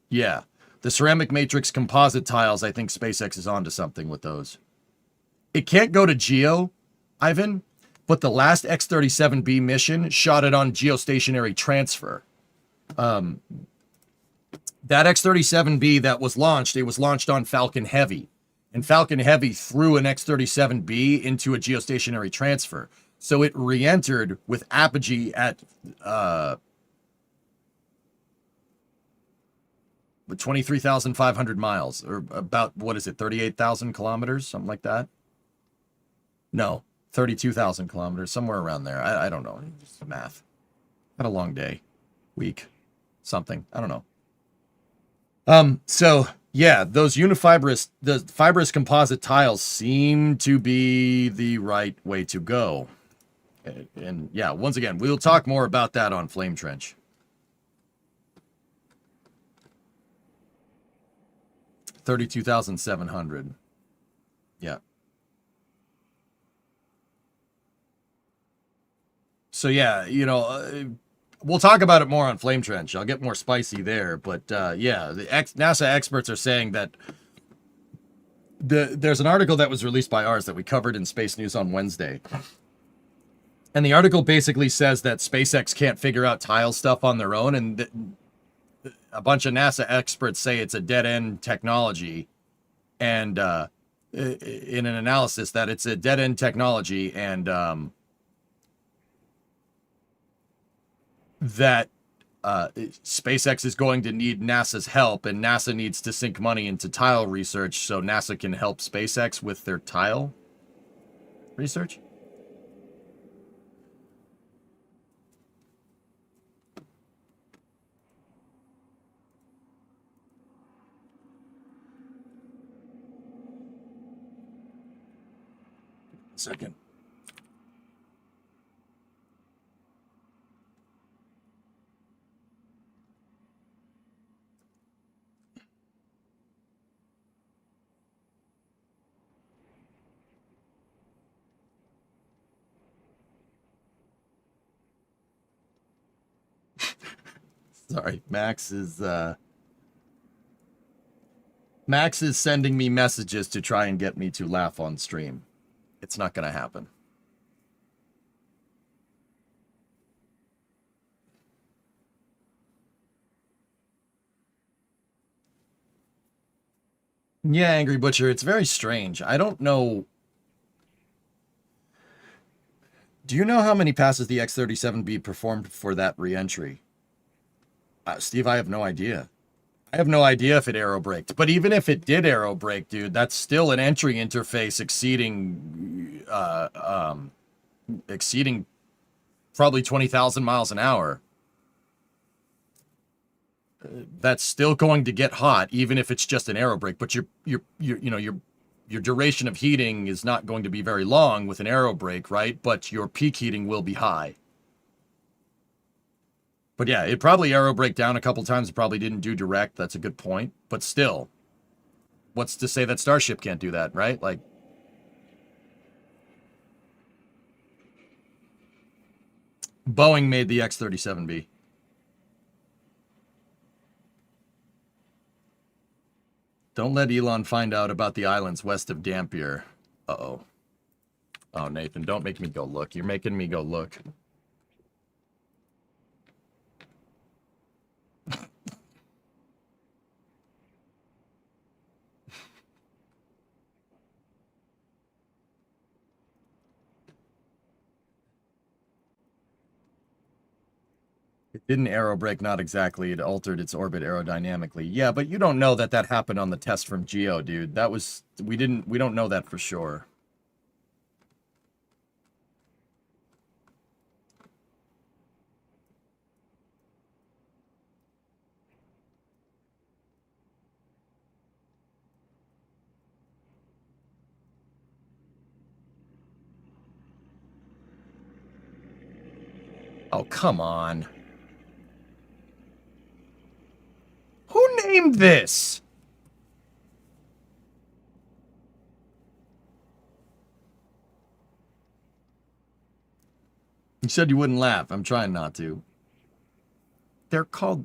yeah. The ceramic matrix composite tiles, I think SpaceX is onto something with those. It can't go to Geo, Ivan, but the last X-37B mission shot it on geostationary transfer. That X-37B that was launched, it was launched on Falcon Heavy. And Falcon Heavy threw an X-37B into a geostationary transfer. So it re-entered with apogee at 23,500 miles, or about, 38,000 kilometers, something like that. No, 32,000 kilometers, somewhere around there. I don't know. Just math. Had a long day, week, something. I don't know. So yeah, those the fibrous composite tiles seem to be the right way to go. And yeah, once again, we'll talk more about that on Flame Trench. 32,700. Yeah. So yeah, we'll talk about it more on Flame Trench. I'll get more spicy there, but yeah, the NASA experts are saying that there's an article that was released by ours that we covered in Space News on Wednesday. And the article basically says that SpaceX can't figure out tile stuff on their own, and a bunch of NASA experts say it's a dead-end technology, and in an analysis that it's a dead-end technology, and that SpaceX is going to need NASA's help, and NASA needs to sink money into tile research so NASA can help SpaceX with their tile research. Second. Sorry, Max is sending me messages to try and get me to laugh on stream. It's not going to happen. Yeah, Angry Butcher, it's very strange. I don't know. Do you know how many passes the X-37B performed for that re-entry? Steve, I have no idea. I have no idea if it aerobraked. But even if it did aerobrake, dude, that's still an entry interface exceeding probably 20,000 miles an hour. That's still going to get hot, even if it's just an aerobrake. But your duration of heating is not going to be very long with an aerobrake, right? But your peak heating will be high. But yeah, it probably aerobrake down a couple times. It probably didn't do direct. That's a good point. But still, what's to say that Starship can't do that, right? Like, Boeing made the X-37B. Don't let Elon find out about the islands west of Dampier. Uh-oh. Oh, Nathan, don't make me go look. You're making me go look. It didn't aerobrake, not exactly. It altered its orbit aerodynamically. Yeah, but you don't know that that happened on the test from Geo, dude. That was... We don't know that for sure. Oh, come on. Who named this? You said you wouldn't laugh. I'm trying not to. They're called...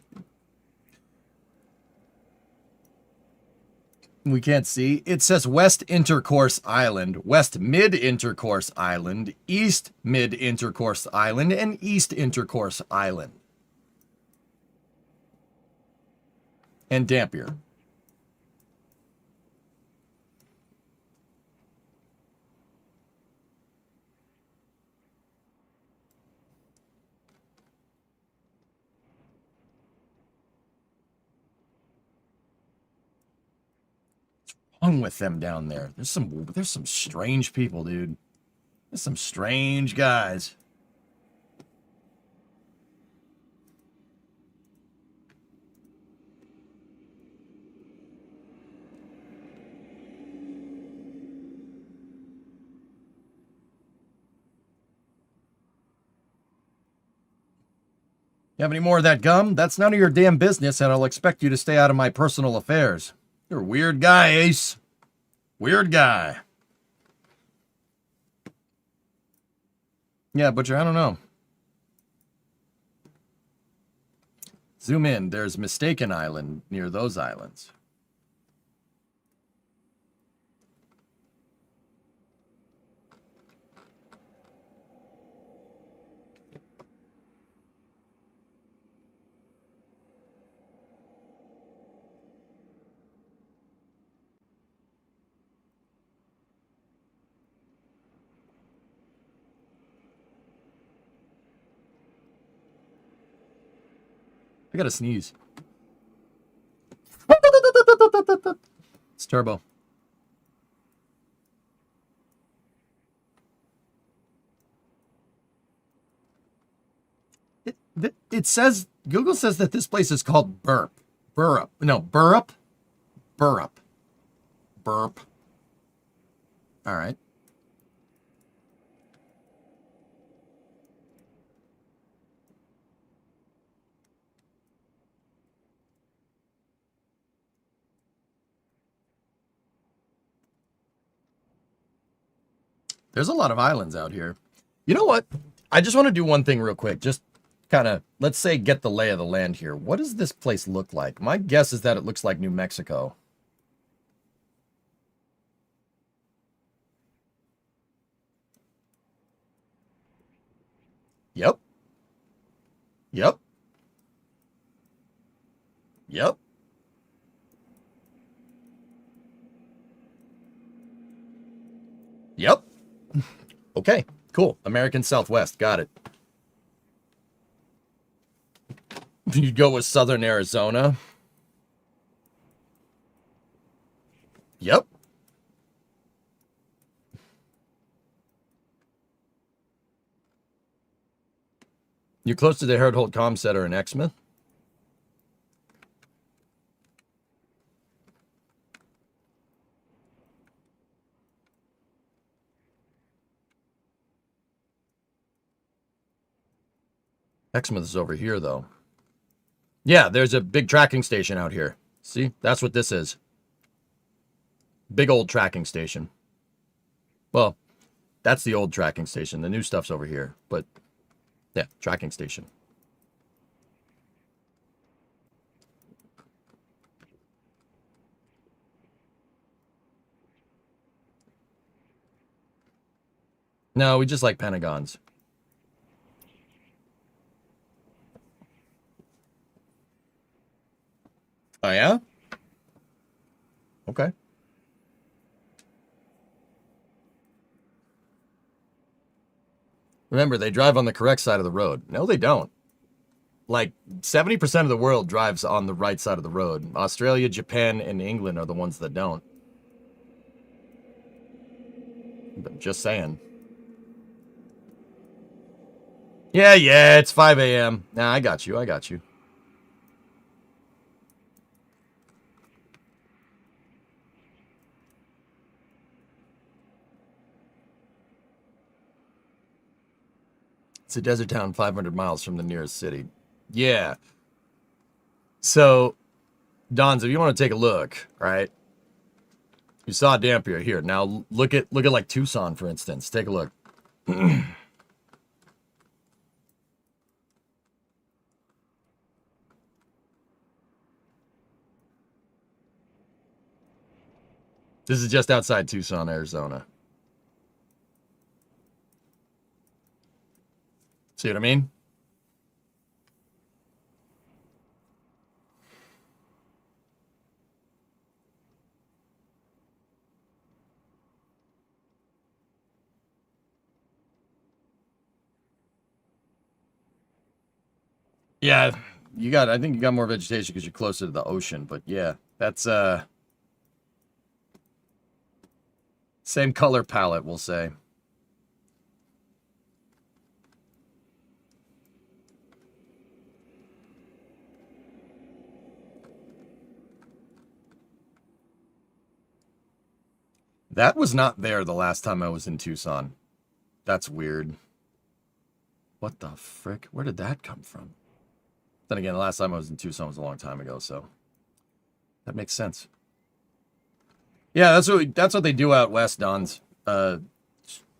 We can't see. It says West Intercourse Island, West Mid Intercourse Island, East Mid Intercourse Island, and East Intercourse Island. And Dampier. What's wrong with them down there? There's some strange people, dude. There's some strange guys. You have any more of that gum? That's none of your damn business, and I'll expect you to stay out of my personal affairs. You're a weird guy, Ace. Weird guy. Yeah, Butcher, I don't know. Zoom in. There's Mistaken Island near those islands. I gotta sneeze. It's Turbo. It says, Google says that this place is called Burp. Burrup. No, Burrup. Burrup. Burp. All right. There's a lot of islands out here. You know what? I just want to do one thing real quick. Just kind of, let's say, get the lay of the land here. What does this place look like? My guess is that it looks like New Mexico. Yep. Yep. Yep. Yep. Okay, cool. American Southwest. Got it. You'd go with Southern Arizona. Yep. You're close to the Herod Holt Comm Center in Exmouth. Exmouth is over here, though. Yeah, there's a big tracking station out here. See? That's what this is. Big old tracking station. Well, that's the old tracking station. The new stuff's over here. But, yeah, tracking station. No, we just like Pentagons. Oh, yeah? Okay. Remember, they drive on the correct side of the road. No, they don't. Like, 70% of the world drives on the right side of the road. Australia, Japan, and England are the ones that don't. But just saying. Yeah, it's 5 a.m. Nah, I got you. It's a desert town 500 miles from the nearest city. Yeah. So, Dons, if you want to take a look, right? You saw Dampier here. Now look at like Tucson, for instance. Take a look. This is just outside Tucson, Arizona. See what I mean? Yeah, I think you got more vegetation because you're closer to the ocean, but yeah, that's same color palette, we'll say. That was not there the last time I was in Tucson. That's weird. What the frick? Where did that come from? Then again, the last time I was in Tucson was a long time ago, so that makes sense. Yeah, that's what they do out west, Dons.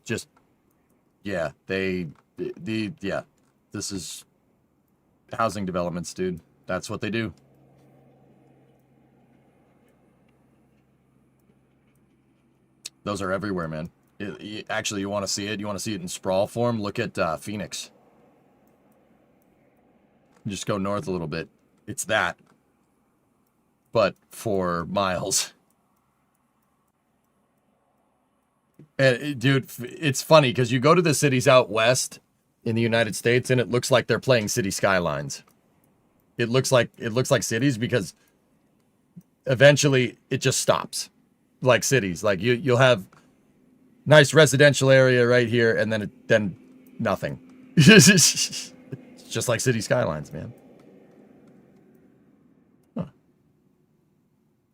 Just yeah, yeah. This is housing developments, dude. That's what they do. Those are everywhere, man. Actually, you want to see it? You want to see it in sprawl form? Look at Phoenix. Just go north a little bit. It's that. But for miles. And, dude, it's funny because you go to the cities out west in the United States and it looks like they're playing city skylines. It looks like cities because eventually it just stops. Like cities. Like you'll have nice residential area right here and then nothing. It's just like city skylines, man. Huh.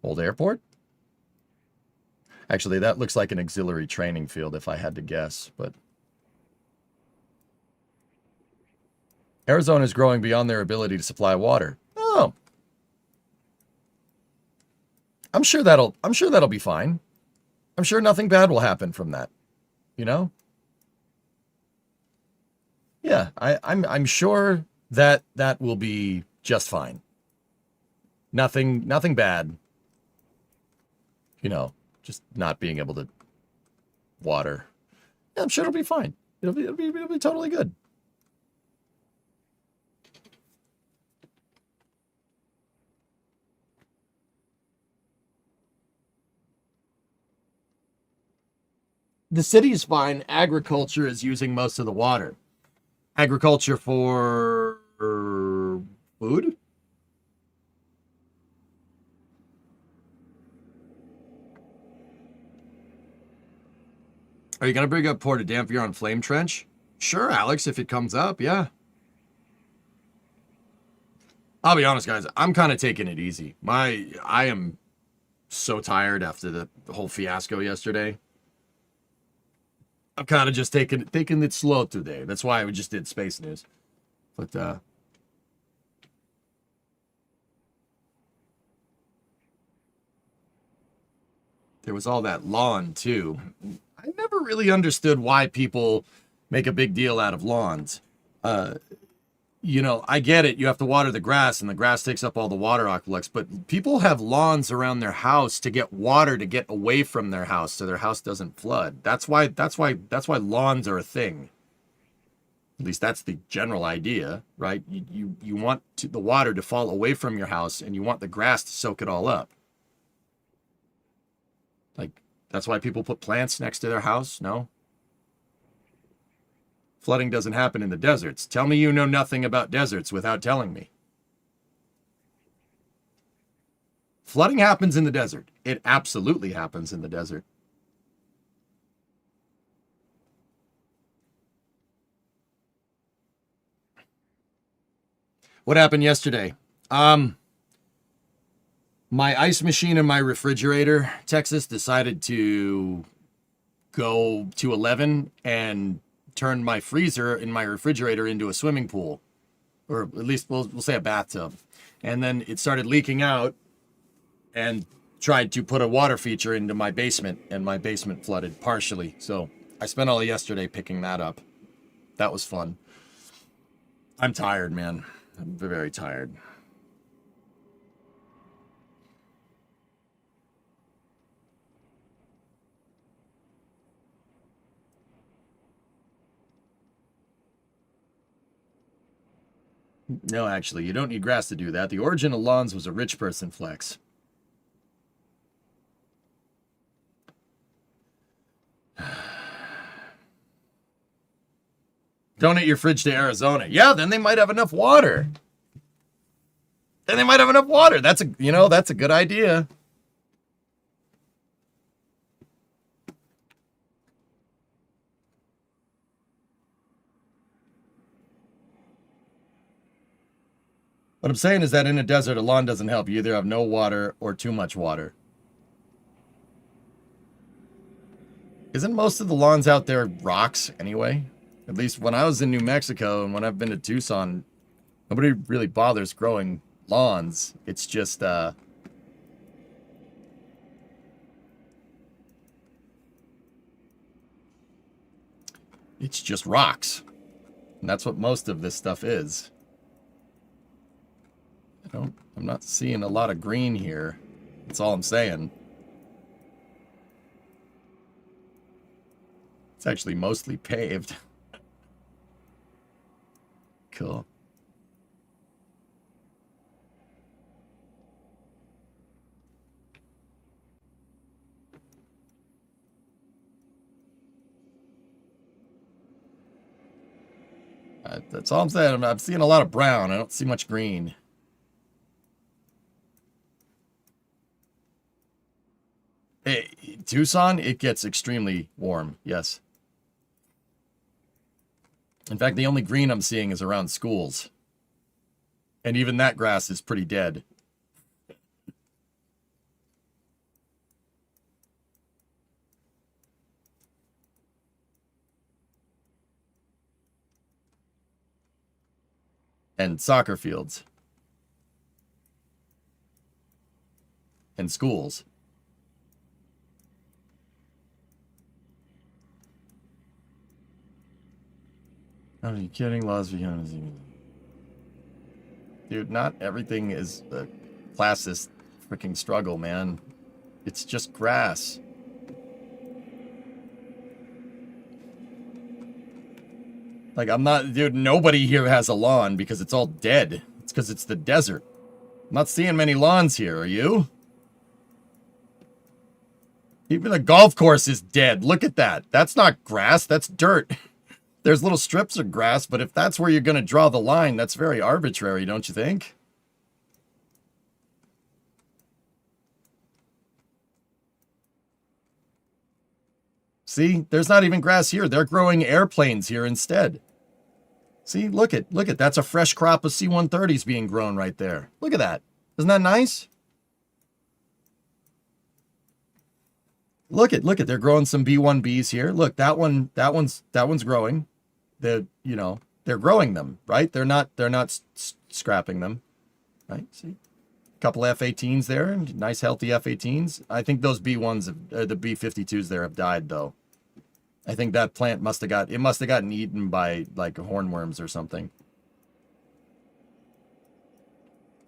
Old airport? Actually, that looks like an auxiliary training field if I had to guess, but Arizona is growing beyond their ability to supply water. Oh. I'm sure that'll be fine. I'm sure nothing bad will happen from that. You know? Yeah, I'm sure that will be just fine. Nothing bad. You know, just not being able to water. Yeah, I'm sure it'll be fine. It'll be totally good. The city's fine. Agriculture is using most of the water. Agriculture for food? Are you going to bring up Port of Dampier on Flame Trench? Sure, Alex, if it comes up, yeah. I'll be honest, guys. I'm kind of taking it easy. I am so tired after the whole fiasco yesterday. I'm kind of just taking it slow today. That's why we just did space news. But there was all that lawn too. I never really understood why people make a big deal out of lawns. You know, I get it. You have to water the grass, and the grass takes up all the water aqueducts. But people have lawns around their house to get water to get away from their house, so their house doesn't flood. That's why lawns are a thing. At least that's the general idea, right? You want the water to fall away from your house, and you want the grass to soak it all up. Like, that's why people put plants next to their house. No. Flooding doesn't happen in the deserts. Tell me you know nothing about deserts without telling me. Flooding happens in the desert. It absolutely happens in the desert. What happened yesterday? My ice machine and my refrigerator, Texas, decided to go to 11 and turn my freezer in my refrigerator into a swimming pool, or at least we'll say a bathtub. And then it started leaking out and tried to put a water feature into my basement, and my basement flooded partially. So I spent all yesterday picking that up. That was fun. I'm tired, man. I'm very tired. No, actually, you don't need grass to do that. The origin of lawns was a rich person flex. Donate your fridge to Arizona. Yeah, then they might have enough water. That's a good idea. What I'm saying is that in a desert, a lawn doesn't help. You either have no water or too much water. Isn't most of the lawns out there rocks anyway? At least when I was in New Mexico and when I've been to Tucson, nobody really bothers growing lawns. It's just, it's just rocks. And that's what most of this stuff is. I'm not seeing a lot of green here. That's all I'm saying. It's actually mostly paved. Cool. That's all I'm saying. I'm seeing a lot of brown. I don't see much green. Tucson, it gets extremely warm. Yes. In fact, the only green I'm seeing is around schools. And even that grass is pretty dead. And soccer fields. And schools. Are you kidding? Las Vegas. Dude, not everything is a classist freaking struggle, man. It's just grass. Like, I'm not, dude, nobody here has a lawn because it's all dead. It's because it's the desert. I'm not seeing many lawns here, are you? Even the golf course is dead. Look at that. That's not grass, that's dirt. There's little strips of grass, but if that's where you're going to draw the line, that's very arbitrary, don't you think? See, there's not even grass here. They're growing airplanes here instead. See, look at, that's a fresh crop of C-130s being grown right there. Look at that. Isn't that nice? Look at, they're growing some B-1Bs here. Look, that one's growing. They're growing them, right? They're not scrapping them, right? See, a couple F-18s there, nice healthy F-18s. I think those B-1s, the B-52s there have died though. I think that plant must have gotten eaten by like hornworms or something.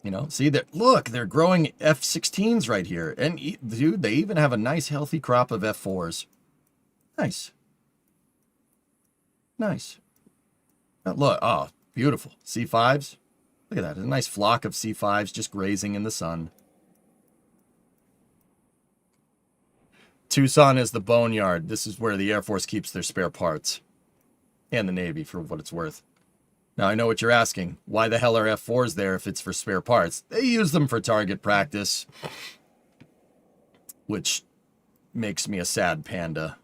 You know, see that? Look, they're growing F-16s right here, and dude, they even have a nice healthy crop of F-4s. Nice. Nice. Look, oh, beautiful. C5s. Look at that. A nice flock of C5s just grazing in the sun. Tucson is the boneyard. This is where the Air Force keeps their spare parts. And the Navy, for what it's worth. Now, I know what you're asking. Why the hell are F4s there if it's for spare parts? They use them for target practice. Which makes me a sad panda.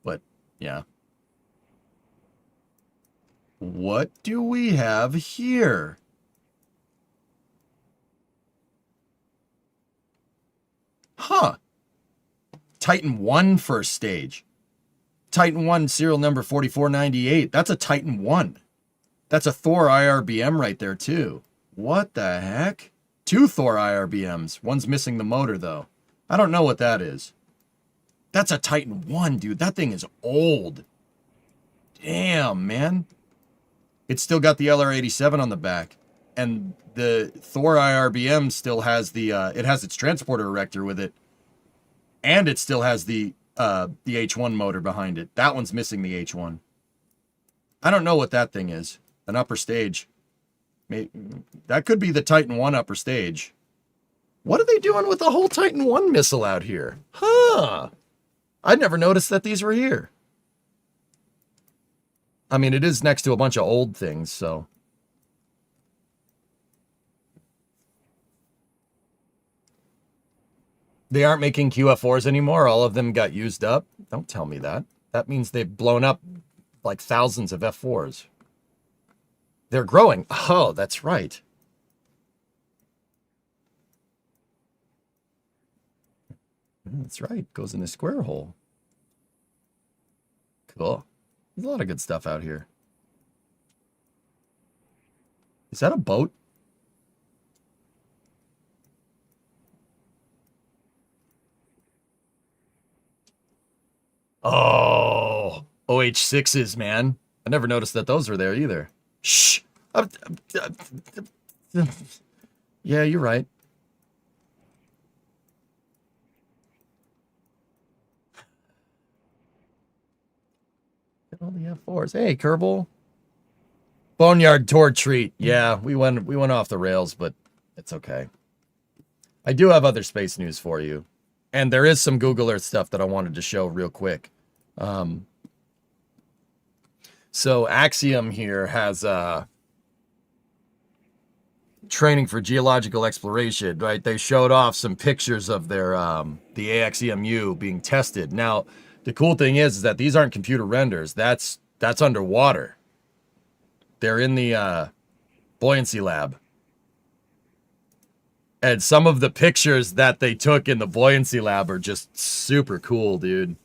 But, yeah. What do we have here? Huh. Titan 1 first stage. Titan 1 serial number 4498. That's a Titan 1. That's a Thor IRBM right there, too. What the heck? 2 Thor IRBMs. One's missing the motor, though. I don't know what that is. That's a Titan 1, dude. That thing is old. Damn, man. It's still got the LR-87 on the back. And the Thor IRBM still has the, it has its transporter erector with it. And it still has the H1 motor behind it. That one's missing the H1. I don't know what that thing is. An upper stage. Maybe, that could be the Titan 1 upper stage. What are they doing with the whole Titan 1 missile out here? Huh. I'd never noticed that these were here. I mean, it is next to a bunch of old things, so. They aren't making QF4s anymore. All of them got used up. Don't tell me that. That means they've blown up like thousands of F4s. They're growing. Oh, that's right. That's right. Goes in the square hole. Cool. There's a lot of good stuff out here. Is that a boat? Oh, OH6s, man. I never noticed that those were there either. Shh. Yeah, you're right. All the F4s. Hey, Kerbal. Boneyard tour treat. Yeah, we went off the rails, but it's okay. I do have other space news for you. And there is some Google Earth stuff that I wanted to show real quick. So Axiom here has training for geological exploration, right? They showed off some pictures of their the AXEMU being tested. Now, the cool thing is that these aren't computer renders. That's underwater. They're in the buoyancy lab. And some of the pictures that they took in the buoyancy lab are just super cool, dude.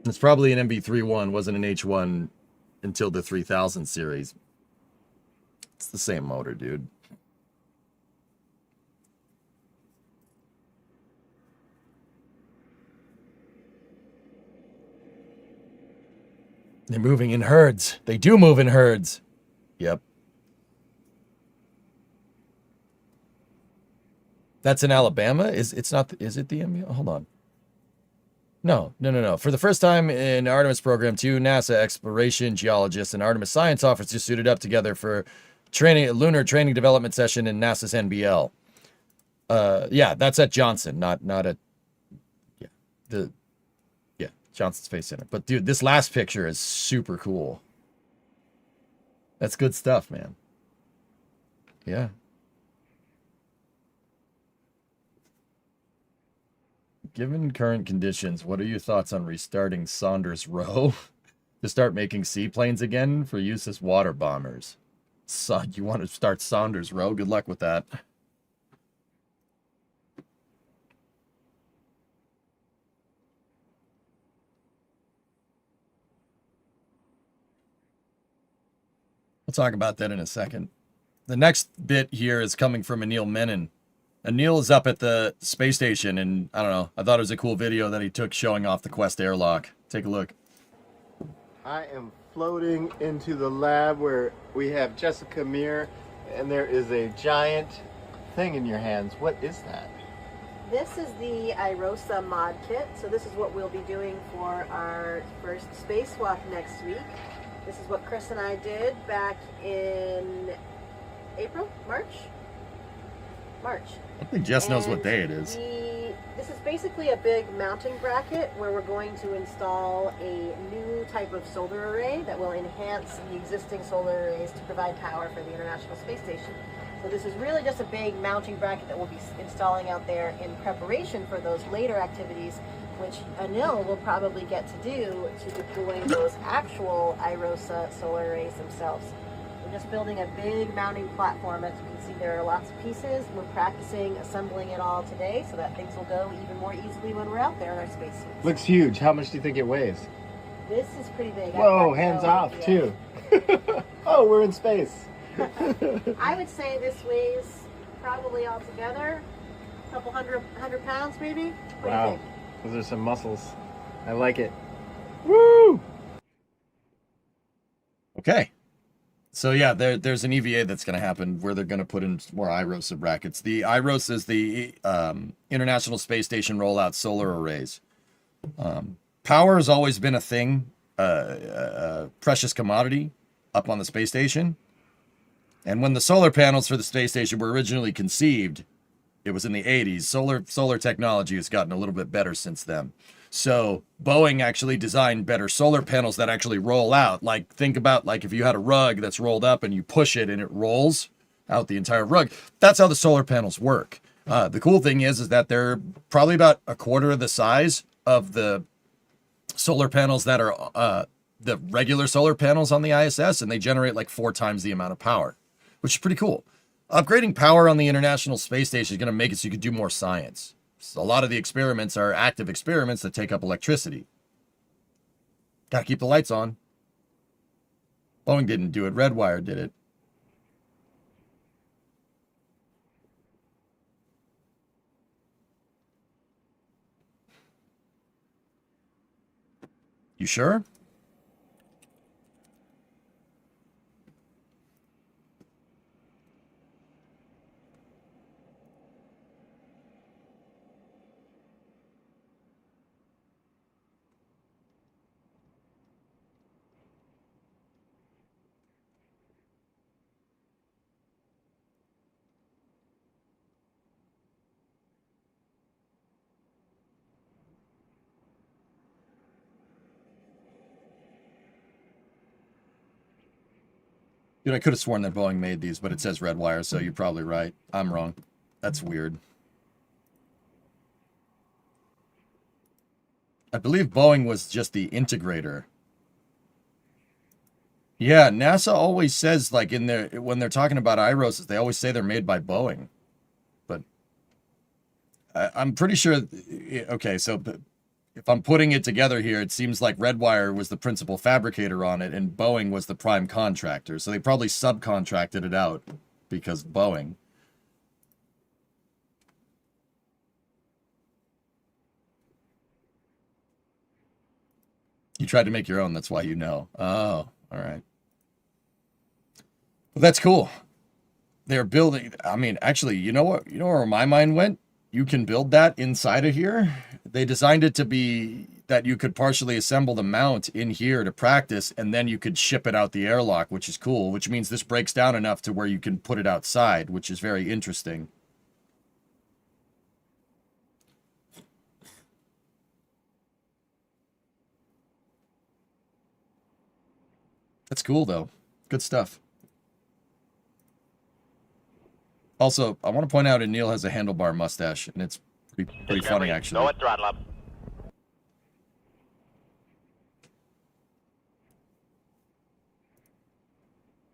It's probably an MB31, wasn't an H1 until the 3000 series. It's the same motor, dude. They're moving in herds. They do move in herds. Yep. That's in Alabama? Is it the MB? Hold on. No. For the first time in Artemis Program 2, NASA exploration geologists and Artemis science officers suited up together for lunar training development session in NASA's NBL. Yeah, that's at Johnson, not at Johnson Space Center. But dude, this last picture is super cool. That's good stuff, man. Yeah. Given current conditions, what are your thoughts on restarting Saunders Row to start making seaplanes again for use as water bombers? So, you want to start Saunders Row? Good luck with that. We'll talk about that in a second. The next bit here is coming from Anil Menon. Anil is up at the space station, and I don't know, I thought it was a cool video that he took showing off the Quest airlock. Take a look. I am floating into the lab where we have Jessica Meir, and there is a giant thing in your hands. What is that? This is the IROSA mod kit. So this is what we'll be doing for our first spacewalk next week. This is what Chris and I did back in April, March. I think Jess knows what day it is. This is basically a big mounting bracket where we're going to install a new type of solar array that will enhance the existing solar arrays to provide power for the International Space Station. So this is really just a big mounting bracket that we'll be installing out there in preparation for those later activities, which Anil will probably get to do to deploy those actual IROSA solar arrays themselves. We're just building a big mounting platform. As you can see, there are lots of pieces. We're practicing assembling it all today so that things will go even more easily when we're out there in our spacesuits. Looks huge. How much do you think it weighs? This is pretty big. Whoa, hands off, too. Oh, we're in space. I would say this weighs probably altogether a couple hundred pounds, maybe. Wow, those are some muscles. I like it. Woo! Okay. So yeah, there's an EVA that's going to happen where they're going to put in more IROSA brackets. The IROSA is the International Space Station Rollout Solar Arrays. Power has always been a thing, a precious commodity up on the space station. And when the solar panels for the space station were originally conceived, it was in the 80s. Solar technology has gotten a little bit better since then. So Boeing actually designed better solar panels that actually roll out. Like, think about like if you had a rug that's rolled up and you push it and it rolls out the entire rug. That's how the solar panels work. The cool thing is that they're probably about a quarter of the size of the solar panels that are the regular solar panels on the ISS, and they generate like 4 times the amount of power, which is pretty cool. Upgrading power on the International Space Station is going to make it so you can do more science. So a lot of the experiments are active experiments that take up electricity. Got to keep the lights on. Boeing didn't do it. Redwire did it. You sure? Dude, I could have sworn that Boeing made these, but it says Redwire, so you're probably right. I'm wrong. That's weird. I believe Boeing was just the integrator. Yeah, NASA always says, like, in their when they're talking about IROSs, they always say they're made by Boeing. But I'm pretty sure. Okay, so if I'm putting it together here, it seems like Redwire was the principal fabricator on it, and Boeing was the prime contractor. So they probably subcontracted it out because Boeing. You tried to make your own, that's why you know. Oh, all right. Well, that's cool. They're building. I mean, actually, you know what? You know where my mind went? You can build that inside of here. They designed it to be that you could partially assemble the mount in here to practice, and then you could ship it out the airlock, which is cool, which means this breaks down enough to where you can put it outside, which is very interesting. That's cool, though. Good stuff. Also, I want to point out that Neil has a handlebar mustache, and it's pretty funny, actually. Go at throttle up.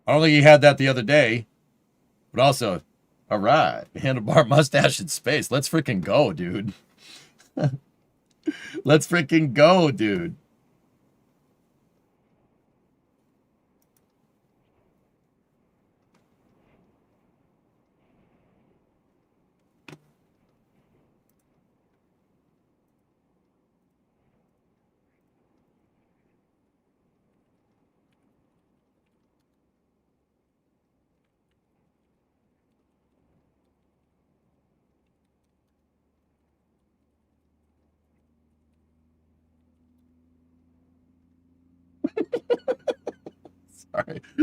I don't think he had that the other day, but also, all right, handlebar mustache in space. Let's freaking go, dude. Let's freaking go, dude.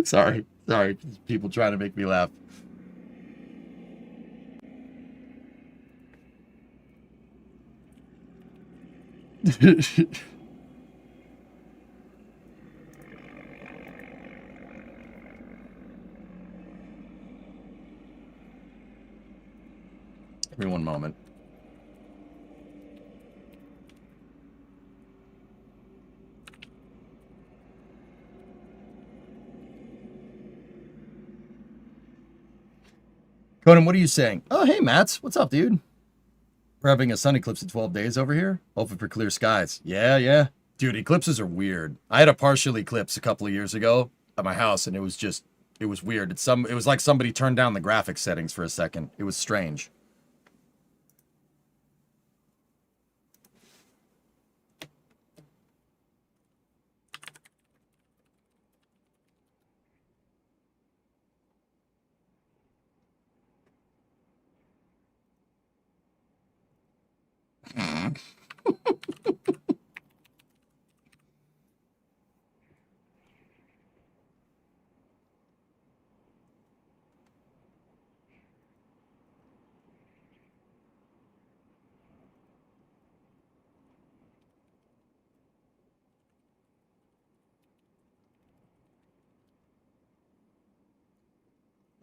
Sorry. People trying to make me laugh. Give me one moment. Conan, what are you saying? Oh, hey, Mats. What's up, dude? We're having a sun eclipse in 12 days over here. Hoping for clear skies. Yeah. Dude, eclipses are weird. I had a partial eclipse a couple of years ago at my house, and it was weird. It was like somebody turned down the graphics settings for a second. It was strange.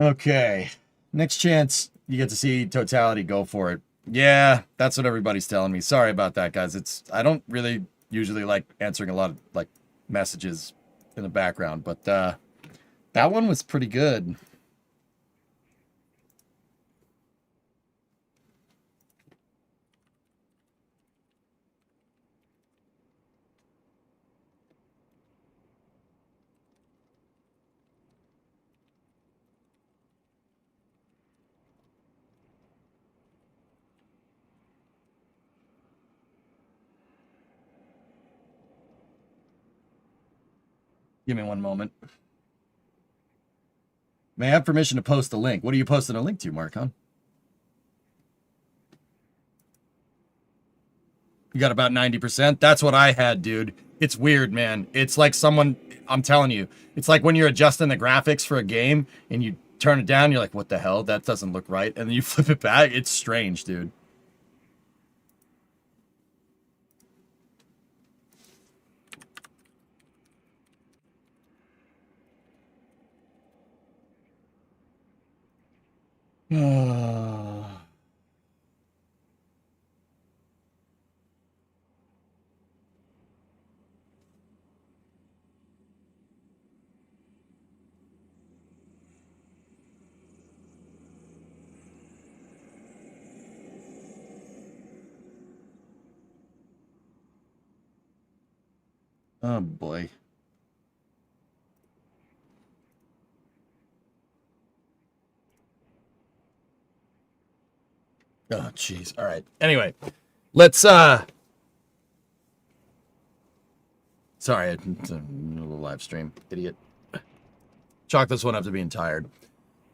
Okay. Next chance you get to see Totality, go for it. Yeah, that's what everybody's telling me. Sorry about that, guys. I don't really usually like answering a lot of like messages in the background, but that one was pretty good. Give me one moment. May I have permission to post a link? What are you posting a link to, Marcon? You got about 90%? That's what I had, dude. It's weird, man. It's like someone, I'm telling you, it's like when you're adjusting the graphics for a game and you turn it down, you're like, what the hell? That doesn't look right. And then you flip it back. It's strange, dude. Oh, boy. Oh, jeez. All right. Anyway, let's, sorry, it's a little live stream. Idiot. Chalk this one up to being tired.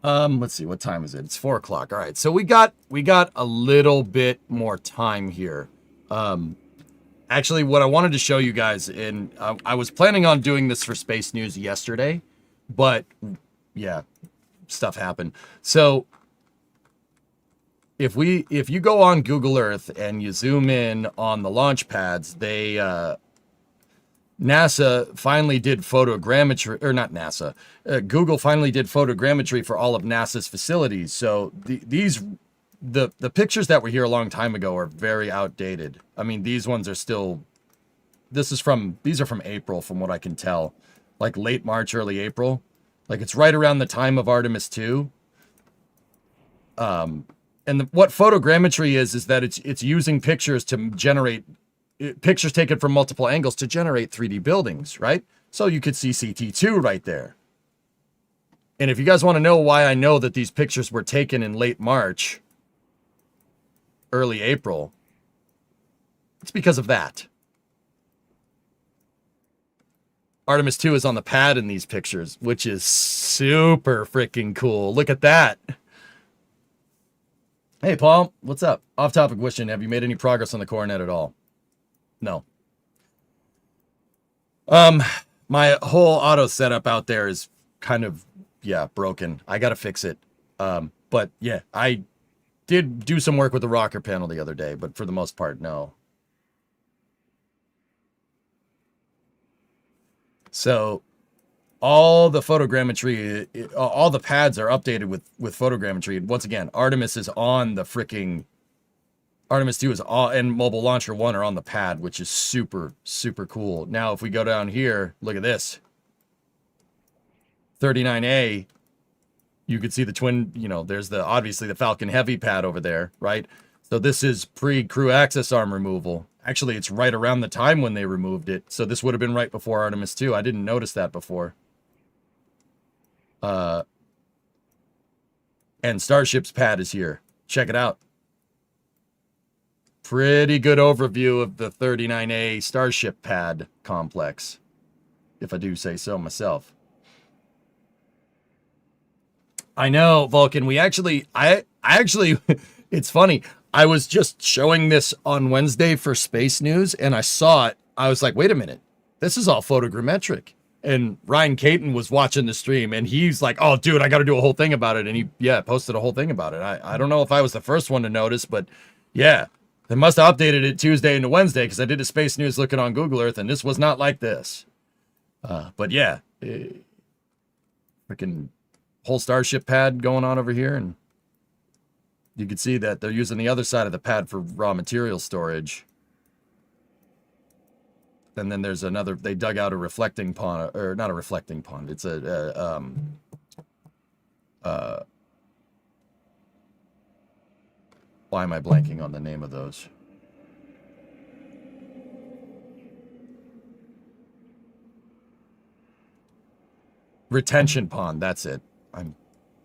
Let's see. What time is it? It's 4 o'clock. All right. So we got a little bit more time here. Actually, what I wanted to show you guys, and I was planning on doing this for Space News yesterday, but yeah, stuff happened. So if you go on Google Earth and you zoom in on the launch pads, NASA finally did photogrammetry, or not NASA, Google finally did photogrammetry for all of NASA's facilities. So the pictures that were here a long time ago are very outdated. I mean, these ones are still, these are from April, from what I can tell, like late March, early April. Like it's right around the time of Artemis 2. And what photogrammetry is that it's using pictures to generate pictures taken from multiple angles to generate 3D buildings, right? So you could see CT2 right there. And if you guys want to know why I know that these pictures were taken in late March, early April, it's because of that. Artemis 2 is on the pad in these pictures, which is super freaking cool. Look at that. Hey, Paul, what's up? Off-topic question. Have you made any progress on the Coronet at all? No. My whole auto setup out there is kind of, broken. I got to fix it. But yeah, I did do some work with the rocker panel the other day, but for the most part, no. So all the photogrammetry, all the pads are updated with photogrammetry. Once again, Artemis is on the freaking, Artemis 2 is all, and Mobile Launcher 1 are on the pad, which is super, super cool. Now, if we go down here, look at this. 39A, you could see the twin, there's obviously the Falcon Heavy pad over there, right? So this is pre-crew access arm removal. Actually, it's right around the time when they removed it. So this would have been right before Artemis 2. I didn't notice that before. And Starship's pad is here. Check it out. Pretty good overview of the 39A Starship pad complex, if I do say so myself. I know, Vulcan. I actually, it's funny. I was just showing this on Wednesday for Space News, and I saw it. I was like, wait a minute. This is all photogrammetric. And Ryan Caton was watching the stream, and he's like, oh, dude, I got to do a whole thing about it. And he, posted a whole thing about it. I don't know if I was the first one to notice, but yeah, they must have updated it Tuesday into Wednesday, because I did a Space News looking on Google Earth, and this was not like this. But yeah, freaking whole Starship pad going on over here, and you can see that they're using the other side of the pad for raw material storage. And then there's another, they dug out a reflecting pond, or not a reflecting pond, it's a why am I blanking on the name of those? Retention pond, that's it.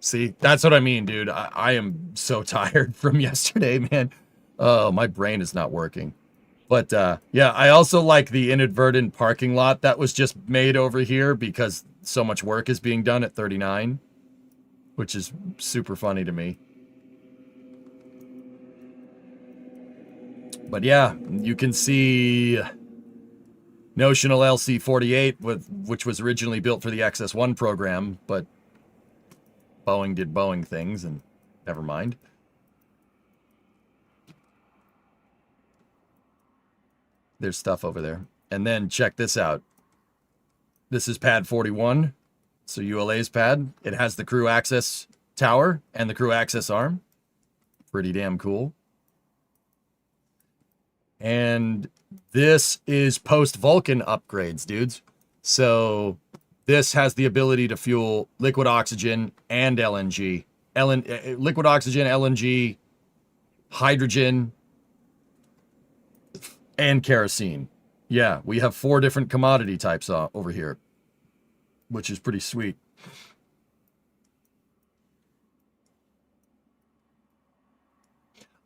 See, that's what I mean, dude. I am so tired from yesterday, man. Oh, my brain is not working. But yeah, I also like the inadvertent parking lot that was just made over here because so much work is being done at 39, which is super funny to me. But yeah, you can see notional LC-48, which was originally built for the XS-1 program, but Boeing did Boeing things, and never mind. There's stuff over there. And then check this out. This is pad 41, so ULA's pad. It has the crew access tower and the crew access arm. Pretty damn cool. And this is post-Vulcan upgrades, dudes. So this has the ability to fuel liquid oxygen and LNG. Liquid oxygen, LNG, hydrogen, and kerosene. Yeah, we have 4 different commodity types over here, which is pretty sweet.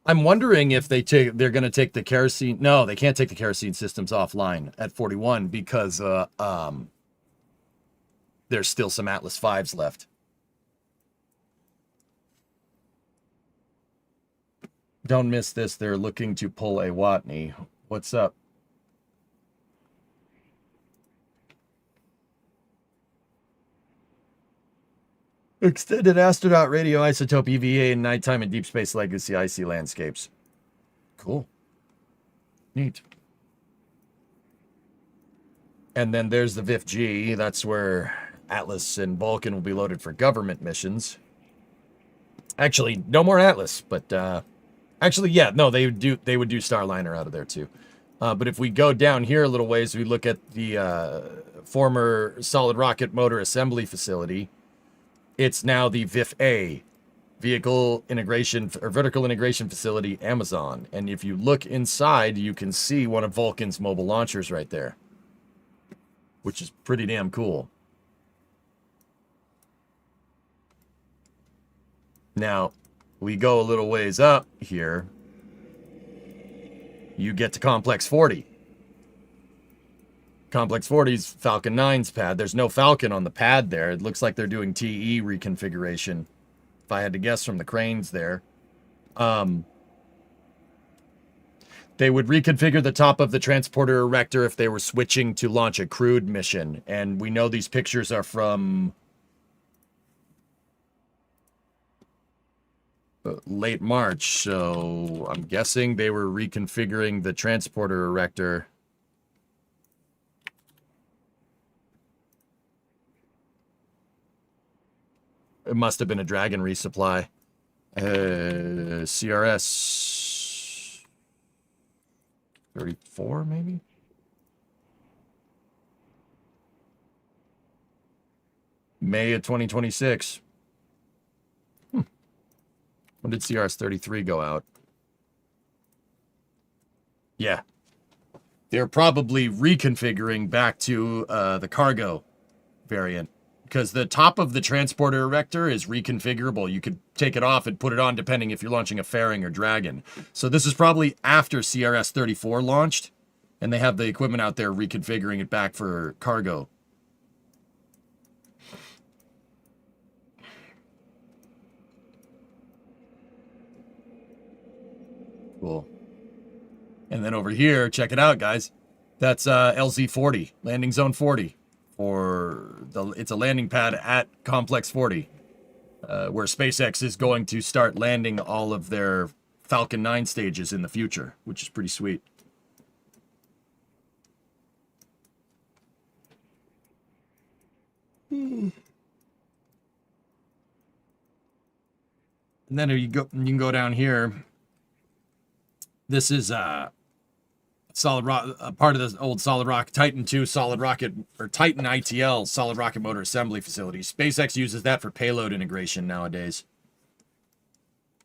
I'm wondering if they're going to take the kerosene. No, they can't take the kerosene systems offline at 41 because there's still some Atlas 5s left. Don't miss this. They're looking to pull a Watney. What's up? Extended astronaut radio isotope EVA in nighttime and deep space legacy icy landscapes. Cool. Neat. And then there's the VIF-G. That's where Atlas and Vulcan will be loaded for government missions. Actually, no more Atlas, but actually, yeah, no, they would do Starliner out of there too. But if we go down here a little ways, we look at the former solid rocket motor assembly facility. It's now the VIF-A, Vehicle Integration or Vertical Integration Facility, Amazon. And if you look inside, you can see one of Vulcan's mobile launchers right there, which is pretty damn cool. Now, we go a little ways up here. You get to Complex 40. Complex 40's Falcon 9's pad. There's no Falcon on the pad there. It looks like they're doing TE reconfiguration, if I had to guess from the cranes there. They would reconfigure the top of the transporter erector if they were switching to launch a crewed mission. And we know these pictures are from late March, so I'm guessing they were reconfiguring the transporter erector. It must have been a Dragon resupply. CRS 34, maybe? May of 2026. When did CRS 33 go out? Yeah. They're probably reconfiguring back to the cargo variant. Because the top of the transporter erector is reconfigurable. You could take it off and put it on depending if you're launching a Fairing or Dragon. So this is probably after CRS 34 launched, and they have the equipment out there reconfiguring it back for cargo. Cool. And then over here, check it out, guys. That's LZ-40, Landing Zone 40. It's a landing pad at Complex 40, where SpaceX is going to start landing all of their Falcon 9 stages in the future, which is pretty sweet. And then you can go down here. This is solid rock, part of the old solid rock Titan 2 solid rocket or Titan ITL solid rocket motor assembly facility. SpaceX uses that for payload integration nowadays.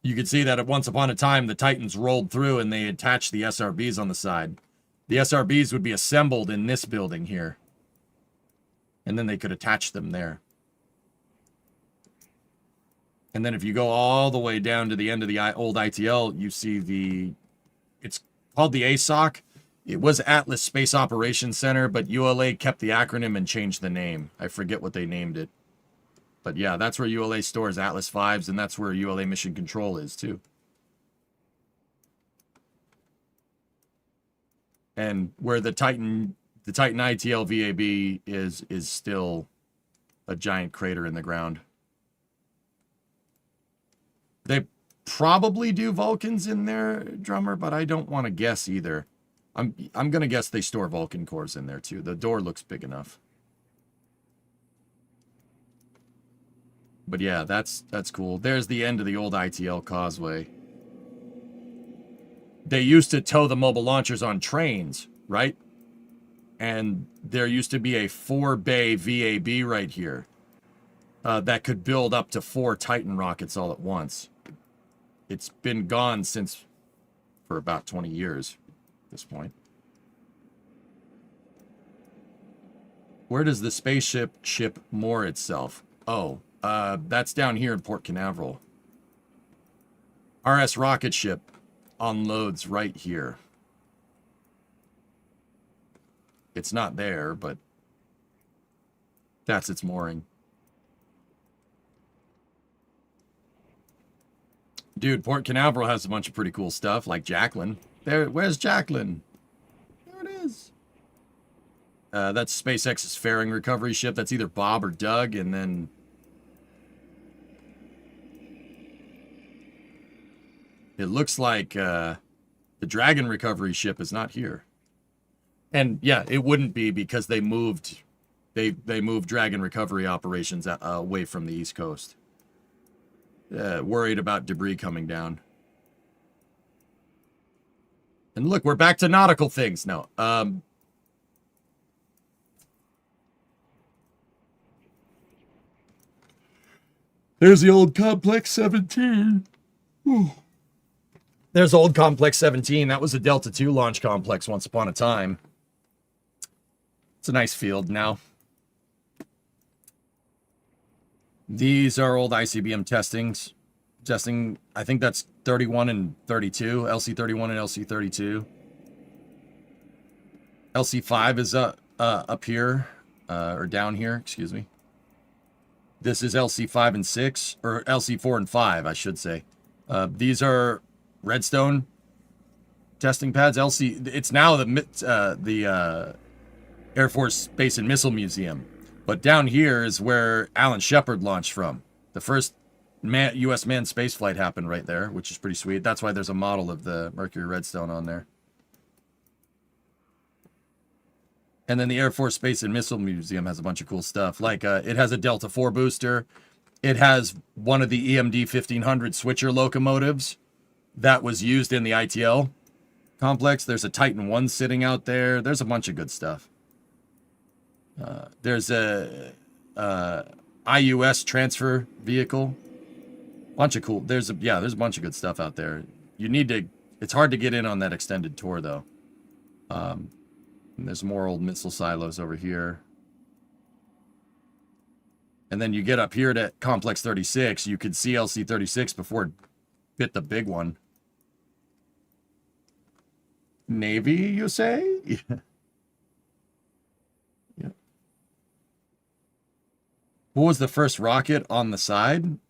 You can see that at once upon a time the Titans rolled through and they attached the SRBs on the side. The SRBs would be assembled in this building here, and then they could attach them there. And then if you go all the way down to the end of the old ITL, you see it's called the ASOC. It was Atlas Space Operations Center, but ULA kept the acronym and changed the name. I forget what they named it. But yeah, that's where ULA stores Atlas 5s, and that's where ULA Mission Control is, too. And where the Titan ITL VAB is still a giant crater in the ground. They probably do Vulcans in there, Drummer, but I don't want to guess either. I'm gonna guess they store Vulcan cores in there too. The door looks big enough. But yeah, that's cool. There's the end of the old ITL causeway. They used to tow the mobile launchers on trains, right? And there used to be a 4-bay VAB right here that could build up to 4 Titan rockets all at once. It's been gone for about 20 years at this point. Where does the spaceship moor itself? Oh, that's down here in Port Canaveral. RS rocket ship unloads right here. It's not there, but that's its mooring. Dude, Port Canaveral has a bunch of pretty cool stuff, like Jacqueline. Where's Jacqueline? There it is. That's SpaceX's fairing recovery ship. That's either Bob or Doug, and then it looks like the Dragon recovery ship is not here. And yeah, it wouldn't be because they moved Dragon recovery operations away from the East Coast. Worried about debris coming down. And look, we're back to nautical things now. There's the old Complex 17. Whew. There's old Complex 17. That was a Delta II launch complex once upon a time. It's a nice field now. These are old ICBM testing. I think that's 31 and 32, LC31 and LC32. LC5 is up here, or down here, excuse me. This is LC5 and 6, or LC4 and 5, I should say. These are Redstone testing pads. It's now the Air Force Space and Missile Museum. But down here is where Alan Shepard launched from. The first U.S. manned spaceflight happened right there, which is pretty sweet. That's why there's a model of the Mercury Redstone on there. And then the Air Force Space and Missile Museum has a bunch of cool stuff. Like, it has a Delta IV booster. It has one of the EMD 1500 switcher locomotives that was used in the ITL complex. There's a Titan 1 sitting out there. There's a bunch of good stuff. There's a IUS transfer vehicle. Bunch of cool. There's a bunch of good stuff out there. It's hard to get in on that extended tour though. And there's more old missile silos over here. And then you get up here to Complex 36, you could see LC-36 before it bit the big one. Navy, you say? Yeah. What was the first rocket on the side?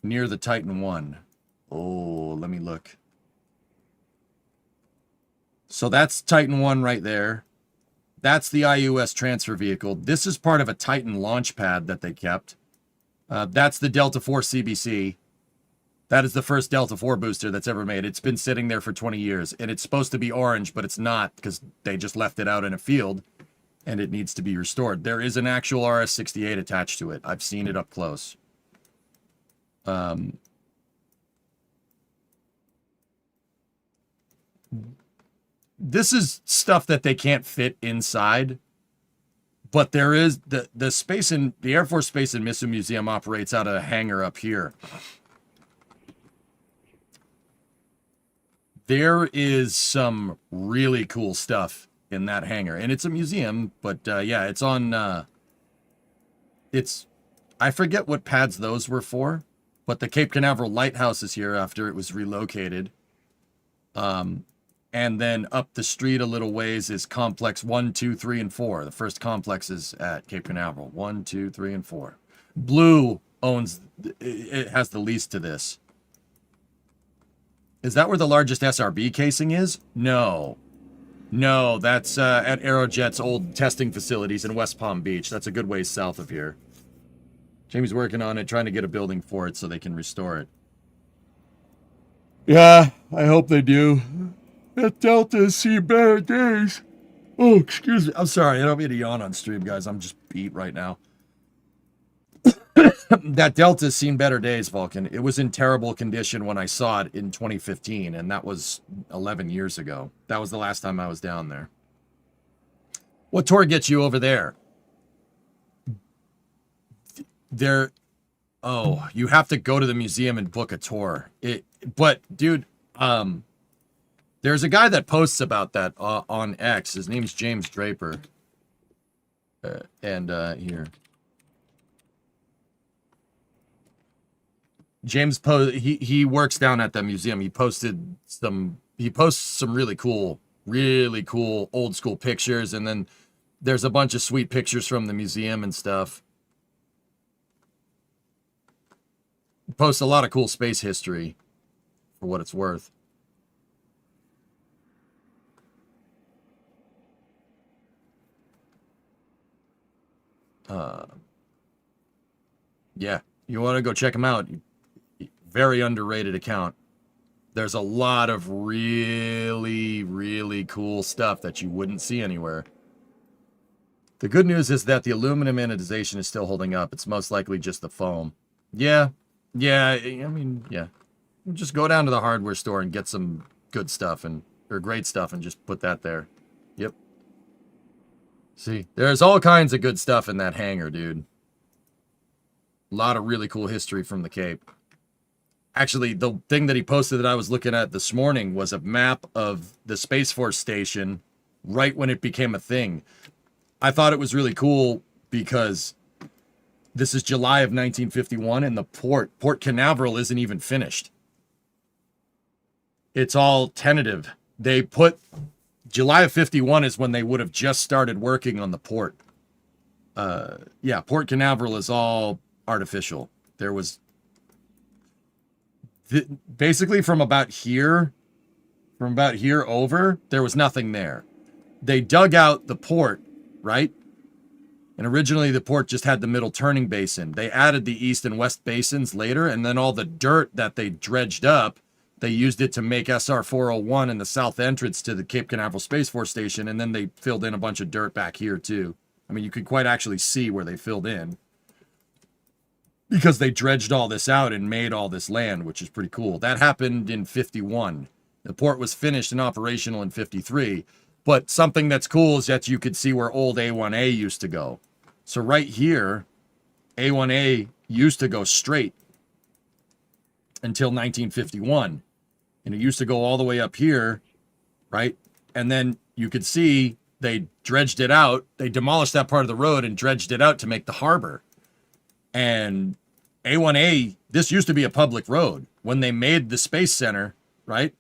Near the Titan 1. Oh, let me look. So that's Titan 1 right there. That's the IUS transfer vehicle. This is part of a Titan launch pad that they kept. That's the Delta IV CBC. That is the first Delta IV booster that's ever made. It's been sitting there for 20 years. And it's supposed to be orange, but it's not because they just left it out in a field. And it needs to be restored. There is an actual RS-68 attached to it. I've seen it up close. This is stuff that they can't fit inside, but there is the Air Force Space and Missile Museum operates out of a hangar up here. There is some really cool stuff in that hangar, and it's a museum, but yeah, it's on I forget what pads those were for, but the Cape Canaveral Lighthouse is here after it was relocated. And then up the street a little ways is complex 1, 2, 3, and 4. The first complex is at Cape Canaveral. 1, 2, 3, and 4. Blue owns, it has the lease to this. Is that where the largest SRB casing is? No. No, that's at Aerojet's old testing facilities in West Palm Beach. That's a good ways south of here. Jamie's working on it, trying to get a building for it so they can restore it. Yeah, I hope they do. That Delta's seen better days. Oh, excuse me. I'm sorry. I don't mean to yawn on stream, guys. I'm just beat right now. That Delta's seen better days, Vulcan. It was in terrible condition when I saw it in 2015, and that was 11 years ago. That was the last time I was down there. What tour gets you over there? Oh, you have to go to the museum and book a tour. But, dude, there's a guy that posts about that on X. His name's James Draper. Here. James he works down at the museum. He posts some really cool old school pictures, and then there's a bunch of sweet pictures from the museum and stuff. Posts a lot of cool space history for what it's worth. Yeah, you want to go check him out. Very underrated account. There's a lot of really, really cool stuff that you wouldn't see anywhere. The good news is that the aluminum anodization is still holding up. It's most likely just the foam. Yeah. I mean, yeah. Just go down to the hardware store and get some good stuff or great stuff and just put that there. Yep. See, there's all kinds of good stuff in that hangar, dude. A lot of really cool history from the Cape. Actually, the thing that he posted that I was looking at this morning was a map of the Space Force station right when it became a thing. I thought it was really cool because this is July of 1951 and the Port Canaveral isn't even finished. It's all tentative. They put July of 51 is when they would have just started working on the port. Yeah, Port Canaveral is all artificial. There was basically from about here over, there was nothing there. They dug out the port, right? And originally the port just had the middle turning basin. They added the east and west basins later, and then all the dirt that they dredged up, they used it to make SR 401 and the south entrance to the Cape Canaveral Space Force Station, and then they filled in a bunch of dirt back here too. I mean, you could quite actually see where they filled in, because they dredged all this out and made all this land, which is pretty cool. That happened in 51. The port was finished and operational in 53. But something that's cool is that you could see where old A1A used to go. So right here, A1A used to go straight until 1951. And it used to go all the way up here, right? And then you could see they dredged it out. They demolished that part of the road and dredged it out to make the harbor. And A1A, this used to be a public road. When they made the Space Center, right?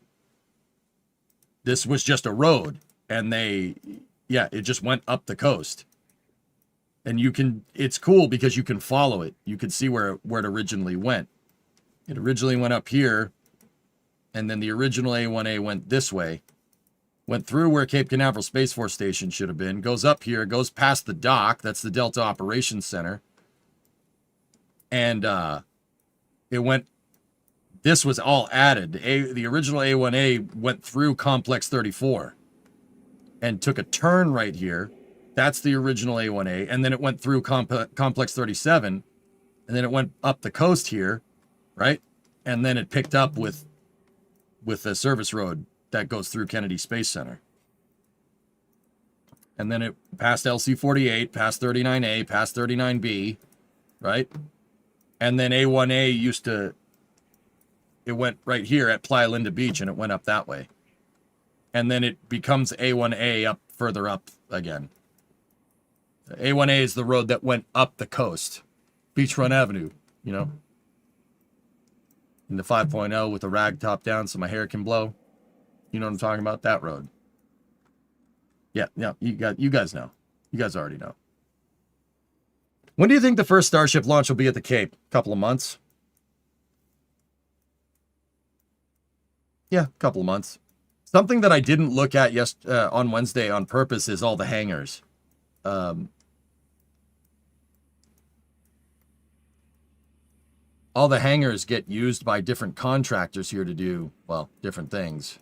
This was just a road. And it just went up the coast. And it's cool because you can follow it. You can see where it originally went. It originally went up here. And then the original A1A went this way. Went through where Cape Canaveral Space Force Station should have been. Goes up here, goes past the dock. That's the Delta Operations Center. And this was all added. The original A1A went through Complex 34 and took a turn right here. That's the original A1A. And then it went through Complex 37. And then it went up the coast here, right? And then it picked up with a service road that goes through Kennedy Space Center. And then it passed LC-48, past 39A, past 39B, right? And then A1A it went right here at Playa Linda Beach, and it went up that way. And then it becomes A1A up further up again. A1A is the road that went up the coast. Beachfront Avenue, you know. In the 5.0 with the rag top down so my hair can blow. You know what I'm talking about? That road. Yeah, you guys know. You guys already know. When do you think the first Starship launch will be at the Cape? A couple of months? Yeah, a couple of months. Something that I didn't look at on Wednesday on purpose is all the hangars. All the hangars get used by different contractors here to do, well, different things.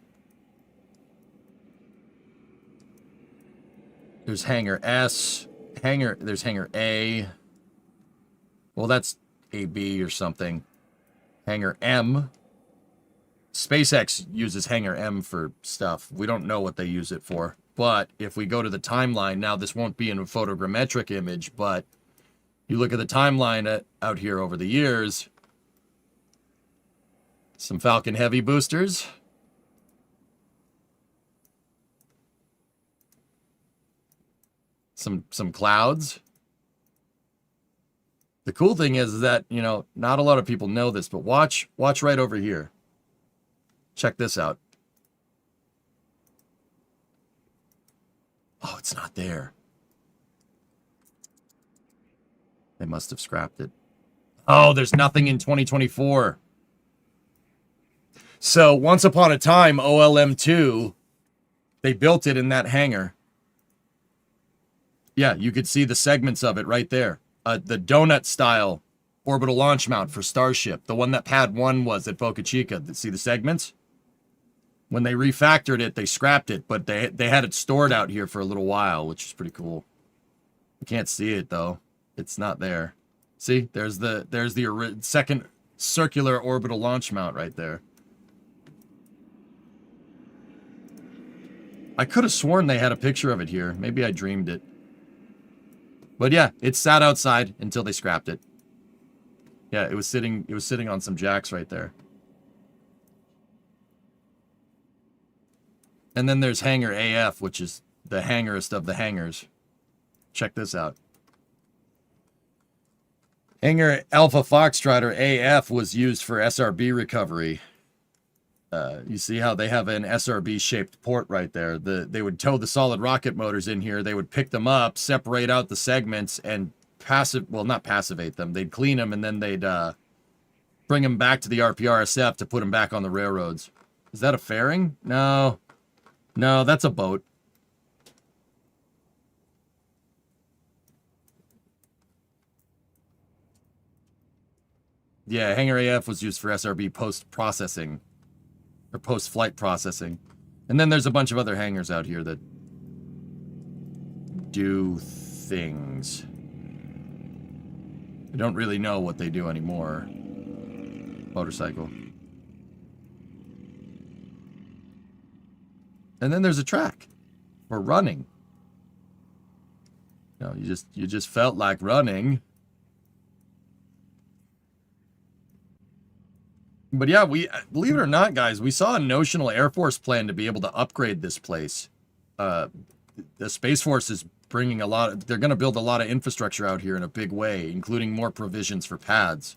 There's hangar S, there's hangar A. Well, that's AB or something. Hangar M. SpaceX uses hangar M for stuff. We don't know what they use it for. But if we go to the timeline, now this won't be in a photogrammetric image, but you look at the timeline out here over the years, some Falcon Heavy boosters. Some clouds. The cool thing is that, you know, not a lot of people know this, but watch right over here. Check this out. Oh, it's not there. They must have scrapped it. Oh, there's nothing in 2024. So once upon a time, OLM-2, they built it in that hangar. Yeah, you could see the segments of it right there. The donut style orbital launch mount for Starship. The one that Pad 1 was at Boca Chica. See the segments? When they refactored it, they scrapped it, but they had it stored out here for a little while, which is pretty cool. You can't see it though. It's not there. See, there's the second circular orbital launch mount right there. I could have sworn they had a picture of it here. Maybe I dreamed it. But yeah, it sat outside until they scrapped it. Yeah, it was sitting on some jacks right there. And then there's hangar AF, which is the hangarist of the hangars. Check this out. Hangar Alpha Foxtrot, or AF, was used for SRB recovery. You see how they have an SRB-shaped port right there. They would tow the solid rocket motors in here. They would pick them up, separate out the segments, and not passivate them. They'd clean them, and then they'd bring them back to the RPRSF to put them back on the railroads. Is that a fairing? No. No, that's a boat. Yeah, Hangar AF was used for SRB post-processing. Or post-flight processing. And then there's a bunch of other hangars out here that do things. I don't really know what they do anymore. Motorcycle. And then there's a track for running. No, you just felt like running. But yeah, we believe it or not, guys, we saw a notional Air Force plan to be able to upgrade this place. The Space Force is bringing they're going to build a lot of infrastructure out here in a big way, including more provisions for pads.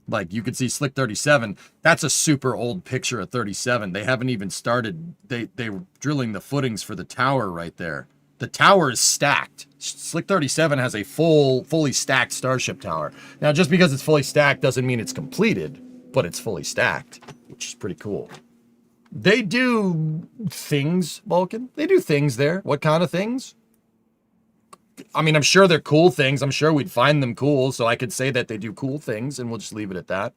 Like, you could see Slick 37. That's a super old picture of 37. They haven't even started. They were drilling the footings for the tower right there. The tower is stacked. Slick 37 has a fully stacked Starship tower. Now, just because it's fully stacked doesn't mean it's completed, but it's fully stacked, which is pretty cool. They do things, Vulcan. They do things there. What kind of things? I mean, I'm sure they're cool things. I'm sure we'd find them cool, so I could say that they do cool things, and we'll just leave it at that.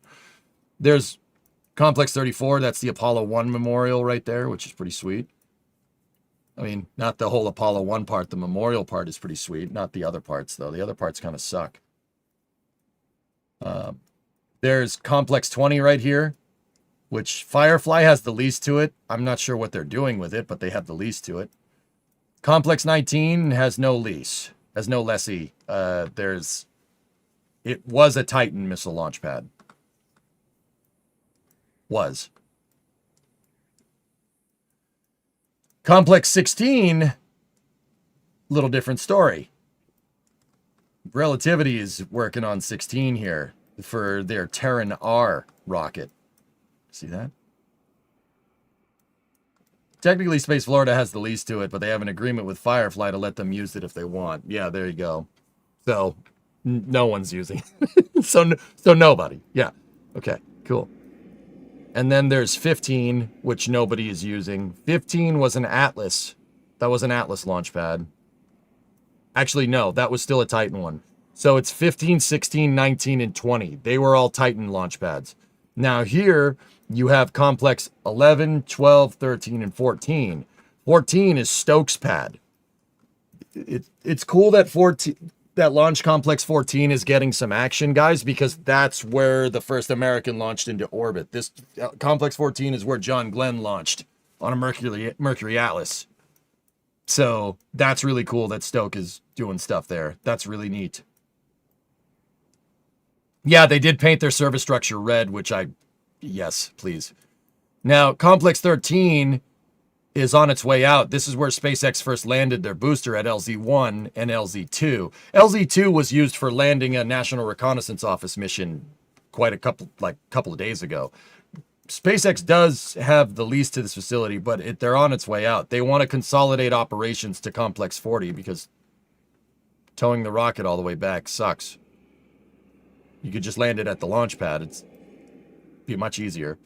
There's Complex 34. That's the Apollo 1 memorial right there, which is pretty sweet. I mean, not the whole Apollo 1 part. The memorial part is pretty sweet. Not the other parts, though. The other parts kind of suck. There's Complex 20 right here, which Firefly has the lease to it. I'm not sure what they're doing with it, but they have the lease to it. Complex 19 has no lease, has no lessee. It was a Titan missile launch pad. Was. Complex 16, little different story. Relativity is working on 16 here for their Terran R rocket. See that? Technically, Space Florida has the lease to it, but they have an agreement with Firefly to let them use it if they want. Yeah, there you go. So, no one's using it. So nobody. Yeah. Okay, cool. And then there's 15, which nobody is using. 15 was an Atlas. That was an Atlas launch pad. Actually, no, that was still a Titan one. So it's 15, 16, 19, and 20. They were all Titan launch pads. Now here, you have Complex 11, 12, 13, and 14. 14 is Stokes' pad. It's cool that that Launch Complex 14 is getting some action, guys, because that's where the first American launched into orbit. This Complex 14 is where John Glenn launched on a Mercury Atlas. So that's really cool that Stoke is doing stuff there. That's really neat. Yeah, they did paint their service structure red, which yes, please. Now, Complex 13 is on its way out. This is where SpaceX first landed their booster at LZ-1 and LZ-2. LZ-2 was used for landing a National Reconnaissance Office mission quite a couple of days ago. SpaceX does have the lease to this facility, but they're on its way out. They want to consolidate operations to Complex 40 because towing the rocket all the way back sucks. You could just land it at the launch pad. It'd be much easier.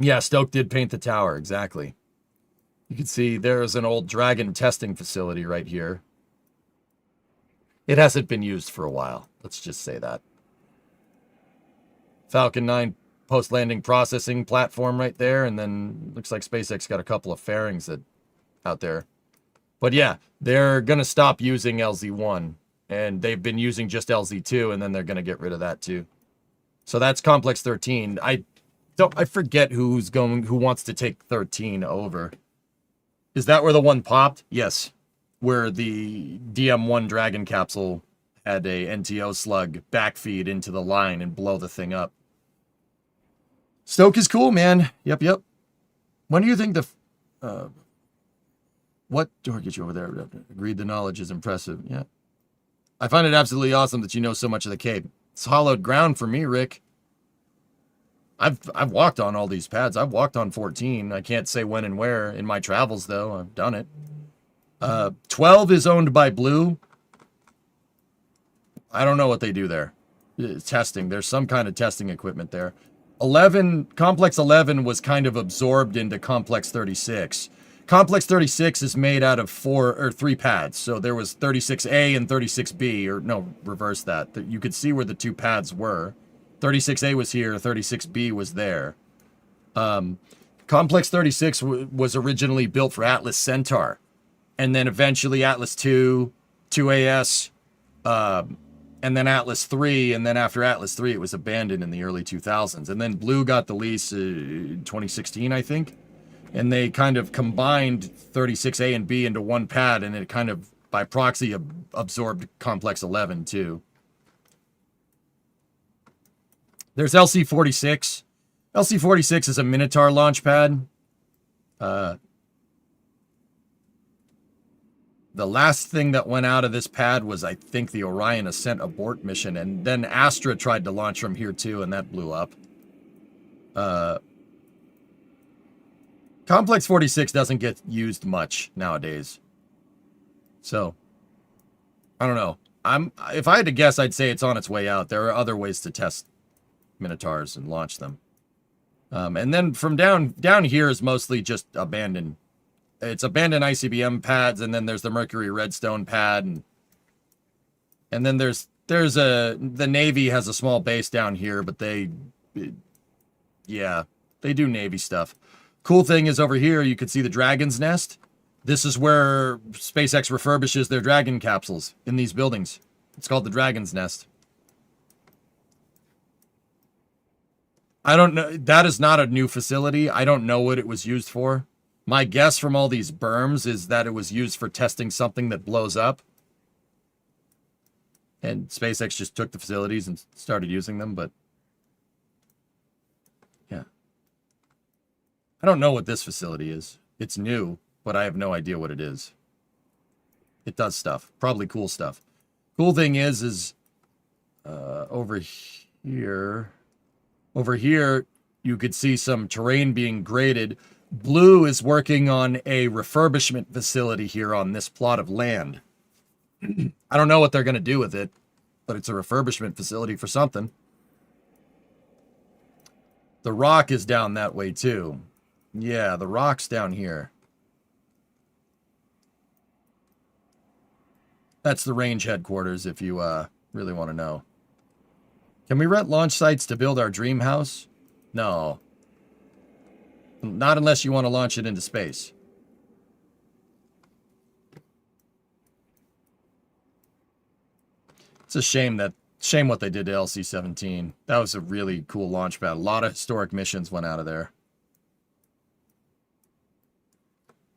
Yeah, Stoke did paint the tower, exactly. You can see there's an old Dragon testing facility right here. It hasn't been used for a while. Let's just say that. Falcon 9 post-landing processing platform right there, and then looks like SpaceX got a couple of fairings out there. But yeah, they're going to stop using LZ-1, and they've been using just LZ-2, and then they're going to get rid of that too. So that's Complex 13. I forget who wants to take 13 over. Is that where the one popped? Yes. Where the DM-1 Dragon capsule had a NTO slug backfeed into the line and blow the thing up. Stoke is cool, man. Yep. When do you think what door gets you over there? Agreed, the knowledge is impressive. Yeah. I find it absolutely awesome that you know so much of the Cape. It's hollowed ground for me, Rick. I've walked on all these pads. I've walked on 14. I can't say when and where in my travels, though. I've done it. 12 is owned by Blue. I don't know what they do there. Testing. There's some kind of testing equipment there. Complex 11 was kind of absorbed into Complex 36. Complex 36 is made out of 3 pads. So there was 36A and 36B, or no, reverse that. You could see where the 2 pads were. 36A was here, 36B was there. Complex 36 was originally built for Atlas Centaur. And then eventually Atlas 2, 2AS, and then Atlas 3, and then after Atlas 3, it was abandoned in the early 2000s. And then Blue got the lease in 2016, I think. And they kind of combined 36A and B into one pad, and it kind of, by proxy, absorbed Complex 11, too. There's LC-46. LC-46 is a Minotaur launch pad. The last thing that went out of this pad was, I think, the Orion Ascent abort mission. And then Astra tried to launch from here, too, and that blew up. Complex 46 doesn't get used much nowadays. So, I don't know. If I had to guess, I'd say it's on its way out. There are other ways to test Minotaurs and launch them. And then from down here is mostly just abandoned. It's abandoned ICBM pads, and then there's the Mercury Redstone pad, and then the Navy has a small base down here, but they do Navy stuff. Cool thing is over here you can see the Dragon's Nest. This is where SpaceX refurbishes their Dragon capsules in these buildings. It's called the Dragon's Nest. I don't know. That is not a new facility. I don't know what it was used for. My guess from all these berms is that it was used for testing something that blows up. And SpaceX just took the facilities and started using them, but yeah. I don't know what this facility is. It's new, but I have no idea what it is. It does stuff. Probably cool stuff. Cool thing is over here, you could see some terrain being graded. Blue is working on a refurbishment facility here on this plot of land. I don't know what they're going to do with it, but it's a refurbishment facility for something. The Rock is down that way too. Yeah, the Rock's down here. That's the range headquarters if you really want to know. Can we rent launch sites to build our dream house? No. Not unless you want to launch it into space. It's a shame what they did to LC-17. That was a really cool launch pad. A lot of historic missions went out of there.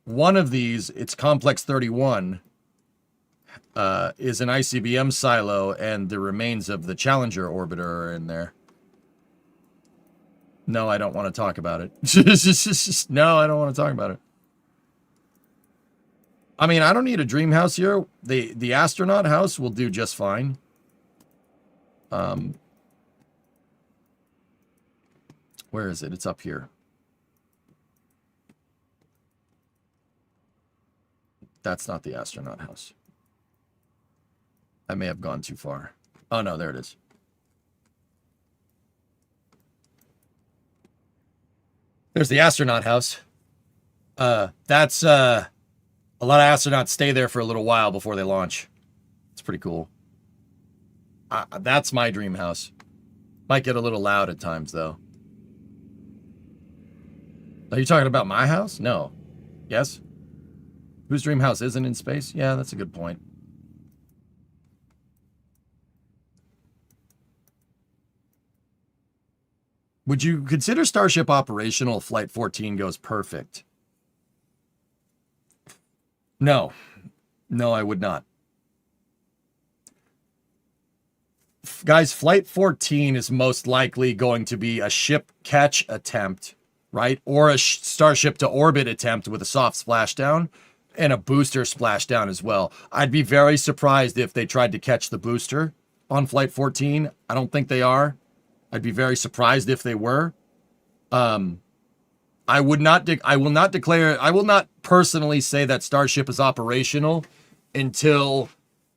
One of these, it's Complex 31, is an ICBM silo, and the remains of the Challenger orbiter are in there. No, I don't want to talk about it. No, I don't want to talk about it. I mean, I don't need a dream house here. The astronaut house will do just fine. Where is it? It's up here. That's not the astronaut house. I may have gone too far. Oh, no, there it is. There's the astronaut house. That's, a lot of astronauts stay there for a little while before they launch. It's pretty cool. That's my dream house. Might get a little loud at times, though. Are you talking about my house? No. Yes? Whose dream house isn't in space? Yeah, that's a good point. Would you consider Starship operational if Flight 14 goes perfect? No. No, I would not. Guys, Flight 14 is most likely going to be a ship catch attempt, right? Or a Starship to orbit attempt with a soft splashdown and a booster splashdown as well. I'd be very surprised if they tried to catch the booster on Flight 14. I don't think they are. I'd be very surprised if they were. I will not personally say that Starship is operational until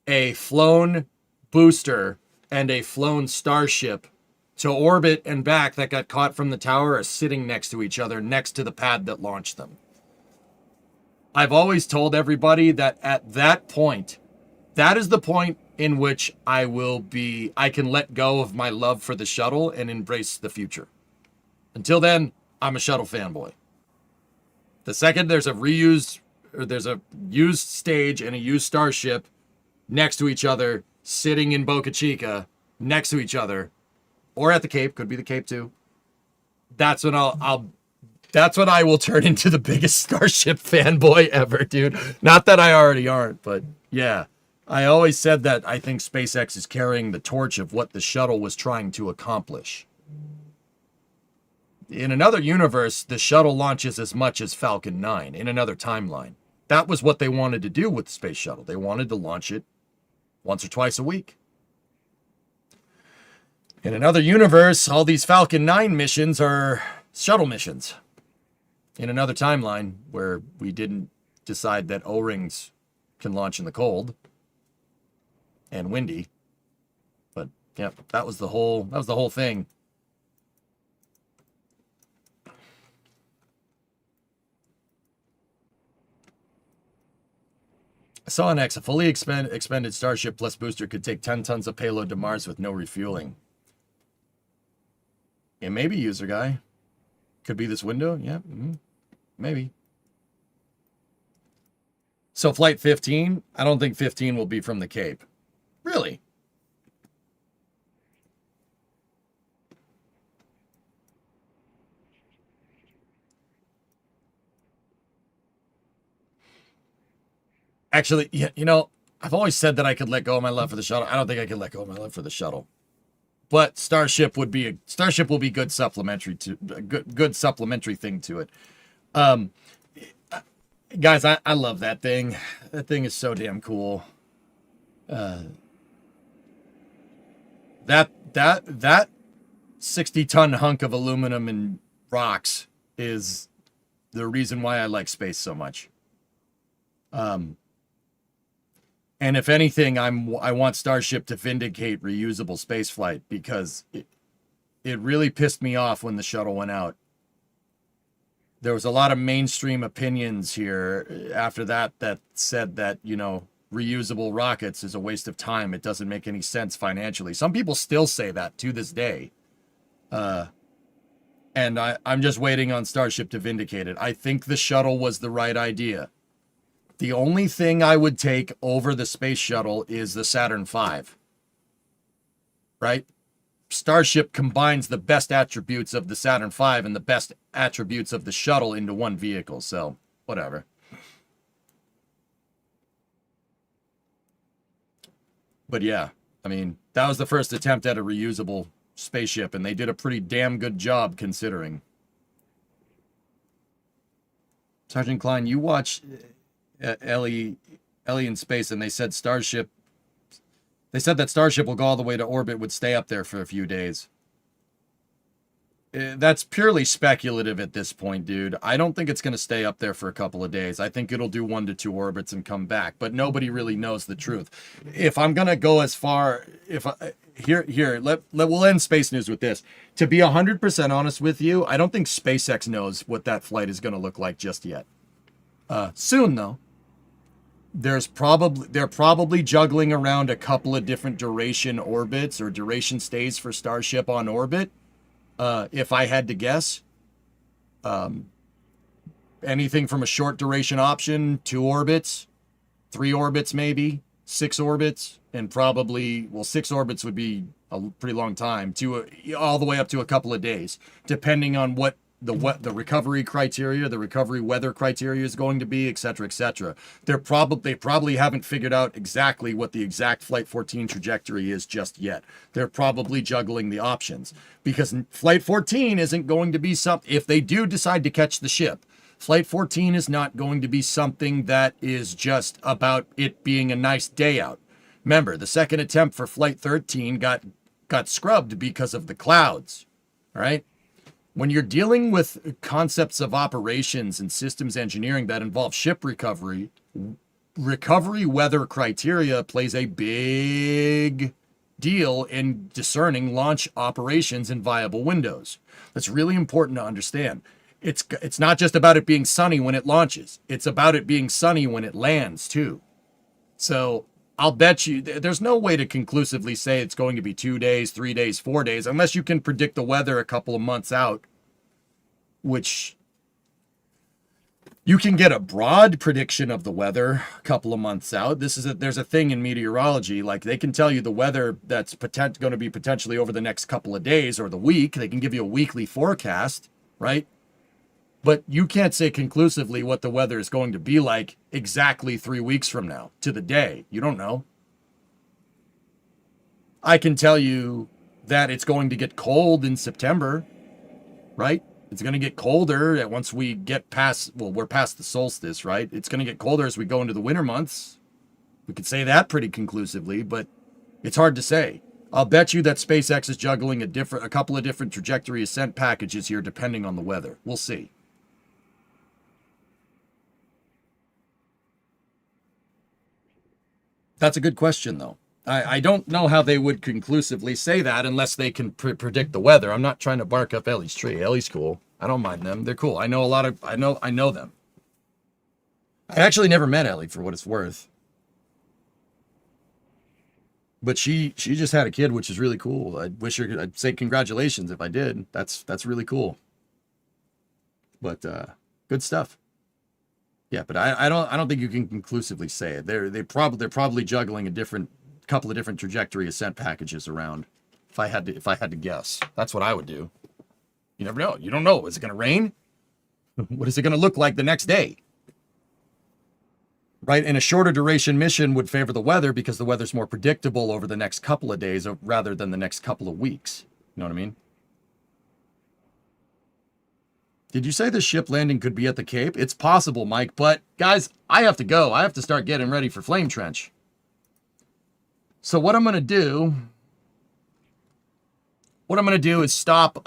a flown booster and a flown Starship to orbit and back that got caught from the tower are sitting next to each other, next to the pad that launched them. I've always told everybody that at that point, that is the point in which I can let go of my love for the shuttle and embrace the future. Until then, I'm a shuttle fanboy. The second there's a used stage and a used Starship next to each other, sitting in Boca Chica, next to each other, or at the Cape, could be the Cape too. That's when that's when I will turn into the biggest Starship fanboy ever, dude. Not that I already aren't, but yeah. I always said that I think SpaceX is carrying the torch of what the shuttle was trying to accomplish. In another universe, the shuttle launches as much as Falcon 9 in another timeline. That was what they wanted to do with the space shuttle. They wanted to launch it once or twice a week. In another universe, all these Falcon 9 missions are shuttle missions. In another timeline where we didn't decide that O-rings can launch in the cold and windy. But yeah, that was the whole thing. I saw an X. A fully expended Starship plus booster could take 10 tons of payload to Mars with no refueling. It may be, user guy. Could be this window. Yeah, maybe. So Flight 15, I don't think 15 will be from the Cape. Really? Actually, yeah, I've always said that I could let go of my love for the shuttle. I don't think I can let go of my love for the shuttle. But Starship will be good supplementary good supplementary thing to it. Guys, I love that thing. That thing is so damn cool. That 60-ton hunk of aluminum and rocks is the reason why I like space so much. And if anything, I want Starship to vindicate reusable spaceflight, because it really pissed me off when the shuttle went out. There was a lot of mainstream opinions here after that said that, you know, reusable rockets is a waste of time. It doesn't make any sense financially. Some people still say that to this day. And I'm just waiting on Starship to vindicate it. I think the shuttle was the right idea. The only thing I would take over the space shuttle is the Saturn V. Right? Starship combines the best attributes of the Saturn V and the best attributes of the shuttle into one vehicle. So, whatever. But yeah, I mean, that was the first attempt at a reusable spaceship, and they did a pretty damn good job considering. Sergeant Klein, you watch Ellie in space, and they said that Starship will go all the way to orbit, would stay up there for a few days. That's purely speculative at this point, dude. I don't think it's going to stay up there for a couple of days. I think it'll do 1 to 2 orbits and come back, but nobody really knows the truth. If I'm going to go as far, we'll end space news with this. To be 100% honest with you, I don't think SpaceX knows what that flight is going to look like just yet. Soon though. They're probably juggling around a couple of different duration orbits or duration stays for Starship on orbit. If I had to guess, anything from a short duration option, 2 orbits, 3 orbits, maybe 6 orbits, and probably, well, 6 orbits would be a pretty long time, all the way up to a couple of days, depending on what the recovery criteria, the recovery weather criteria is going to be, et cetera, et cetera. They probably haven't figured out exactly what the exact Flight 14 trajectory is just yet. They're probably juggling the options, because Flight 14 isn't going to be something, if they do decide to catch the ship, Flight 14 is not going to be something that is just about it being a nice day out. Remember, the second attempt for Flight 13 got scrubbed because of the clouds, all right? When you're dealing with concepts of operations and systems engineering that involve ship recovery weather criteria plays a big deal in discerning launch operations in viable windows. That's really important to understand. It's not just about it being sunny when it launches. It's about it being sunny when it lands too. So I'll bet you there's no way to conclusively say it's going to be 2 days, 3 days, 4 days, unless you can predict the weather a couple of months out, which you can get a broad prediction of the weather a couple of months out. There's a thing in meteorology, like they can tell you the weather that's going to be potentially over the next couple of days or the week. They can give you a weekly forecast, right? But you can't say conclusively what the weather is going to be like exactly 3 weeks from now to the day. You don't know. I can tell you that it's going to get cold in September, right? It's going to get colder once we get past, well, we're past the solstice, right? It's going to get colder as we go into the winter months. We could say that pretty conclusively, but it's hard to say. I'll bet you that SpaceX is juggling a couple of different trajectory ascent packages here depending on the weather. We'll see. That's a good question, though. I don't know how they would conclusively say that unless they can predict the weather. I'm not trying to bark up Ellie's tree. Ellie's cool. I don't mind them. They're cool. I know them. I actually never met Ellie, for what it's worth. But she just had a kid, which is really cool. I'd say congratulations if I did. That's really cool. But good stuff. Yeah, but I don't think you can conclusively say it. They're probably juggling a couple of different trajectory ascent packages around. If I had to guess, that's what I would do. You never know. You don't know. Is it going to rain? What is it going to look like the next day? Right? And a shorter duration mission would favor the weather because the weather's more predictable over the next couple of days rather than the next couple of weeks. You know what I mean? Did you say the ship landing could be at the Cape? It's possible, Mike, but guys, I have to go. I have to start getting ready for Flame Trench. So what I'm going to do is stop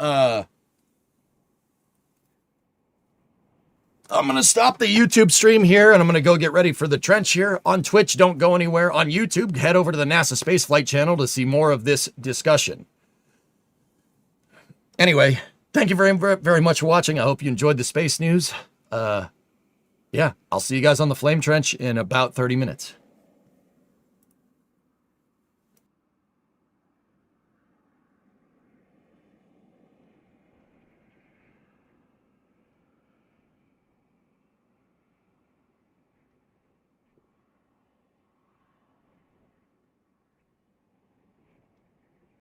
I'm going to stop the YouTube stream here, and I'm going to go get ready for the trench here. On Twitch, don't go anywhere. On YouTube, head over to the NASA Spaceflight channel to see more of this discussion. Anyway, thank you very, very much for watching. I hope you enjoyed the space news. Yeah, I'll see you guys on the flame trench in about 30 minutes.